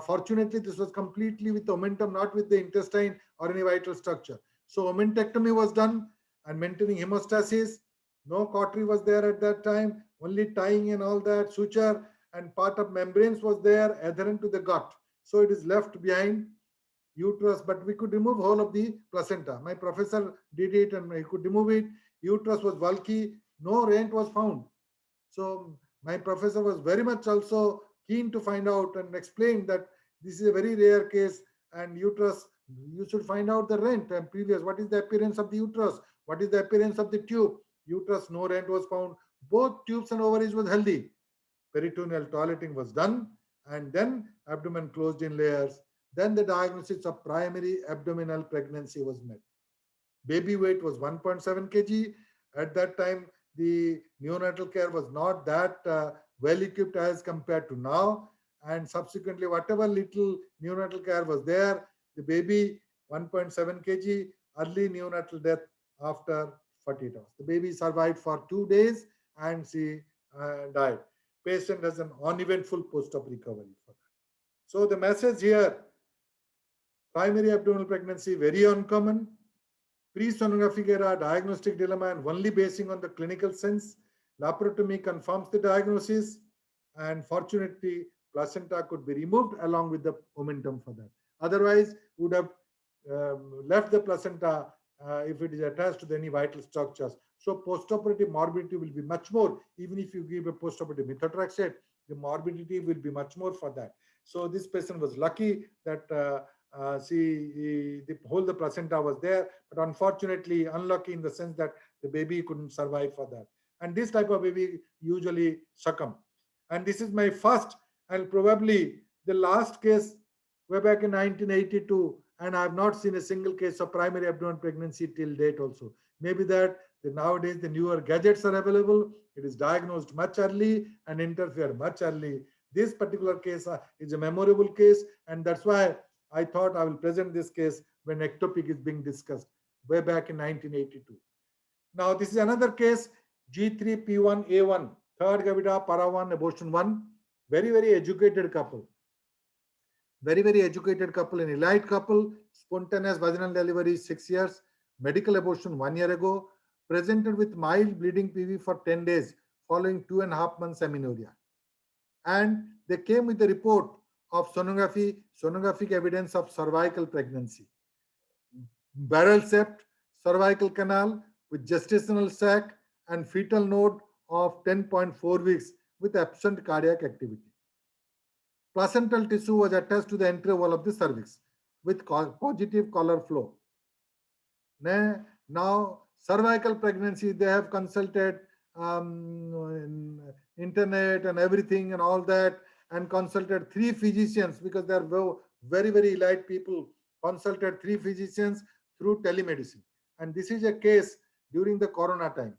fortunately this was completely with omentum, not with the intestine or any vital structure. So omentectomy was done and maintaining hemostasis. No cautery was there at that time, only tying and all that, suture, and part of membranes was there adherent to the gut. So it is left behind uterus, but we could remove whole of the placenta. My professor did it and he could remove it. Uterus was bulky, no rent was found. So my professor was very much also keen to find out and explain that this is a very rare case, and uterus, you should find out the rent and previous, what is the appearance of the uterus, what is the appearance of the tube. Uterus, no rent was found. Both tubes and ovaries was healthy. Peritoneal toileting was done, and then abdomen closed in layers. Then the diagnosis of primary abdominal pregnancy was met. Baby weight was 1.7 kg. At that time, the neonatal care was not that well equipped as compared to now. And subsequently, whatever little neonatal care was there, the baby 1.7 kg, early neonatal death after 48 hours. The baby survived for 2 days and she died. Patient has an uneventful post-op recovery for that. So the message here, primary abdominal pregnancy, very uncommon. Pre-sonographic era diagnostic dilemma and only basing on the clinical sense. Laparotomy confirms the diagnosis, and fortunately, placenta could be removed along with the omentum for that. Otherwise, would have left the placenta if it is attached to any vital structures. So postoperative morbidity will be much more. Even if you give a postoperative methotrexate, the morbidity will be much more for that. So this patient was lucky that the placenta was there, but unfortunately unlucky in the sense that the baby couldn't survive for that. And this type of baby usually succumb. And this is my first and probably the last case way back in 1982, and I have not seen a single case of primary abdominal pregnancy till date also. Maybe that Nowadays, the newer gadgets are available. It is diagnosed much early and interfered much early. This particular case is a memorable case, and that's why I thought I will present this case when ectopic is being discussed way back in 1982. Now, this is another case, G3P1A1, third gavita, para1, abortion 1, very educated couple. Very educated couple, an elite couple, spontaneous vaginal delivery 6 years, medical abortion 1 year ago, presented with mild bleeding PV for 10 days following 2.5 months amenorrhea. And they came with a report of sonographic evidence of cervical pregnancy, barrel sept, cervical canal with gestational sac and fetal node of 10.4 weeks with absent cardiac activity. Placental tissue was attached to the entry wall of the cervix with positive color flow. Now, cervical pregnancy, they have consulted internet and everything and all that, and consulted 3 physicians because they are very elite people. Consulted 3 physicians through telemedicine, and this is a case during the corona time.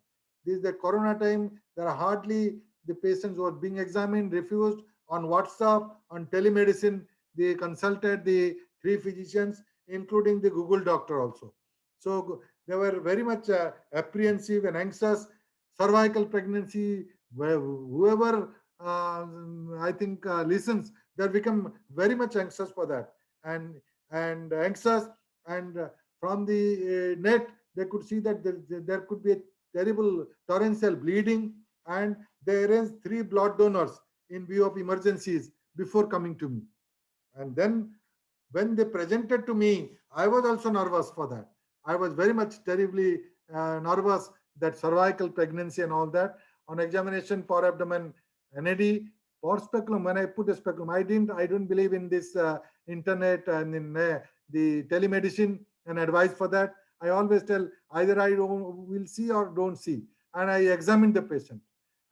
This is the corona time. There are hardly the patients who are being examined, refused on WhatsApp, on telemedicine. They consulted the 3 physicians, including the Google doctor also. So they were very much apprehensive and anxious. Cervical pregnancy, whoever I think listens, they become very much anxious for that, and anxious, and from the net they could see that there could be a terrible torrential bleeding, and they arranged 3 blood donors in view of emergencies before coming to me. And then when they presented to me, I was also nervous for that. I was very much terribly nervous that cervical pregnancy and all that. On examination for abdomen, NAD, for speculum, when I put a speculum, I don't believe in this internet and in the telemedicine and advice for that. I always tell either I will see or don't see. And I examined the patient.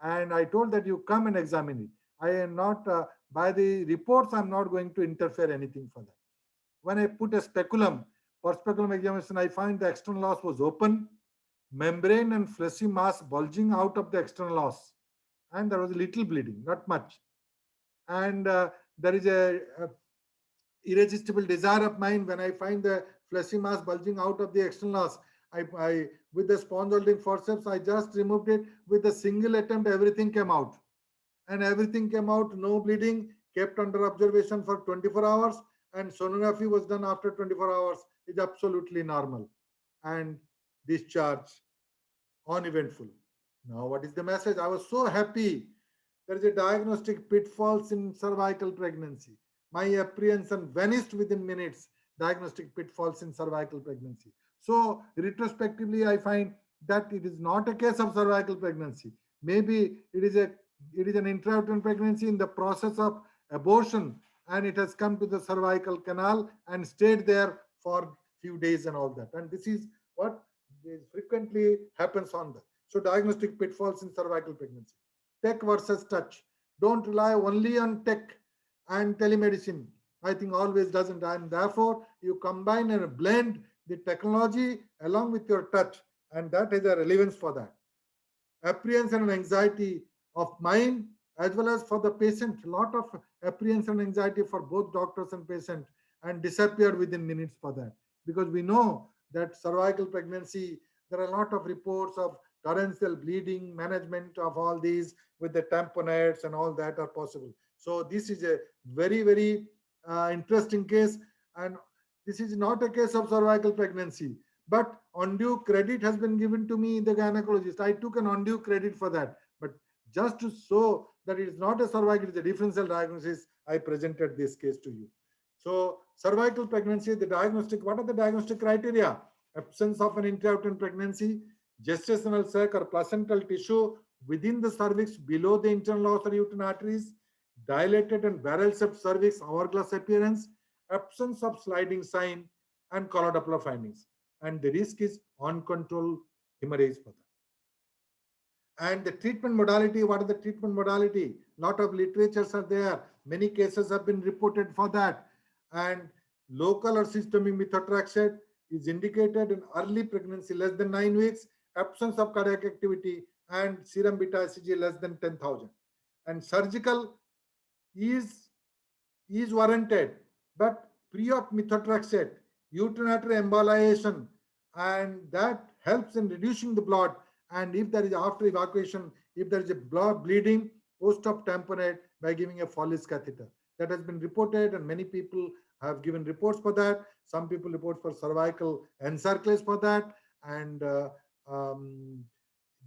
And I told that you come and examine it. I am not, by the reports, I'm not going to interfere anything for that. When I put a speculum, for speculum examination, I find the external os was open, membrane and fleshy mass bulging out of the external os, and there was a little bleeding, not much. And there is a irresistible desire of mine when I find the fleshy mass bulging out of the external os. I with the sponge holding forceps, I just removed it with a single attempt. Everything came out, and everything came out, no bleeding, kept under observation for 24 hours, and sonography was done after 24 hours. It's absolutely normal, and discharge uneventful. Now, what is the message? I was so happy. There is a diagnostic pitfalls in cervical pregnancy. My apprehension vanished within minutes. Diagnostic pitfalls in cervical pregnancy. So, retrospectively, I find that it is not a case of cervical pregnancy. Maybe it is an intrauterine pregnancy in the process of abortion, and it has come to the cervical canal and stayed there for few days and all that. And this is what frequently happens on that. So diagnostic pitfalls in cervical pregnancy. Tech versus touch. Don't rely only on tech and telemedicine. I think always doesn't. And therefore, you combine and blend the technology along with your touch, and that is a relevance for that. Apprehension and anxiety of mind as well as for the patient. A lot of apprehension and anxiety for both doctors and patient, and disappeared within minutes for that. Because we know that cervical pregnancy, there are a lot of reports of torrential bleeding, management of all these with the tamponades and all that are possible. So this is a very interesting case, and this is not a case of cervical pregnancy, but undue credit has been given to me, the gynecologist. I took an undue credit for that, but just to show that it is not a cervical, it is a differential diagnosis, I presented this case to you. So cervical pregnancy, the diagnostic, what are the diagnostic criteria? Absence of an intrauterine pregnancy, gestational sac or placental tissue within the cervix below the internal os or uterine arteries, dilated and barrel shaped cervix, hourglass appearance, absence of sliding sign, and color Doppler findings. And the risk is uncontrolled hemorrhage for that. And the treatment modality, what is the treatment modality? Lot of literatures are there. Many cases have been reported for that. And local or systemic methotrexate is indicated in early pregnancy, less than 9 weeks, absence of cardiac activity, and serum beta ICG less than 10,000. And surgical is is warranted, but pre-op methotrexate, urinary embolization, and that helps in reducing the blood. And if there is after evacuation, if there is a blood bleeding, post-op tamponade by giving a Foley's catheter. That has been reported, and many people have given reports for that. Some people report for cervical encerclase for that, and um,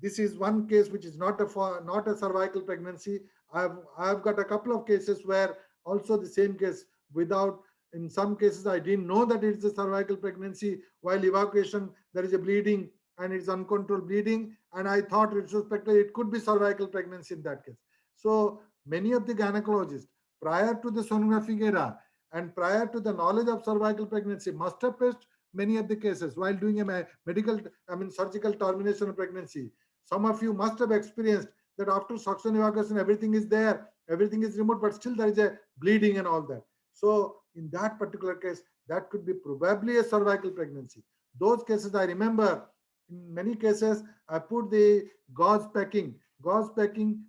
this is one case which is not a cervical pregnancy. I've got a couple of cases where also the same case without, in some cases I didn't know that it's a cervical pregnancy. While evacuation there is a bleeding and it's uncontrolled bleeding, and I thought retrospectively it could be cervical pregnancy in that case. So many of the gynecologists prior to the sonography era and prior to the knowledge of cervical pregnancy must have faced many of the cases while doing a medical, I mean surgical termination of pregnancy. Some of you must have experienced that after suction evacuation, everything is there, everything is removed, but still there is a bleeding and all that. So in that particular case, that could be probably a cervical pregnancy. Those cases I remember, in many cases, I put the gauze packing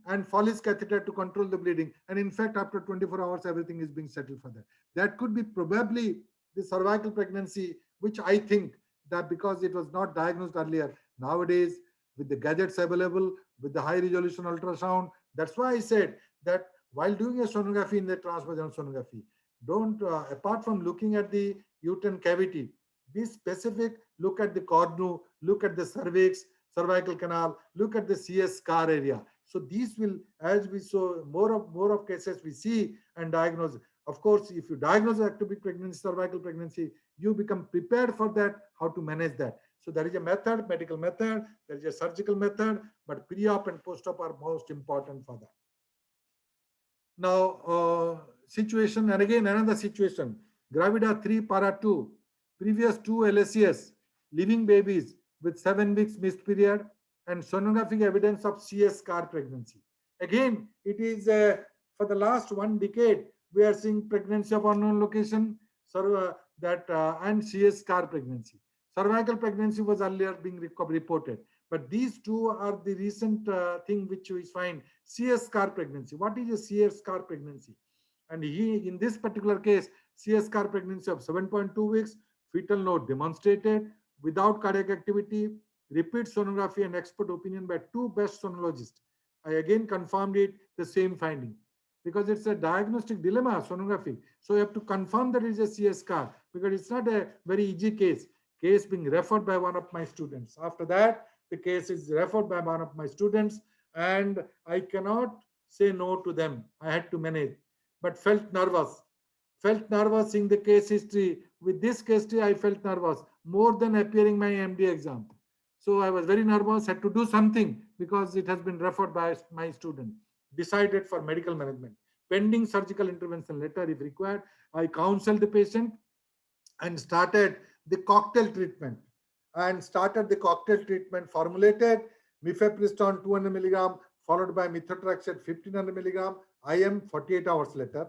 and Foley's catheter to control the bleeding. And in fact, after 24 hours, everything is being settled for that. That could be probably the cervical pregnancy, which I think that because it was not diagnosed earlier, nowadays with the gadgets available, with the high resolution ultrasound. That's why I said that while doing a sonography in the transvaginal sonography, don't, apart from looking at the uterine cavity, be specific, look at the cornu, look at the cervix, cervical canal, look at the CS scar area. So these will, as we saw, more of cases we see and diagnose. Of course, if you diagnose ectopic pregnancy, cervical pregnancy, you become prepared for that, how to manage that. So there is a method, medical method, there is a surgical method, but pre-op and post-op are most important for that. Now, situation, and again another situation, Gravida 3 para 2, previous 2 LSCS, living babies with 7 weeks missed period, and sonographic evidence of CS scar pregnancy. Again, it is for the last 1 decade, we are seeing pregnancy of unknown location, and CS scar pregnancy. Cervical pregnancy was earlier being reported, but these two are the recent thing which we find. CS scar pregnancy. What is a CS scar pregnancy? And in this particular case, CS scar pregnancy of 7.2 weeks, fetal node demonstrated without cardiac activity, repeat sonography and expert opinion by 2 best sonologists. I again confirmed it, the same finding. Because it's a diagnostic dilemma, sonography. So you have to confirm that it is a CS scar, because it's not a very easy case being referred by one of my students. After that, the case is referred by one of my students, and I cannot say no to them. I had to manage, but felt nervous. Felt nervous seeing the case history. With this case history, I felt nervous more than appearing my MD exam. So I was very nervous, had to do something because it has been referred by my student. Decided for medical management. Pending surgical intervention later if required. I counseled the patient and started the cocktail treatment formulated mifepristone 200 milligram followed by methotrexate 1500 milligram IM 48 hours later,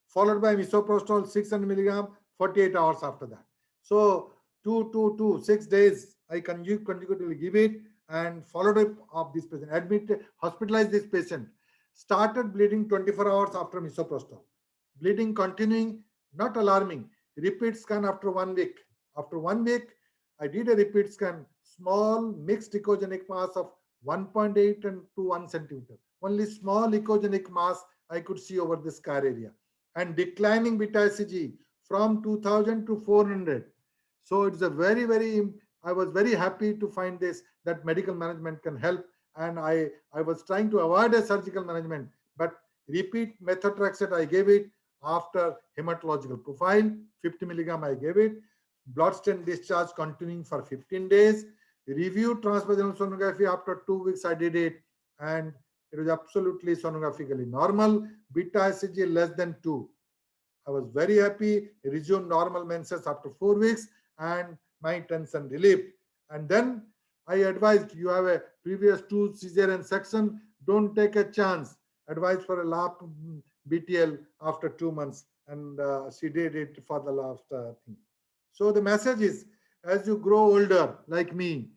followed by misoprostol 600 milligram 48 hours after that. So 6 days I consecutively give it, and followed up of this patient, admitted, hospitalized this patient, started bleeding 24 hours after misoprostol, bleeding continuing, not alarming. Repeat scan after 1 week. After 1 week, I did a repeat scan, small mixed echogenic mass of 1.8 and to 1 centimeter. Only small echogenic mass I could see over the scar area, and declining beta ICG from 2000 to 400. So it's a I was very happy to find this, that medical management can help. And I was trying to avoid a surgical management, but repeat methotrexate I gave it after hematological profile, 50 milligram I gave it, blood stain discharge continuing for 15 days, review transvaginal sonography after 2 weeks I did it, and it was absolutely sonographically normal, beta ICG less than 2. I was very happy, resumed normal menses after 4 weeks, and my tension relieved. And then I advised, you have a previous 2 cesarean section, don't take a chance. Advised for a lap BTL after 2 months, and she did it for the last thing. So the message is, as you grow older, like me,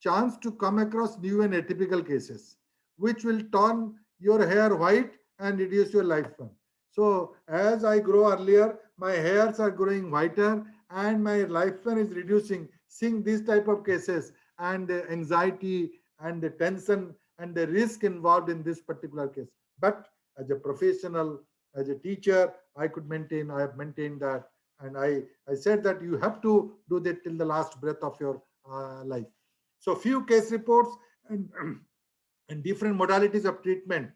chance to come across new and atypical cases, which will turn your hair white and reduce your lifespan. So as I grow earlier, my hairs are growing whiter and my lifespan is reducing. Seeing these type of cases and the anxiety and the tension and the risk involved in this particular case. But as a professional, as a teacher, I have maintained that. And I said that you have to do that till the last breath of your life. So few case reports and, and different modalities of treatment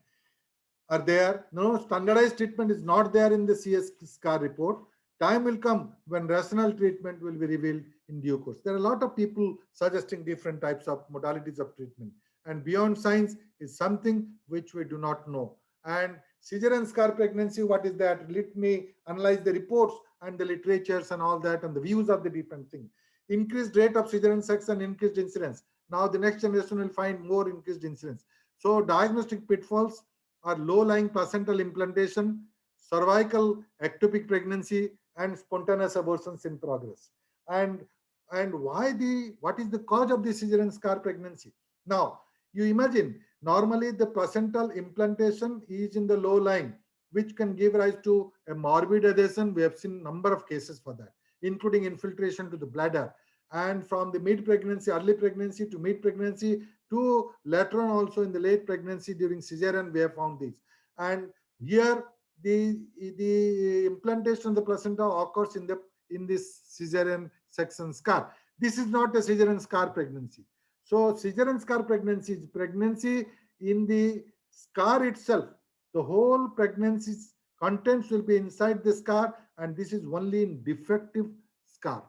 are there. No standardized treatment is not there in the CS scar report. Time will come when rational treatment will be revealed in due course. There are a lot of people suggesting different types of modalities of treatment. And beyond science is something which we do not know. And seizure and scar pregnancy, what is that? Let me analyze the reports and the literatures and all that and the views of the different things. Increased rate of seizure and sex and increased incidence. Now the next generation will find more increased incidence. So diagnostic pitfalls are low-lying placental implantation, cervical ectopic pregnancy, and spontaneous abortions in progress. And what is the cause of the seizure and scar pregnancy? Now, you imagine normally the placental implantation is in the low line, which can give rise to a morbid adhesion. We have seen number of cases for that, including infiltration to the bladder. And from the mid pregnancy, early pregnancy to mid pregnancy to later on also in the late pregnancy during cesarean, we have found this. And here the implantation of the placenta occurs in this cesarean section scar. This is not a cesarean scar pregnancy. So cesarean scar pregnancy is pregnancy in the scar itself. The whole pregnancy's contents will be inside the scar, and this is only in defective scar.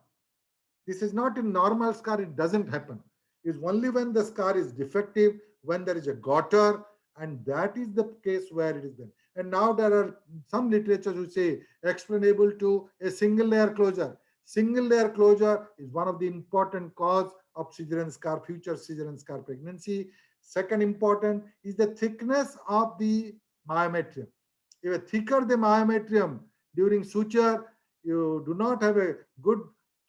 This is not in normal scar, it doesn't happen. It's only when the scar is defective, when there is a goiter, and that is the case where it is done. And now there are some literature who say explainable to a single layer closure. Single layer closure is one of the important cause of cesarean scar, future cesarean scar pregnancy. Second important is the thickness of the myometrium. If a thicker the myometrium during suture, you do not have a good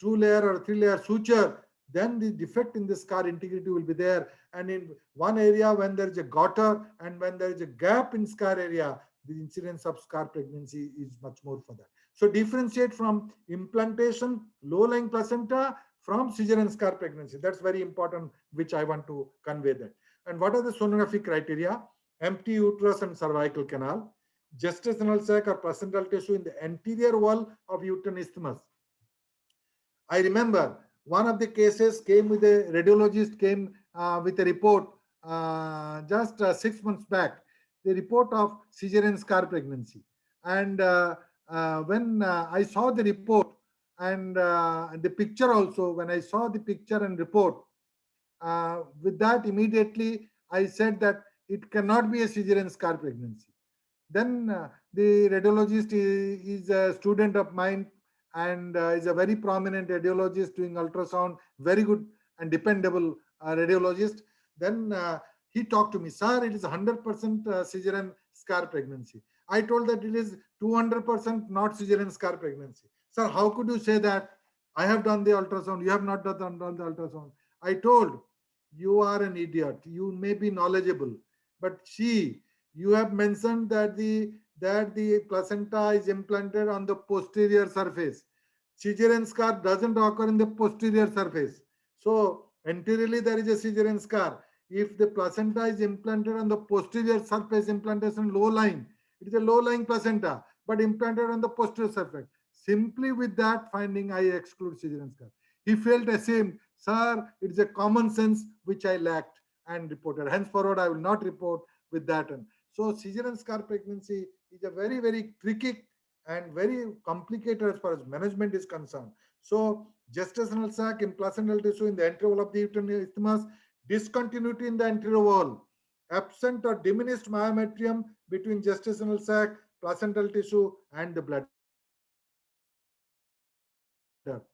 two-layer or three-layer suture, then the defect in the scar integrity will be there. And in one area, when there is a goiter and when there is a gap in scar area, the incidence of scar pregnancy is much more for that. So differentiate from implantation, low-lying placenta from cesarean scar pregnancy. That's very important, which I want to convey that. And what are the sonography criteria? Empty uterus and cervical canal, gestational sac or placental tissue in the anterior wall of uterine isthmus. I remember one of the cases came with a radiologist came with a report just 6 months back, the report of cesarean scar pregnancy. And when I saw the report and the picture also, when I saw the picture and report, with that immediately I said that it cannot be a cesarean scar pregnancy. Then the radiologist is a student of mine and is a very prominent radiologist doing ultrasound, very good and dependable radiologist. Then he talked to me, sir, it is 100% cesarean scar pregnancy. I told that it is 200% not cesarean scar pregnancy. Sir, how could you say that? I have done the ultrasound, you have not done the ultrasound. I told, you are an idiot. You may be knowledgeable, but see, you have mentioned that the placenta is implanted on the posterior surface. Cesarean scar doesn't occur in the posterior surface. So anteriorly there is a cesarean scar. If the placenta is implanted on the posterior surface, implantation low lying, it is a low lying placenta, but implanted on the posterior surface. Simply with that finding, I exclude cesarean scar. He felt ashamed, sir, it is a common sense which I lacked and reported. Henceforward, I will not report with that. And so cesarean scar pregnancy is a very, very tricky and very complicated as far as management is concerned. So gestational sac in placental tissue in the anterior wall of the uterine isthmus, discontinuity in the anterior wall, absent or diminished myometrium between gestational sac, placental tissue, and the bladder.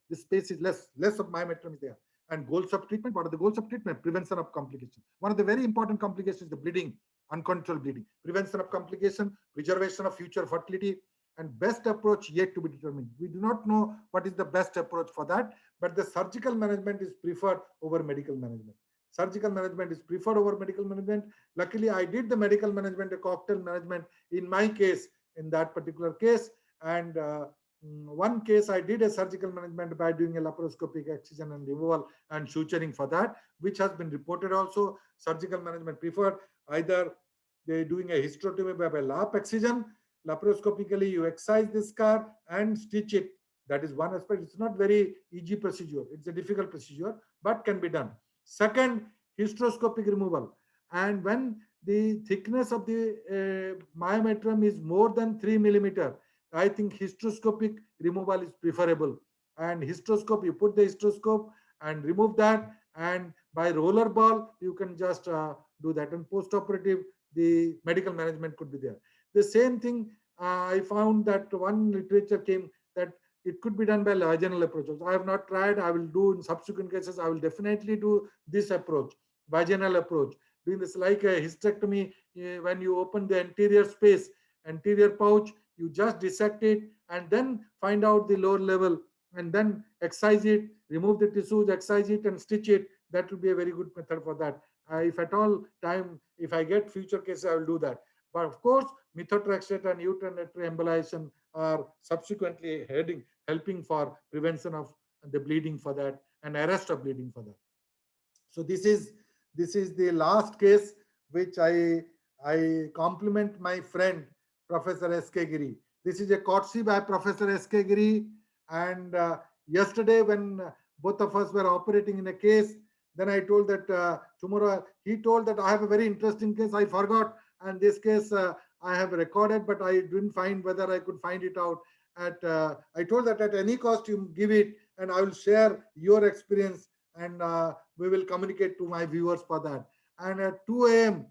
The space is less of myometrium is there. And goals of treatment, what are the goals of treatment? Prevention of complications. One of the very important complications is the bleeding, uncontrolled bleeding. Prevention of complication, preservation of future fertility, and best approach yet to be determined. We do not know what is the best approach for that, but the surgical management is preferred over medical management. surgical management is preferred over medical management. Luckily, I did the medical management, a cocktail management in my case, in that particular case. And one case I did a surgical management by doing a laparoscopic excision and removal and suturing for that, which has been reported also. Surgical management preferred. Either they doing a hysterectomy by lap excision, laparoscopically you excise the scar and stitch it. That is one aspect. It's not very easy procedure. It's a difficult procedure, but can be done. Second, hysteroscopic removal. And when the thickness of the myometrium is more than 3 millimeter, I think hysteroscopic removal is preferable. And hysteroscope, you put the hysteroscope and remove that, and by roller ball, you can just do that. And post-operative, the medical management could be there. The same thing, I found that one literature came that it could be done by vaginal approaches. I have not tried. I will do in subsequent cases. I will definitely do this approach, vaginal approach. Doing this like a hysterectomy, when you open the anterior space, anterior pouch, you just dissect it and then find out the lower level and then excise it, remove the tissues, excise it and stitch it. That will be a very good method for that. If at all time, if I get future cases, I will do that. But of course, methotrexate and uterine embolization are subsequently helping for prevention of the bleeding for that and arrest of bleeding for that. So this is the last case which I compliment my friend Professor S.K. Giri. This is a courtesy by Professor S.K. Giri. And yesterday, when both of us were operating in a case, then I told that tomorrow, he told that I have a very interesting case. I forgot. And this case I have recorded, but I didn't find whether I could find it out. I told that at any cost you give it, and I will share your experience, and we will communicate to my viewers for that. And at 2 a.m.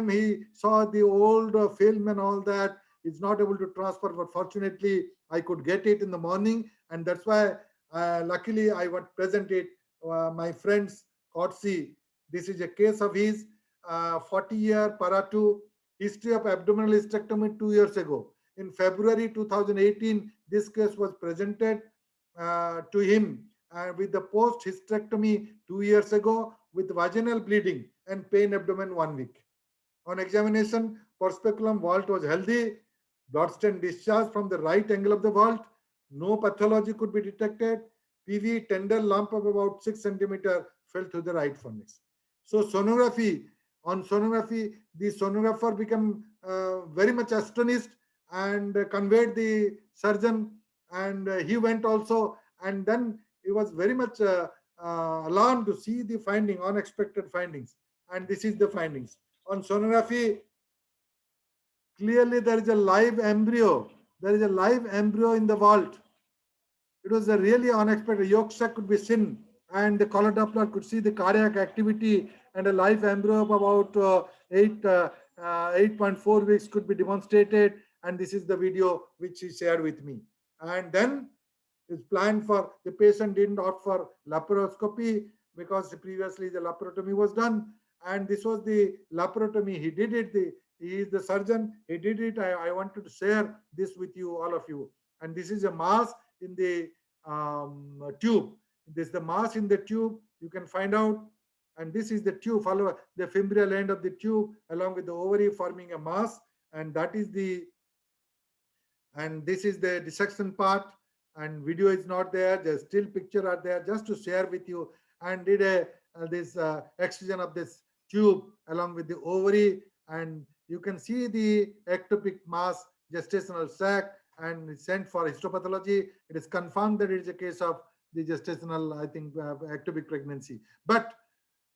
he saw the old film and all that. It's not able to transfer, but fortunately I could get it in the morning, and that's why luckily I would present it. My friends courtesy. This is a case of his 40-year para-2 history of abdominal hysterectomy 2 years ago. In February 2018, this case was presented to him with the post hysterectomy 2 years ago with vaginal bleeding and pain abdomen 1 week. On examination, perspculum vault was healthy, blood stain discharge from the right angle of the vault, no pathology could be detected, PV tender lump of about 6 centimeter fell through the right fornix. So on sonography, the sonographer became very much astonished and conveyed the surgeon, and he went also, and then he was very much alarmed to see the finding, unexpected findings. And this is the findings. On sonography, clearly there is a live embryo. There is a live embryo in the vault. It was a really unexpected. Yolk sac could be seen, and the color Doppler could see the cardiac activity, and a live embryo of about 8.4 weeks could be demonstrated. And this is the video which he shared with me. And then is planned for the patient didn't opt for laparoscopy because previously the laparotomy was done, and this was the laparotomy. He did it. He is the surgeon. He did it. I wanted to share this with you, all of you. And this is a mass in the tube. This is the mass in the tube. You can find out. And this is the tube. Follow the fimbrial end of the tube along with the ovary forming a mass. And that is the. And this is the dissection part. And video is not there. The still picture are there just to share with you. And did this excision of this tube along with the ovary, and you can see the ectopic mass, gestational sac, and it's sent for histopathology. It is confirmed that it is a case of the gestational, I think, ectopic pregnancy. But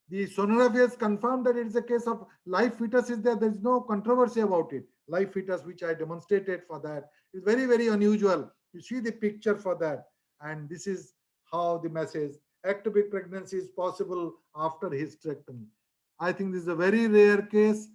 the sonography has confirmed that it is a case of live fetus is there. There is no controversy about it. Live fetus, which I demonstrated for that, is very, very unusual. You see the picture for that. And this is how the message, ectopic pregnancy is possible after hysterectomy. I think this is a very rare case.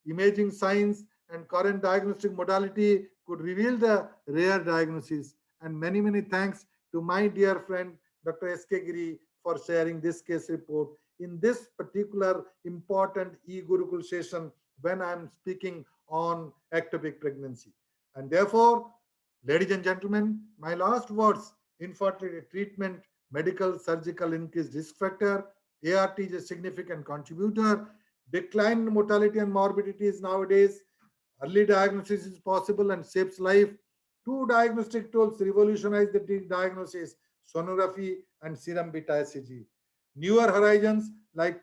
Imaging science and current diagnostic modality could reveal the rare diagnosis. And many, many thanks to my dear friend, Dr. S.K. Giri, for sharing this case report in this particular important e-Gurukul session when I'm speaking on ectopic pregnancy. And therefore, ladies and gentlemen, my last words: infertility treatment, medical, surgical increased risk factor, ART is a significant contributor. Decline in mortality and morbidities nowadays. Early diagnosis is possible and saves life. Two diagnostic tools revolutionize the diagnosis: sonography and serum beta HCG. Newer horizons like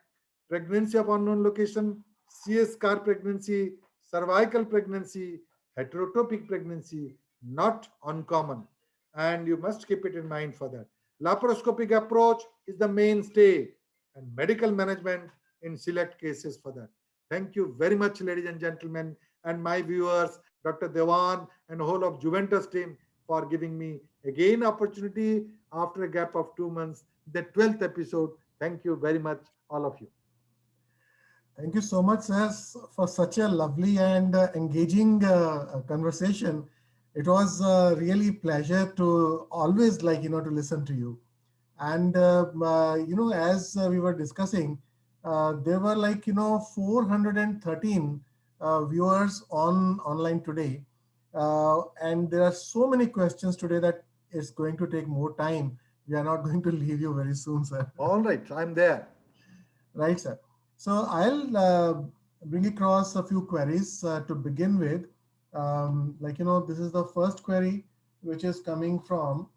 pregnancy of unknown location, CS scar pregnancy, cervical pregnancy, heterotopic pregnancy, not uncommon. And you must keep it in mind for that. Laparoscopic approach is the mainstay and medical management in select cases for that. Thank you very much, ladies and gentlemen, and my viewers, Dr. Devan and whole of Juventus team for giving me again opportunity after a gap of 2 months, the 12th episode. Thank you very much, all of you. Thank you so much, sir, for such a lovely and engaging conversation. It was really pleasure to always to listen to you. And as we were discussing, there were 413 viewers on online today, and there are so many questions today that it's going to take more time. We are not going to leave you very soon, sir. All right, I'm there. Right, sir. So I'll bring across a few queries to begin with. This is the first query, which is coming from,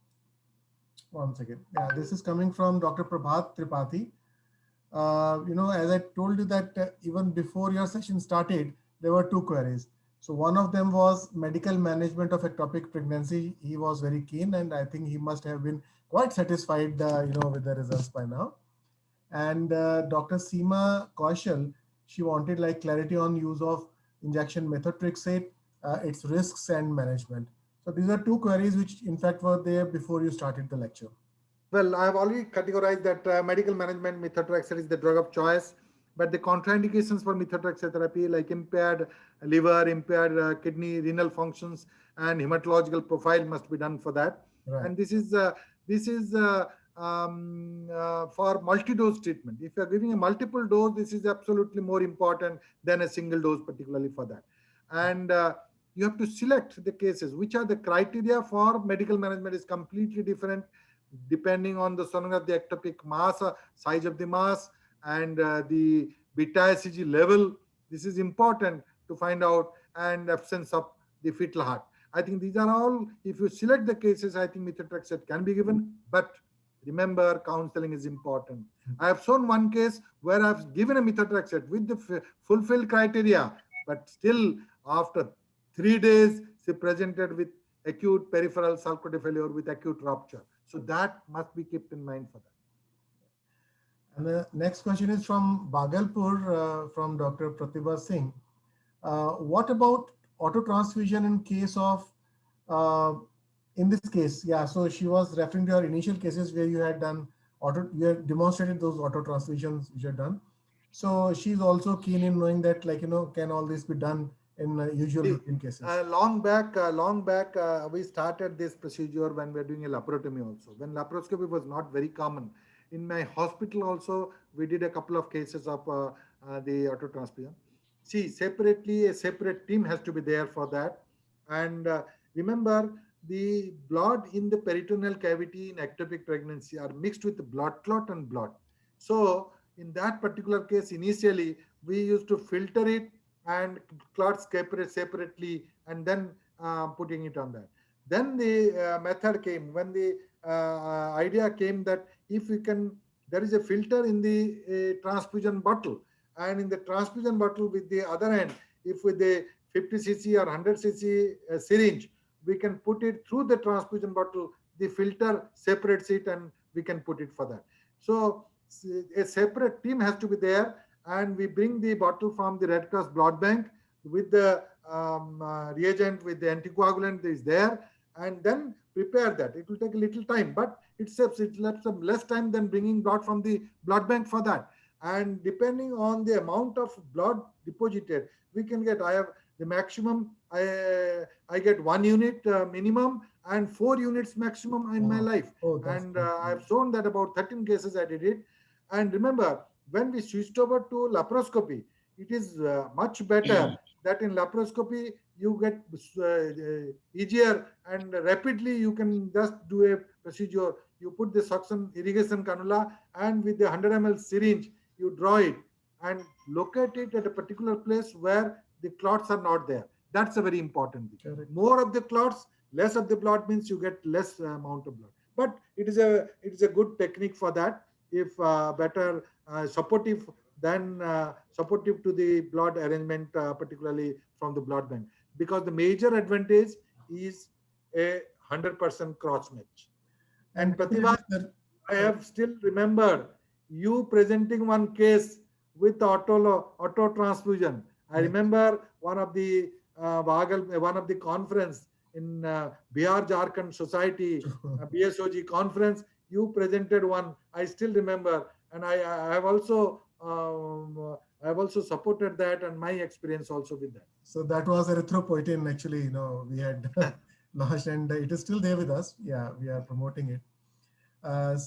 one second. Yeah, this is coming from Dr. Prabhat Tripathi. As I told you that even before your session started, there were two queries. So one of them was medical management of ectopic pregnancy. He was very keen, and I think he must have been quite satisfied, with the results by now. And Dr. Seema Kaushal, she wanted clarity on use of injection methotrexate, its risks and management. So these are two queries which in fact were there before you started the lecture. Well, I have already categorized that medical management methotrexate is the drug of choice, but the contraindications for methotrexate therapy like impaired liver, impaired kidney, renal functions, and hematological profile must be done for that. Right. And this is for multi-dose treatment. If you are giving a multiple dose, this is absolutely more important than a single dose, particularly for that. And you have to select the cases. Which are the criteria for medical management is completely different depending on the sonograph, the ectopic mass, size of the mass, and the beta HCG level. This is important to find out, and absence of the fetal heart. I think these are all, if you select the cases, I think methotrexate can be given, but remember, counseling is important. I have shown one case where I've given a methotrexate with the fulfilled criteria, but still after 3 days, she presented with acute peripheral circulatory failure with acute rupture. So that must be kept in mind for that. And the next question is from Bhagalpur, from Dr. Pratibha Singh. What about auto transfusion in case of, in this case, yeah, so she was referring to your initial cases where you had done you had demonstrated those auto transfusions which are done. So she's also keen in knowing that, can all this be done in usual routine cases? Long back, we started this procedure when we were doing a laparotomy also. When laparoscopy was not very common. In my hospital also, we did a couple of cases of the auto transfusion. See, separately, a separate team has to be there for that. And remember, the blood in the peritoneal cavity in ectopic pregnancy are mixed with blood clot and blood. So in that particular case, initially, we used to filter it and clots separately, and then putting it on that. Then the method came when the idea came that if we can, there is a filter in the transfusion bottle, and in the transfusion bottle with the other end, if with the 50 cc or 100 cc syringe, we can put it through the transfusion bottle, the filter separates it and we can put it for that. So a separate team has to be there, and we bring the bottle from the Red Cross blood bank with the reagent, with the anticoagulant is there, and then prepare that. It will take a little time, but it saves it less time than bringing blood from the blood bank for that. And depending on the amount of blood deposited, we can get, I have the maximum, I get 1 unit minimum and 4 units maximum in my life. And I've shown that about 13 cases I did it. And remember, when we switched over to laparoscopy, it is much better that in laparoscopy you get easier and rapidly you can just do a procedure. you put the suction irrigation cannula, and with the 100 ml syringe, you draw it and locate it at a particular place where the clots are not there. That's a very important thing. Correct. More of the clots, less of the blood means you get less amount of blood. But it is a good technique for that. If better supportive than supportive to the blood arrangement, particularly from the blood bank, because the major advantage is a 100% cross match. And And Pratibha, definitely, sir. I Sorry. have still remembered you presenting one case with auto transfusion. I Yes. remember one of the conference in Bihar Jharkhand Society True. BSOG conference. You presented one. I still remember, and I have also supported that, and my experience also with that. So that was erythropoietin. Actually, we had launched, and it is still there with us. Yeah, we are promoting it.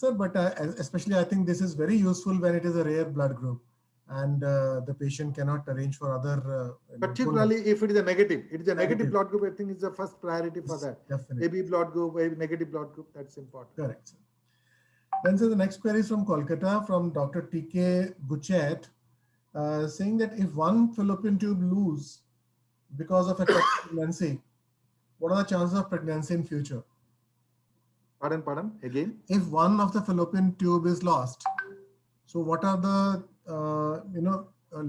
Sir, but especially I think this is very useful when it is a rare blood group and the patient cannot arrange for other Particularly donors. if it is a negative Negative. blood group. I think is the first priority for Yes, that. definitely. AB blood group, AB negative blood group. That's important. Correct, sir. Then, sir, the next query is from Kolkata from Dr. TK Guchet, saying that if one fallopian tube lose because of ectopic pregnancy, what are the chances of pregnancy in future? Pardon. Again. If one of the fallopian tube is lost, so what are the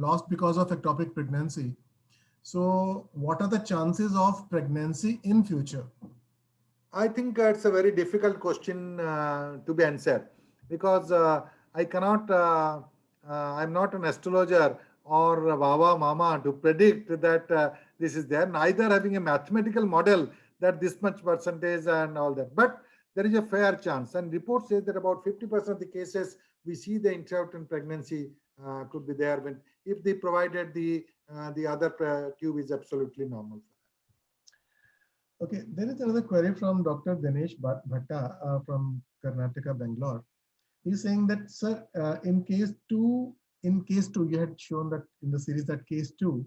lost because of ectopic pregnancy? So what are the chances of pregnancy in future? I think it's a very difficult question to be answered, because I cannot. I'm not an astrologer or a Baba Mama to predict that this is there. Neither having a mathematical model that this much percentage and all that. But there is a fair chance, and report says that about 50% of the cases we see the interrupted pregnancy could be there when, if they provided the other tube is absolutely normal. Okay, there is another query from Dr. Dinesh Bhatta from Karnataka, Bangalore. He's saying that, sir, in case two, you had shown that in the series that case two,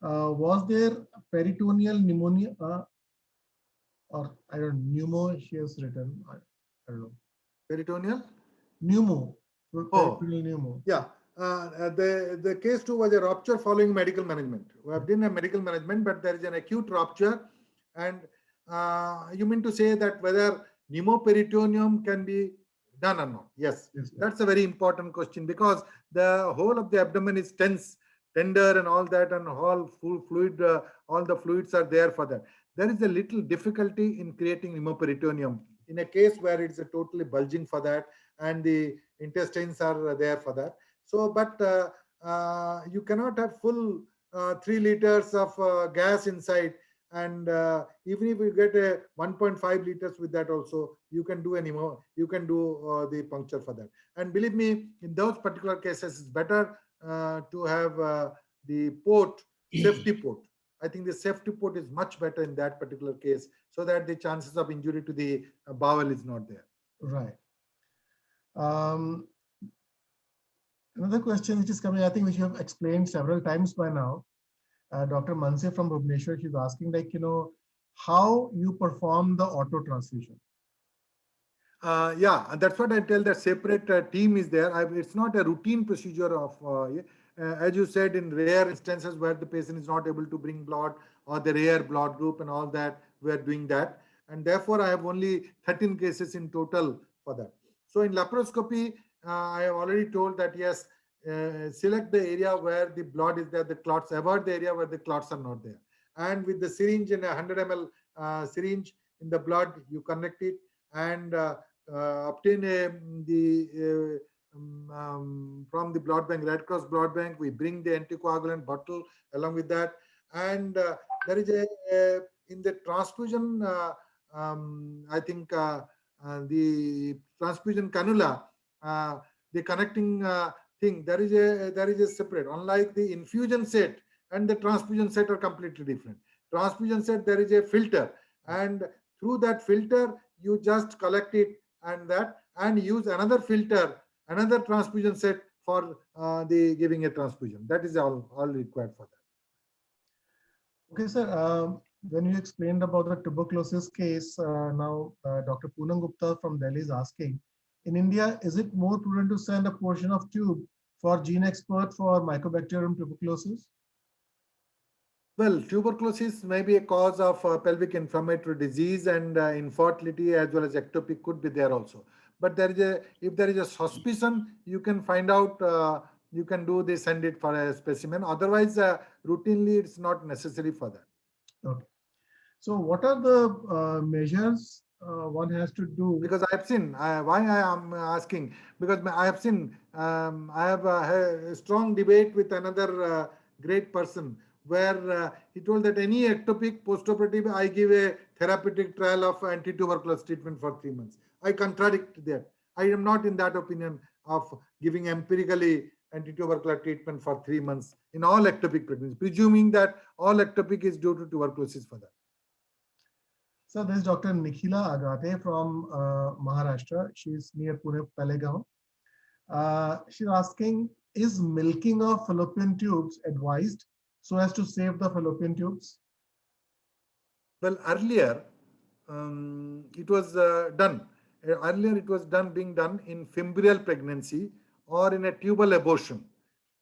was there peritoneal pneumonia or I don't know, pneumo, she has written, I don't know, Peritoneal. pneumo, Oh, peritoneal pneumo. yeah. The case two was a rupture following medical management. We have done a medical management, but there is an acute rupture, and you mean to say that whether pneumoperitoneum can be done or not? Yes, Yes, sir. that's a very important question, because the whole of the abdomen is tense, tender, and all that, and all full fluid, all the fluids are there for that. There is a little difficulty in creating pneumoperitoneum in a case where it's a totally bulging for that, and the intestines are there for that. So, but you cannot have full 3 liters of gas inside, and even if you get a 1.5 liters with that also, you can do anymore. You can do the puncture for that. And believe me, in those particular cases, it's better to have the port, safety port. I think the safety port is much better in that particular case, so that the chances of injury to the bowel is not there. Right. Um, Another question which is coming, I think, which you have explained several times by now. Dr. Manse from Bhubaneswar, she's asking, like, how you perform the auto transfusion. Yeah, and that's what I tell. That separate team is there. It's not a routine procedure of, as you said, in rare instances where the patient is not able to bring blood, or the rare blood group and all that, we are doing that. And therefore, I have only 13 cases in total for that. So in laparoscopy, I have already told that yes, select the area where the blood is there, the clots, avoid the area where the clots are not there. And with the syringe, in a 100 ml syringe in the blood, you connect it, and obtain from the blood bank, Red Cross blood bank. We bring the anticoagulant bottle along with that, and there is a in the transfusion. I think the transfusion cannula, the connecting thing. There is a separate. Unlike the infusion set and the transfusion set are completely different. Transfusion set, there is a filter, and through that filter you just collect it, and use another filter, another transfusion set for the giving a transfusion. That is all required for that. Okay, sir. When you explained about the tuberculosis case, now Dr. Poonam Gupta from Delhi is asking, in India, is it more prudent to send a portion of tube for gene expert for Mycobacterium tuberculosis? Well, tuberculosis may be a cause of pelvic inflammatory disease and infertility, as well as ectopic could be there also. But if there is a suspicion, you can find out, you can do this, send it for a specimen. Otherwise, routinely, it's not necessary for that. Okay. So what are the measures one has to do? Because I have seen why I am asking, because I have seen, I have a strong debate with another great person where he told that any ectopic postoperative I give a therapeutic trial of anti-tuberculosis treatment for 3 months. I contradict that. I am not in that opinion of giving empirically anti-tubercular treatment for 3 months in all ectopic pregnancies, presuming that all ectopic is due to tuberculosis for that. So there's Dr. Nikhila Agate from Maharashtra. She's near Pune, Palegaon. She's asking, is milking of fallopian tubes advised so as to save the fallopian tubes? Well, earlier it was done. Earlier it was being done in fembryal pregnancy or in a tubal abortion.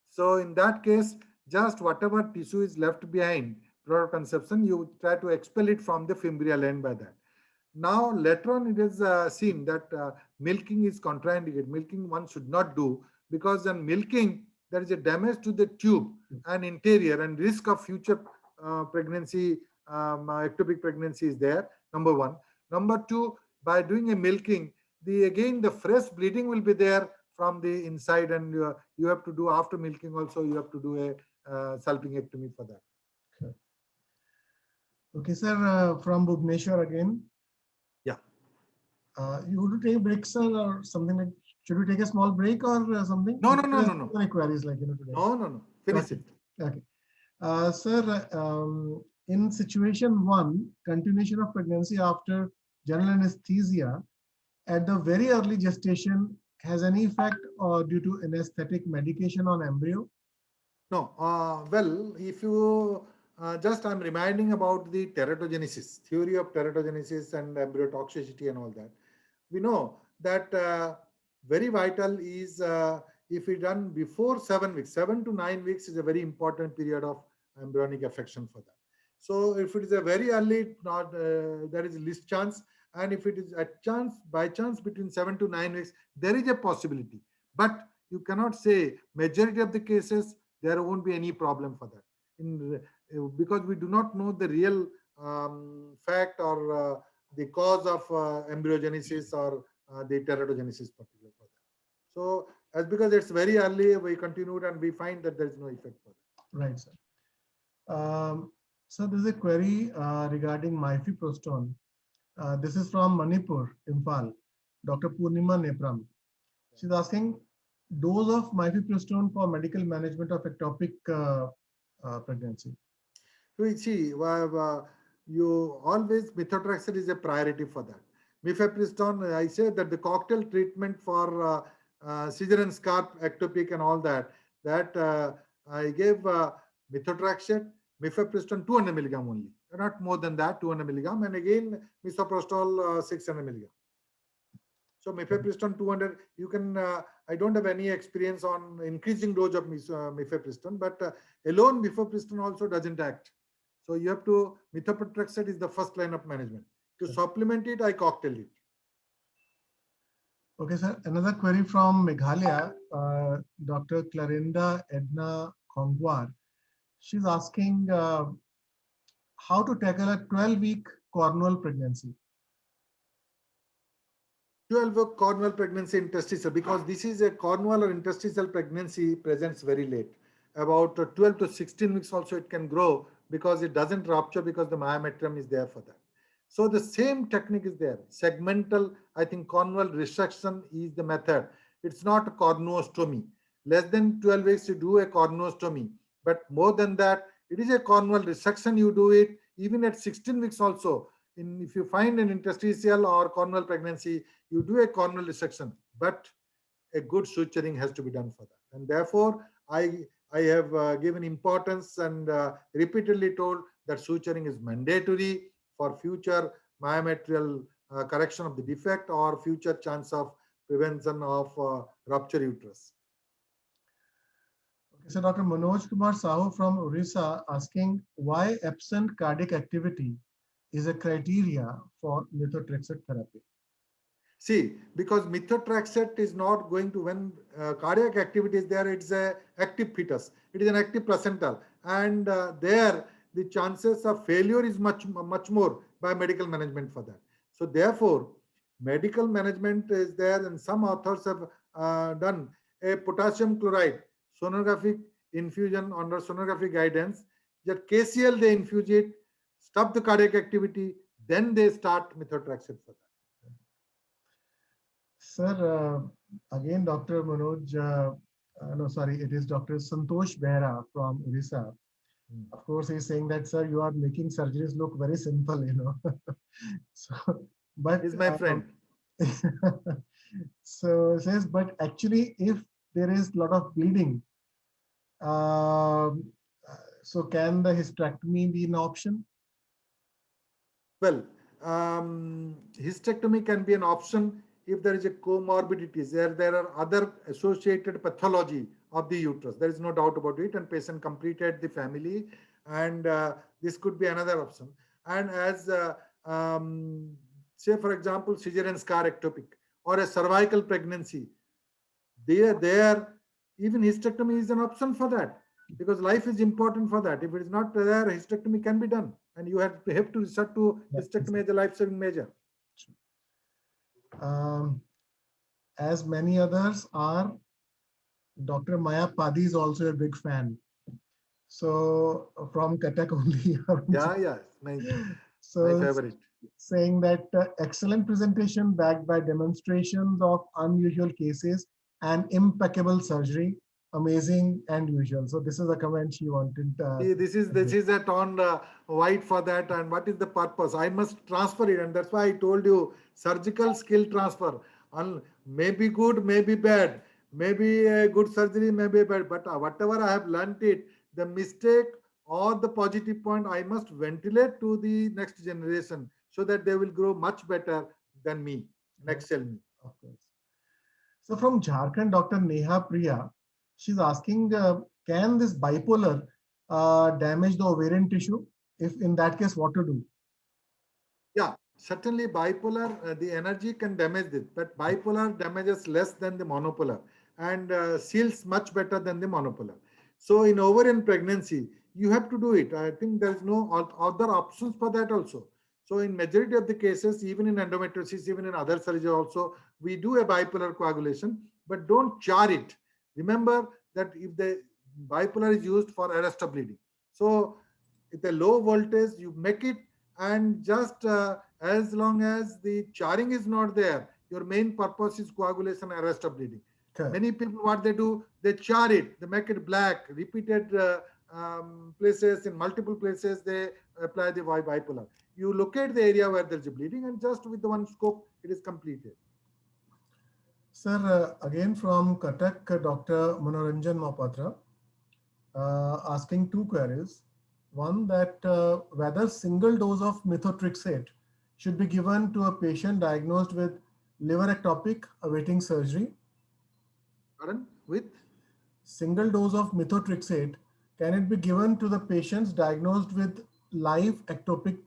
So in that case, just whatever tissue is left behind prior conception, you try to expel it from the fembryal end by that. Now, later on, it is seen that milking is contraindicated. Milking one should not do, because in milking, there is a damage to the tube and interior, and risk of future pregnancy, ectopic pregnancy is there, number one. Number two, by doing a milking, the fresh bleeding will be there from the inside, and you have to do, after milking also, you have to do a salpingectomy for that. Okay, okay sir, from Bhubaneswar again. Yeah. You want to take a break, sir, or something like? Should we take a small break or something? No, no, no, no, no. Any queries like today? No, no, no. Finish Okay. it. Okay. Sir, in situation one, continuation of pregnancy after general anesthesia at the very early gestation has any effect or due to anesthetic medication on embryo? No, well, if you just, I'm reminding about the teratogenesis, theory of teratogenesis and embryo toxicity and all that. We know that very vital is if we done before 7 weeks, 7 to 9 weeks is a very important period of embryonic affection for that. So if it is a very early, not there is least chance, and if it is a chance by chance between 7 to 9 weeks, there is a possibility. But you cannot say majority of the cases there won't be any problem for that. Because we do not know the real fact or the cause of embryogenesis or the teratogenesis particular for that. So as because it's very early, we continued and we find that there is no effect for that. Right, sir. So there's a query regarding mifeprostone. This is from Manipur, Imphal, Dr. Purnima Nepram. She's asking dose of mifepristone for medical management of ectopic pregnancy. We see, you always methotrexate is a priority for that. Mifepristone, I say that the cocktail treatment for Caesar and scarp, ectopic, and all that. That I gave methotrexate, mifepristone 200 milligram only, not more than that, 200 milligram, and again misoprostol 600 milligram. So mifepristone 200, you can, I don't have any experience on increasing dose of mifepristone, but alone mifepristone also doesn't act. So you have to, methotrexate is the first line of management. To supplement it, I cocktail it. Okay, sir. Another query from Meghalaya, Dr. Clarinda Edna Kongwar. She's asking how to tackle a 12-week cornual pregnancy. 12 cornual pregnancy interstitial, because this is a cornual or interstitial pregnancy presents very late. About 12 to 16 weeks also it can grow because it doesn't rupture because the myometrium is there for that. So the same technique is there. Segmental, I think cornual resection is the method. It's not a cornuostomy. Less than 12 weeks you do a cornuostomy, but more than that, it is a cornual resection. You do it even at 16 weeks also. If you find an interstitial or cornual pregnancy, you do a cornual resection, but a good suturing has to be done for that. And therefore, I have given importance and repeatedly told that suturing is mandatory for future myometrial correction of the defect or future chance of prevention of rupture uterus. Okay, so Dr. Manoj Kumar Sahu from Orissa asking why absent cardiac activity is a criteria for methotrexate therapy. See, because methotrexate is not going to, when cardiac activity is there, it's a active fetus. It is an active placental, and there the chances of failure is much more by medical management for that. So therefore, medical management is there, and some authors have done a potassium chloride sonographic infusion under sonography guidance. That KCL they infuse it, stop the cardiac activity, then they start methotrexate for that. Sir, again, Dr. Manoj, no, sorry, it is Dr. Santosh Behra from Orissa. Hmm. Of course, he's saying that, sir, you are making surgeries look very simple. So, but He's my friend. so it says, but actually, if there is a lot of bleeding, um, so can the hysterectomy be an option? Well, hysterectomy can be an option if there is a comorbidities. There are other associated pathology of the uterus. There is no doubt about it. And patient completed the family, and this could be another option. And as say, for example, cesarean scar ectopic or a cervical pregnancy, there even hysterectomy is an option for that, because life is important for that. If it is not there, hysterectomy can be done, and you have to resort to That is hysterectomy as a life-saving measure. um, as many others are. Dr. Maya Padi is also a big fan. So from Katak only. Yeah, yeah, my So favorite. saying that excellent presentation backed by demonstrations of unusual cases and impeccable surgery, amazing and usual. So this is a comment she wanted See, to this convey. is that on white for that, and what is the purpose? I must transfer it, and that's why I told you surgical skill transfer. May be good, may be bad, maybe a good surgery, maybe bad, but whatever I have learnt it, the mistake or the positive point, I must ventilate to the next generation so that they will grow much better than me and Yes, excel me. of course. So from Jharkhand, Dr. Neha Priya, she's asking, can this bipolar damage the ovarian tissue? If in that case, what to do? Yeah, certainly bipolar, the energy can damage it, but bipolar damages less than the monopolar and seals much better than the monopolar. So in ovarian pregnancy, you have to do it. I think there is no other options for that also. So in majority of the cases, even in endometriosis, even in other surgery also, we do a bipolar coagulation, but don't char it. Remember that if the bipolar is used for arrest of bleeding. So with a low voltage, you make it, and just as long as the charring is not there, your main purpose is coagulation and arrest of bleeding. Okay. Many people, what they do, they char it, they make it black, repeated places, in multiple places they apply the bipolar. You locate the area where there's a bleeding, and just with the one scope it is completed. Sir, again from Katak, Dr. Manoranjan Mohapatra, asking two queries. One, that whether single dose of methotrexate should be given to a patient diagnosed with liver ectopic awaiting surgery. Karan, with Single dose of methotrexate, can it be given to the patients diagnosed with live ectopic,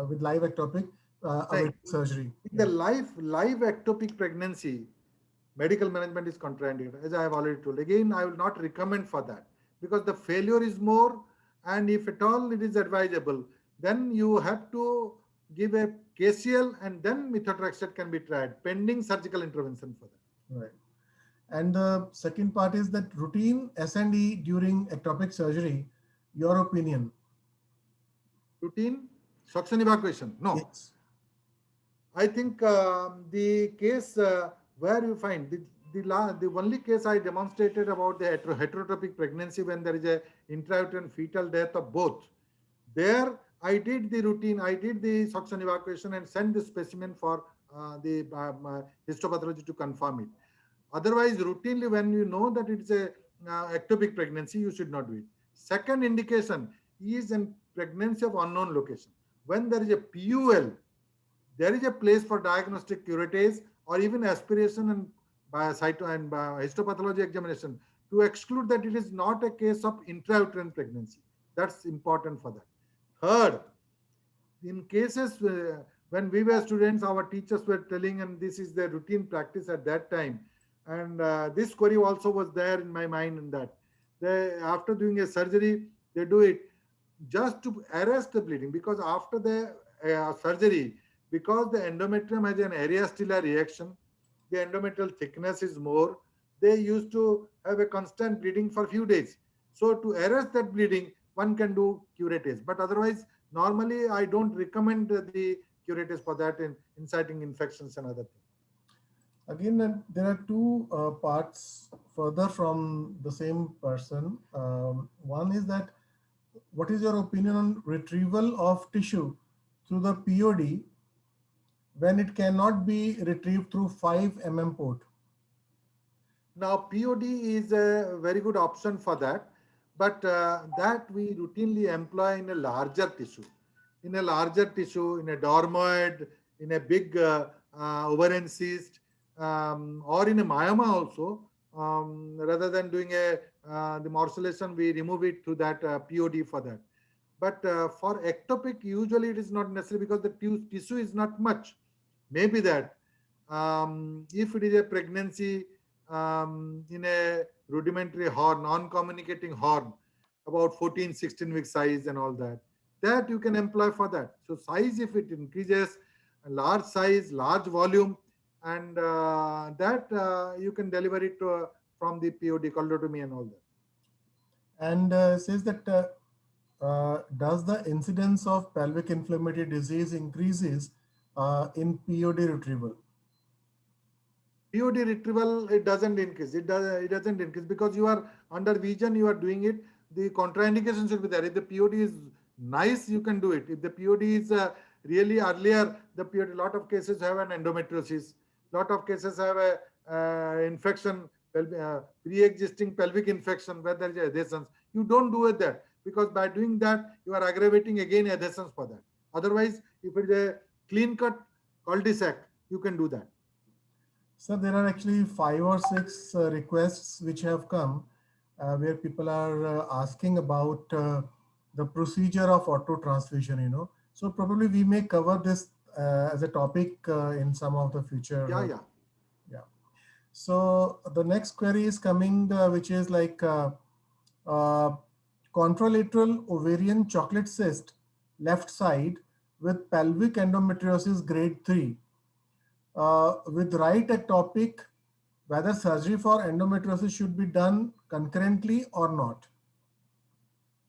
with live ectopic like awaiting surgery? in the Yeah. live ectopic pregnancy, medical management is contraindicated, as I have already told. Again, I will not recommend for that, because the failure is more, and if at all it is advisable, then you have to give a KCL, and then methotrexate can be tried pending surgical intervention for that. Right. And the second part is that routine S&E during ectopic surgery, your opinion? Routine suction evacuation? No. Yes. I think the case where you find the only case I demonstrated about the heterotopic pregnancy, when there is a intrauterine fetal death of both, there I did the routine, I did the suction evacuation and sent the specimen for the histopathology to confirm it. Otherwise, routinely, when you know that it's a ectopic pregnancy, you should not do it. Second indication, is a pregnancy of unknown location. When there is a PUL, there is a place for diagnostic curettage or even aspiration and by cyto and by histopathology examination to exclude that it is not a case of intrauterine pregnancy. That's important for that. Third, in cases when we were students, our teachers were telling, and this is the routine practice at that time. And this query also was there in my mind, in that they, after doing a surgery, they do it just to arrest the bleeding, because after the surgery, because the endometrium has an area still reaction, the endometrial thickness is more, they used to have a constant bleeding for few days. So to arrest that bleeding, one can do curettage, but otherwise normally I don't recommend the curettage for that in inciting infections and other things. Again, there are two parts further from the same person. One is that what is your opinion on retrieval of tissue through the POD when it cannot be retrieved through 5 port? Now, POD is a very good option for that, but that we routinely employ in a larger tissue. In a larger tissue, in a dermoid, in a big ovarian cyst, or in a myoma also, rather than doing a the morcellation, we remove it to that POD for that. But for ectopic, usually it is not necessary because the tissue is not much. Maybe that if it is a pregnancy in a rudimentary horn, non-communicating horn, about 14, 16 week size and all that, that you can employ for that. So size, if it increases, large size, large volume, and that you can deliver it from the POD, collotomy and all that. And says that does the incidence of pelvic inflammatory disease increases in POD retrieval? POD retrieval, it doesn't increase. It doesn't increase because you are under vision, you are doing it. The contraindication should be there. If the POD is nice, you can do it. If the POD is really earlier, the POD, lot of cases have an endometriosis. Lot of cases have a infection, pre-existing pelvic infection where there is adhesions. You don't do it there because by doing that, you are aggravating again adhesions for that. Otherwise, if it is a clean cut cul-de-sac, you can do that. So there are actually 5 or 6 requests which have come where people are asking about the procedure of auto transfusion, So probably we may cover this as a topic in some of the future. Yeah, yeah. Yeah. So the next query is coming, which is like uh, contralateral ovarian chocolate cyst, left side with pelvic endometriosis grade 3. With right ectopic, whether surgery for endometriosis should be done concurrently or not.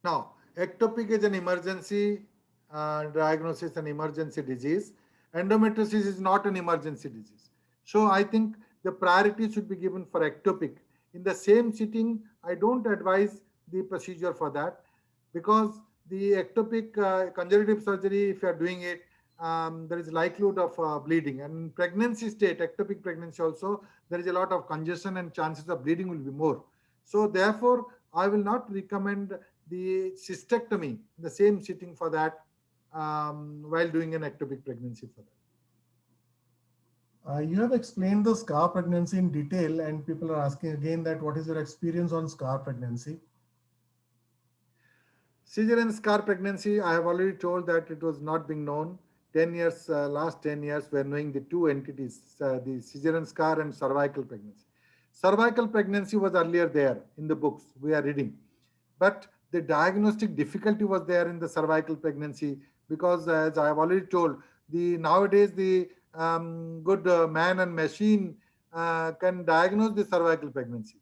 Now, ectopic is an emergency diagnosis, an emergency disease. Endometriosis is not an emergency disease. So I think the priority should be given for ectopic. In the same sitting, I don't advise the procedure for that because the ectopic conservative surgery, if you are doing it, there is likelihood of bleeding. And in pregnancy state, ectopic pregnancy also, there is a lot of congestion and chances of bleeding will be more. So therefore, I will not recommend the cystectomy in the same sitting for that while doing an ectopic pregnancy for that. You have explained the scar pregnancy in detail, and people are asking again that what is your experience on scar pregnancy? Cesarean scar pregnancy, I have already told that it was not being known. 10 years, last 10 years, we are knowing the two entities, the cesarean scar and cervical pregnancy. Cervical pregnancy was earlier there in the books we are reading. But the diagnostic difficulty was there in the cervical pregnancy because, as I have already told, the nowadays the good man and machine can diagnose the cervical pregnancy.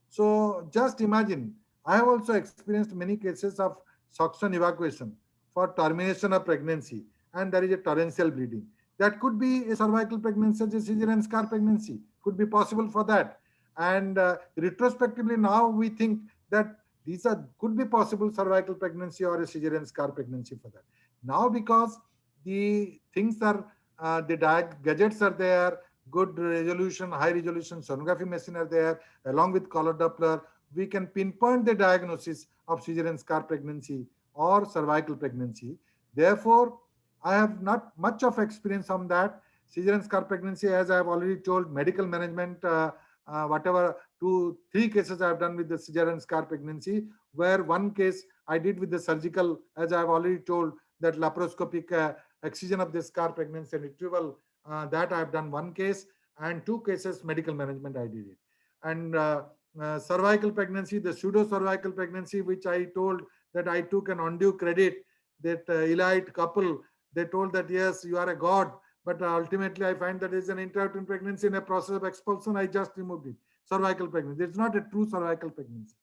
So just imagine, I have also experienced many cases of suction evacuation for termination of pregnancy, and there is a torrential bleeding. That could be a cervical pregnancy, a cesarean scar pregnancy, could be possible for that. And retrospectively, now we think that these are could be possible cervical pregnancy or a cesarean scar pregnancy for that. Now, because the things are the gadgets are there, good resolution, high resolution sonography machine are there, along with color Doppler, we can pinpoint the diagnosis of cesarean scar pregnancy or cervical pregnancy. Therefore, I have not much of experience on that. Cesarean scar pregnancy, as I have already told, medical management, whatever 2, 3 cases I have done with the cesarean scar pregnancy, where one case I did with the surgical, as I have already told, that laparoscopic excision of the scar pregnancy and retrieval, that I have done one case, and 2 cases medical management I did it. And cervical pregnancy, the pseudo cervical pregnancy, which I told that I took an undue credit, that elite couple, they told that yes, you are a god, but ultimately I find that it's an intrauterine pregnancy in a process of expulsion. I just removed it. Cervical pregnancy. It's not a true cervical pregnancy.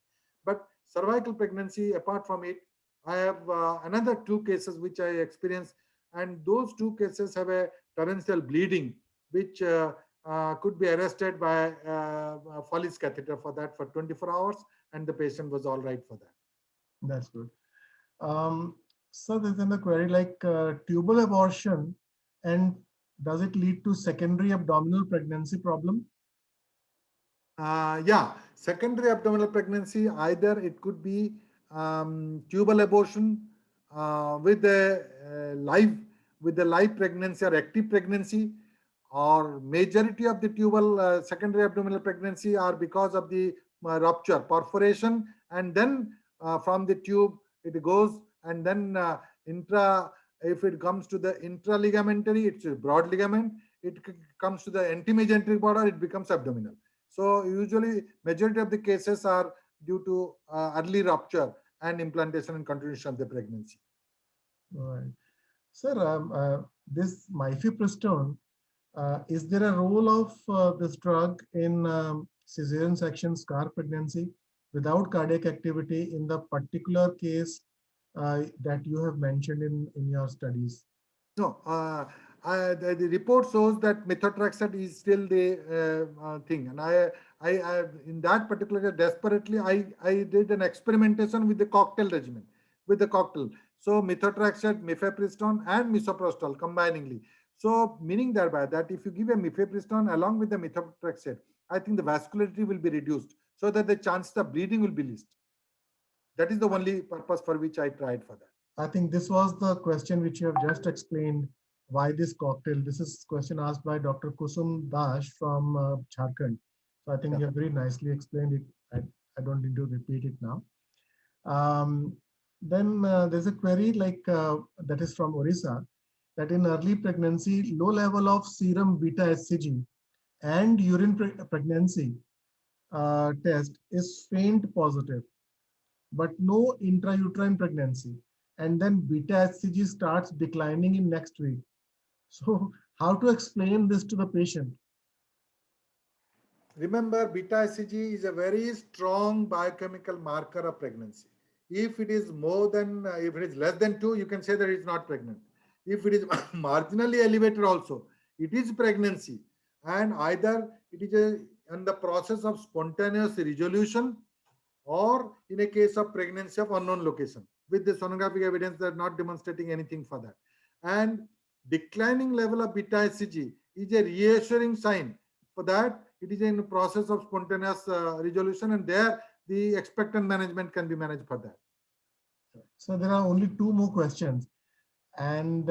But cervical pregnancy, apart from it, I have another 2 cases which I experienced, and those 2 cases have a torrential bleeding, which could be arrested by Foley's catheter for that for 24 hours, and the patient was all right for that. That's good. Um, so there's another query like tubal abortion, and does it lead to secondary abdominal pregnancy problem? Yeah, secondary abdominal pregnancy, either it could be tubal abortion with a live pregnancy or active pregnancy, or majority of the tubal secondary abdominal pregnancy are because of the rupture, perforation, and then from the tube it goes, and then intra. If it comes to the intraligamentary, it's a broad ligament. It comes to the antimesenteric border, it becomes abdominal. So usually majority of the cases are due to early rupture and implantation and continuation of the pregnancy. Right. Sir, this mifepristone, is there a role of this drug in cesarean section scar pregnancy without cardiac activity in the particular case that you have mentioned in your studies? No, the report shows that methotrexate is still the thing, and in that particular case, desperately, I did an experimentation with the cocktail regimen, with the cocktail. So methotrexate, mifepristone, and misoprostol combiningly. So meaning thereby that if you give a mifepristone along with the methotrexate, I think the vascularity will be reduced, so that the chance of bleeding will be least. That is the only purpose for which I tried for that. I think this was the question which you have just explained. Why this cocktail? This is question asked by Dr. Kusum Dash from Jharkhand. So I think Yeah. you have very nicely explained it. I don't need to repeat it now. Um, then there's a query like that is from Orissa, that in early pregnancy, low level of serum beta HCG and urine pregnancy test is faint positive, but no intrauterine pregnancy. And then beta HCG starts declining in next week. So how to explain this to the patient? Remember, beta HCG is a very strong biochemical marker of pregnancy. If it is more than, if it is less than 2, you can say that it's not pregnant. If it is marginally elevated also, it is pregnancy. And either it is in the process of spontaneous resolution, or in a case of pregnancy of unknown location, with the sonographic evidence that not demonstrating anything for that. And declining level of beta HCG is a reassuring sign for that it is in the process of spontaneous resolution, and there the expectant management can be managed for that. So there are only two more questions. And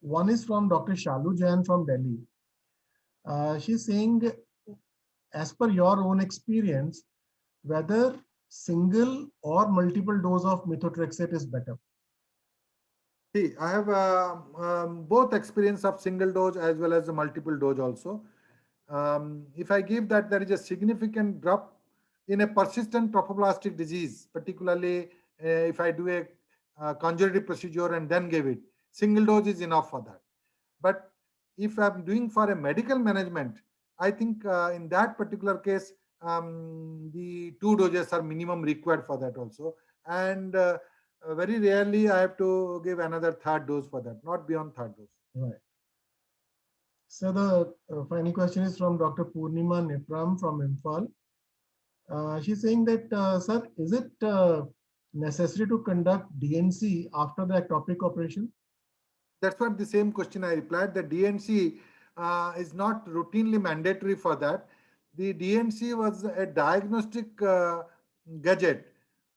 one is from Dr. Shalu Jain from Delhi. She's saying, as per your own experience, whether single or multiple dose of methotrexate is better. See, I have both experience of single dose as well as the multiple dose also. If I give that there is a significant drop in a persistent trophoblastic disease, particularly if I do a conjugative procedure and then give it, single dose is enough for that. But if I'm doing for a medical management, I think in that particular case, the 2 doses are minimum required for that also. And very rarely I have to give another third dose for that, not beyond third dose. Right. So the final question is from Dr. Purnima Nipram from Imphal. She's saying that, sir, is it necessary to conduct DNC after the ectopic operation? That's what the same question I replied. The DNC is not routinely mandatory for that. The DNC was a diagnostic gadget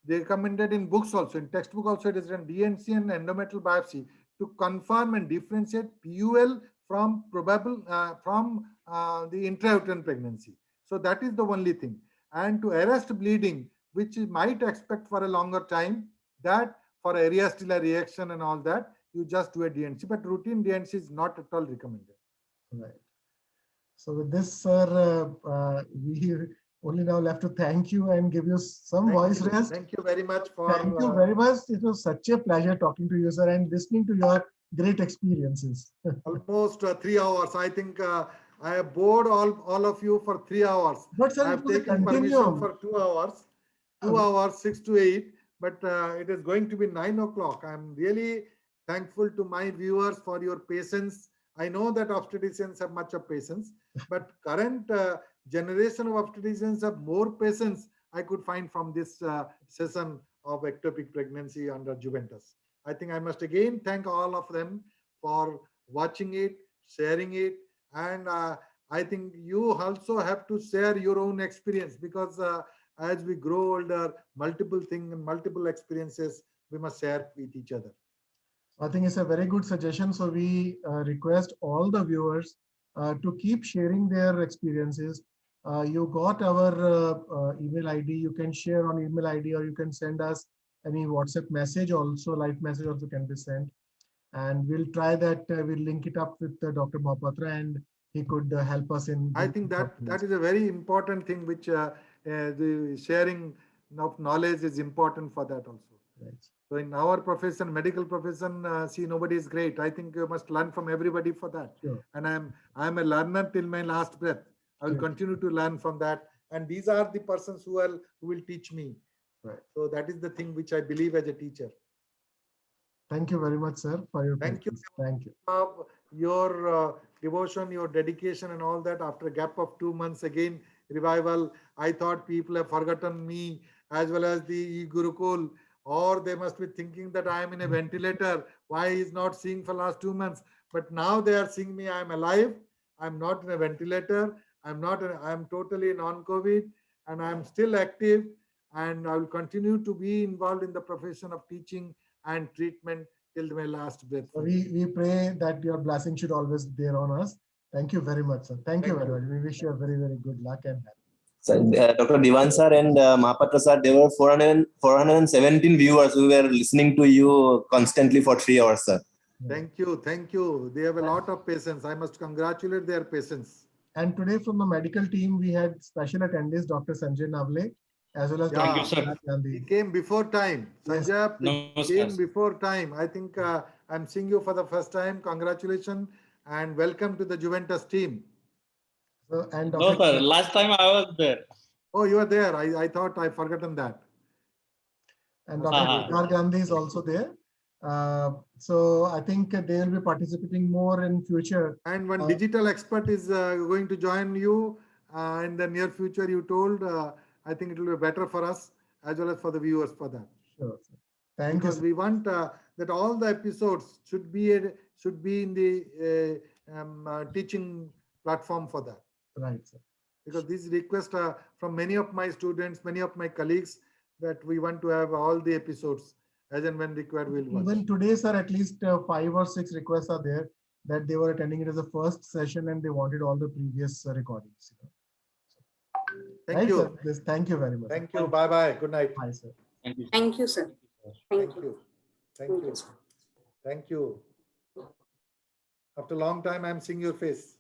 They recommended in books also, in textbook also it is written DNC and endometrial biopsy to confirm and differentiate PUL from probable the intrauterine pregnancy. So that is the only thing. And to arrest bleeding, which you might expect for a longer time, that for area stilla reaction and all that, you just do a DNC, but routine DNC is not at all recommended. Right. So with this, sir, we only now left to thank you and give you some voice rest. Thank you very much Thank you very much. It was such a pleasure talking to you, sir, and listening to your great experiences. Almost 3 hours. I think I have bored all of you for 3 hours. But sir, I it have was a taken permission continuum. for 2 hours, 2 hours, 6 to 8, but it is going to be 9 o'clock. I'm really thankful to my viewers for your patience. I know that obstetricians have much of patience, but current generation of obstetricians have more patience I could find from this session of ectopic pregnancy under Juventus. I think I must again thank all of them for watching it, sharing it, and I think you also have to share your own experience, because as we grow older, multiple things and multiple experiences we must share with each other. I think it's a very good suggestion. So we request all the viewers to keep sharing their experiences. You got our email ID. You can share on email ID, or you can send us any WhatsApp message also. Live message also can be sent. And we'll try that. We'll link it up with Dr. Mohapatra, and he could help us in. I think that is a very important thing, which the sharing of knowledge is important for that also. Right. So in our profession, medical profession, see, nobody is great. I think you must learn from everybody for that. Sure. And I'm a learner till my last breath. I will continue to learn from that. And these are the persons who will teach me. Right. So that is the thing which I believe as a teacher. Thank you very much, sir, for your Thank patience. you. Thank you. Your devotion, your dedication, and all that. After a gap of 2 months, again revival. I thought people have forgotten me as well as the Gurukul, or they must be thinking that I am in a ventilator. Why is not seeing for last 2 months? But now they are seeing me. I am alive. I'm not in a ventilator. I'm totally non-COVID, and I'm still active. And I will continue to be involved in the profession of teaching and treatment till my last breath. So we pray that your blessing should always be there on us. Thank you very much, sir. Thank you very much. We wish you a very, very good luck and happy. So, Dr. Divan sir and Mahapatra sir, there were 417 viewers who were listening to you constantly for 3 hours, sir. Thank you. Thank you. They have a lot of patience. I must congratulate their patience. And today from the medical team, we had special attendees, Dr. Sanjay Navle, as well as Dr. Gandhi. He came before time. Yes. Sanjay came before time. I think I'm seeing you for the first time. Congratulations and welcome to the Juventus team. So, and No, sir. Last time I was there. Oh, you are there. I thought I've forgotten that. And Dr. Gandhi is also there. So I think they will be participating more in future. And one digital expert is going to join you in the near future. You told. I think it will be better for us as well as for the viewers for that. Sure. Thank you. Because we want that all the episodes should be in the teaching platform for that. Right, sir. Because this request from many of my students, many of my colleagues, that we want to have all the episodes as and when required. We'll watch. Even today, sir, at least 5 or 6 requests are there that they were attending it as a first session and they wanted all the previous recordings. Thank you. Sir. Thank you very much. Thank you. Bye bye. Good night. Bye, sir. Thank you, sir. Thank you. Thank you. Thank you. After a long time, I'm seeing your face.